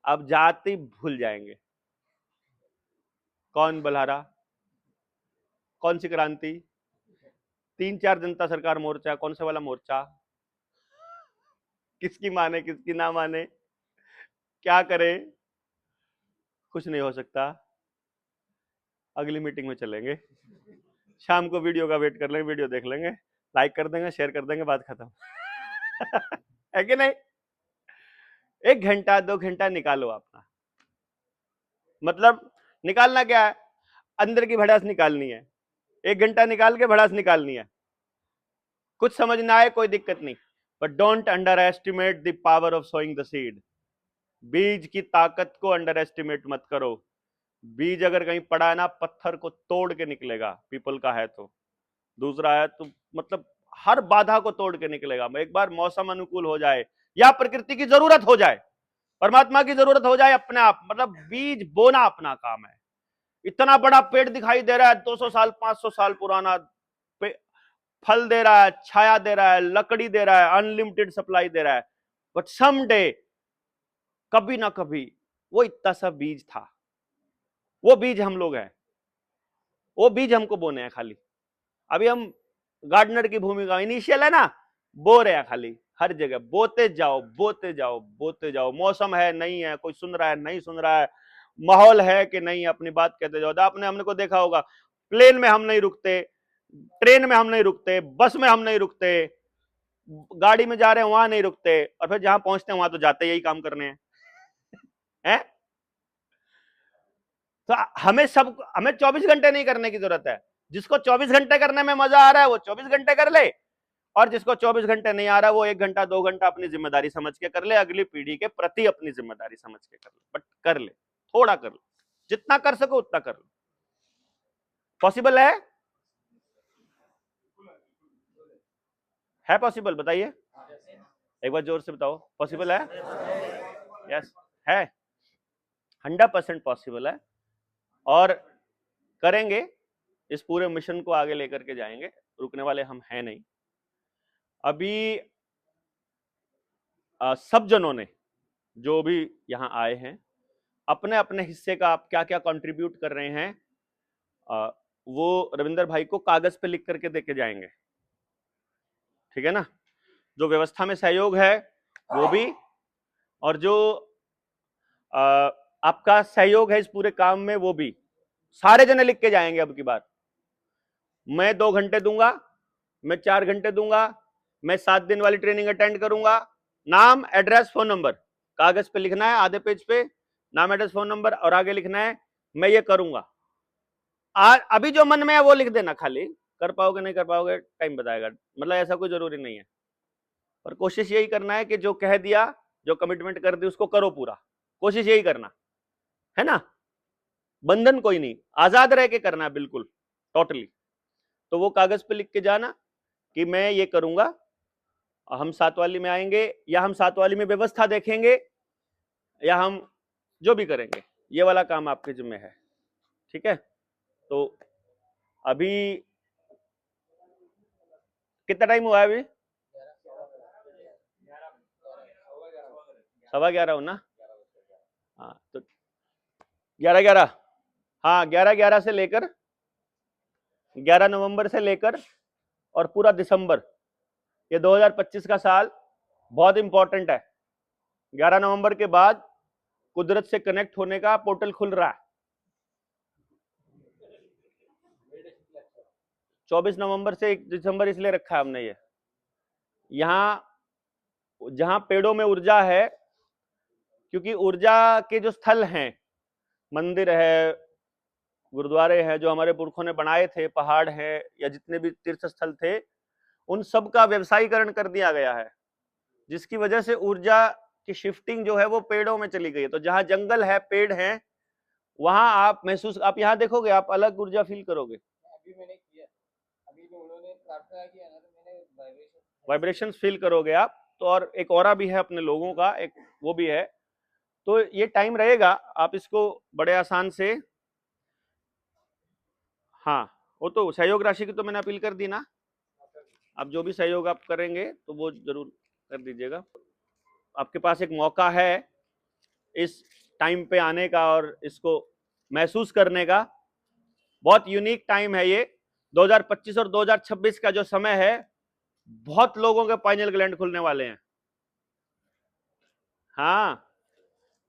अब जाति भूल जाएंगे। कौन बलहारा, कौन सी क्रांति, 3-4 जनता सरकार मोर्चा, कौन से वाला मोर्चा, किसकी माने किसकी ना माने, क्या करें, कुछ नहीं हो सकता। अगली मीटिंग में चलेंगे, शाम को वीडियो का वेट कर लेंगे, वीडियो देख लेंगे, लाइक कर देंगे, शेयर कर देंगे, बात खत्म। है कि नहीं? 1 घंटा 2 घंटा निकालो अपना। मतलब निकालना क्या है, अंदर की भड़ास निकालनी है। 1 घंटा निकाल के भड़ास निकालनी है। कुछ समझ ना आए कोई दिक्कत नहीं, but don't underestimate the power of sowing the seed. बीज की ताकत को अंडर एस्टिमेट मत करो। बीज अगर कहीं पड़ा है ना, पत्थर को तोड़ के निकलेगा, पीपल का है तो। दूसरा है तो मतलब हर बाधा को तोड़ के निकलेगा। एक बार मौसम अनुकूल हो जाए, या प्रकृति की जरूरत हो जाए, परमात्मा की जरूरत हो जाए अपने आप, मतलब बीज बोना अपना काम है। इतना बड़ा पेड़ दिखाई दे रहा है, 200 साल 500 साल पुराना, फल दे रहा है, छाया दे रहा है, लकड़ी दे रहा है, अनलिमिटेड सप्लाई दे रहा है, बट समडे कभी ना कभी वो इतना सा बीज था। वो बीज हम लोग हैं, वो बीज हमको बोने हैं खाली। अभी हम गार्डनर की भूमिका इनिशियल है ना, बो रहे हैं खाली, हर जगह बोते जाओ बोते जाओ बोते जाओ। मौसम है नहीं है, कोई सुन रहा है नहीं सुन रहा है, माहौल है कि नहीं, अपनी बात कहते जाओ। आपने हमने को देखा होगा, प्लेन में हम नहीं रुकते, ट्रेन में हम नहीं रुकते, बस में हम नहीं रुकते, गाड़ी में जा रहे हैं वहां नहीं रुकते, और फिर जहां पहुंचते हैं वहां तो जाते यही काम करने हैं। है? तो हमें 24 घंटे नहीं करने की जरूरत है। जिसको 24 घंटे करने में मजा आ रहा है वो 24 घंटे कर ले, और जिसको 24 घंटे नहीं आ रहा वो 1 घंटा 2 घंटा अपनी जिम्मेदारी समझ के कर ले, अगली पीढ़ी के प्रति अपनी जिम्मेदारी समझ के कर ले। बट कर ले, थोड़ा कर ले, जितना कर सको उतना कर ले। पॉसिबल है पॉसिबल? बताइए एक बार जोर से बताओ, पॉसिबल है? यस है, 100% पॉसिबल है, और करेंगे। इस पूरे मिशन को आगे लेकर के जाएंगे, रुकने वाले हम हैं नहीं। अभी सब जनों ने जो भी यहां आए हैं, अपने अपने हिस्से का आप क्या क्या कंट्रीब्यूट कर रहे हैं, वो रविंदर भाई को कागज पे लिख करके देके जाएंगे। ठीक है ना? जो व्यवस्था में सहयोग है वो भी, और जो आपका सहयोग है इस पूरे काम में वो भी, सारे जने लिख के जाएंगे। अब की बार मैं 2 घंटे दूंगा, मैं 4 घंटे दूंगा, मैं 7 दिन वाली ट्रेनिंग अटेंड करूंगा। नाम एड्रेस फोन नंबर कागज पे लिखना है, आधे पेज पे नाम एड्रेस फोन नंबर, और आगे लिखना है मैं ये करूंगा। अभी जो मन में है वो लिख देना खाली, कर पाओगे नहीं कर पाओगे टाइम बताएगा, मतलब ऐसा कोई जरूरी नहीं है। और कोशिश यही करना है कि जो कह दिया, जो कमिटमेंट कर दी उसको करो पूरा, कोशिश यही करना है ना। बंधन कोई नहीं, आजाद रह के करना है बिल्कुल टोटली। तो वो कागज पे लिख के जाना कि मैं ये करूंगा, हम सातवाली में आएंगे या हम सातवाली में व्यवस्था देखेंगे या हम जो भी करेंगे, ये वाला काम आपके जिम्मे है, ठीक है। तो अभी कितना टाइम हुआ है अभी? 11:15 हो ना। हाँ तो 11:11, हाँ 11/11 से लेकर 11 नवंबर से लेकर और पूरा दिसंबर, ये 2025 का साल बहुत इंपॉर्टेंट है। 11 नवंबर के बाद कुदरत से कनेक्ट होने का पोर्टल खुल रहा है। 24 नवंबर से 1 दिसंबर इसलिए रखा है हमने ये, यहां जहां पेड़ों में ऊर्जा है, क्योंकि ऊर्जा के जो स्थल हैं, मंदिर है, गुरुद्वारे हैं जो हमारे पुरखों ने बनाए थे, पहाड़ है या जितने भी तीर्थ स्थल थे, उन सब का व्यवसायीकरण कर दिया गया है, जिसकी वजह से ऊर्जा की शिफ्टिंग जो है वो पेड़ों में चली गई है। तो जहां जंगल है, पेड़ हैं, वहां आप महसूस, आप यहाँ देखोगे आप अलग ऊर्जा फील करोगे। अभी मैंने किया, अभी जो उन्होंने प्रार्थना किया ना, तो मैंने वाइब्रेशंस फील करोगे आप। तो और एक ऑरा भी है अपने लोगों का, एक वो भी है। तो ये टाइम रहेगा, आप इसको बड़े आसान से, हाँ वो तो सहयोग राशि की तो मैंने अपील कर दी ना, अब जो भी सहयोग आप करेंगे तो वो जरूर कर दीजिएगा। आपके पास एक मौका है इस टाइम पे आने का और इसको महसूस करने का, बहुत यूनिक टाइम है ये। 2025 और 2026 का जो समय है, बहुत लोगों के पाइनियल ग्लैंड खुलने वाले हैं। हाँ,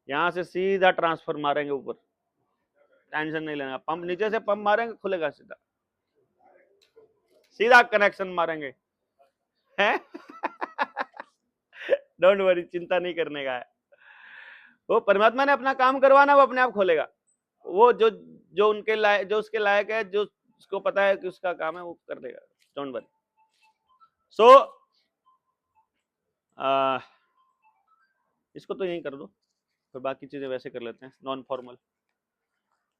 यहां से सीधा ट्रांसफर मारेंगे ऊपर, टेंशन नहीं लेना, पंप नीचे से पंप मारेंगे खुलेगा सीधा, सीधा कनेक्शन मारेंगे हैं। डोंट वरी, चिंता नहीं करने का है, वो परमात्मा ने अपना काम करवाना, वो अपने आप खोलेगा। वो जो जो उनके लायक, जो उसके लायक है, जो उसको पता है कि उसका काम है, वो कर देगा, डोंट वरी। सो इसको तो यहीं कर दो, फिर बाकी चीजें वैसे कर लेते हैं नॉन फॉर्मल।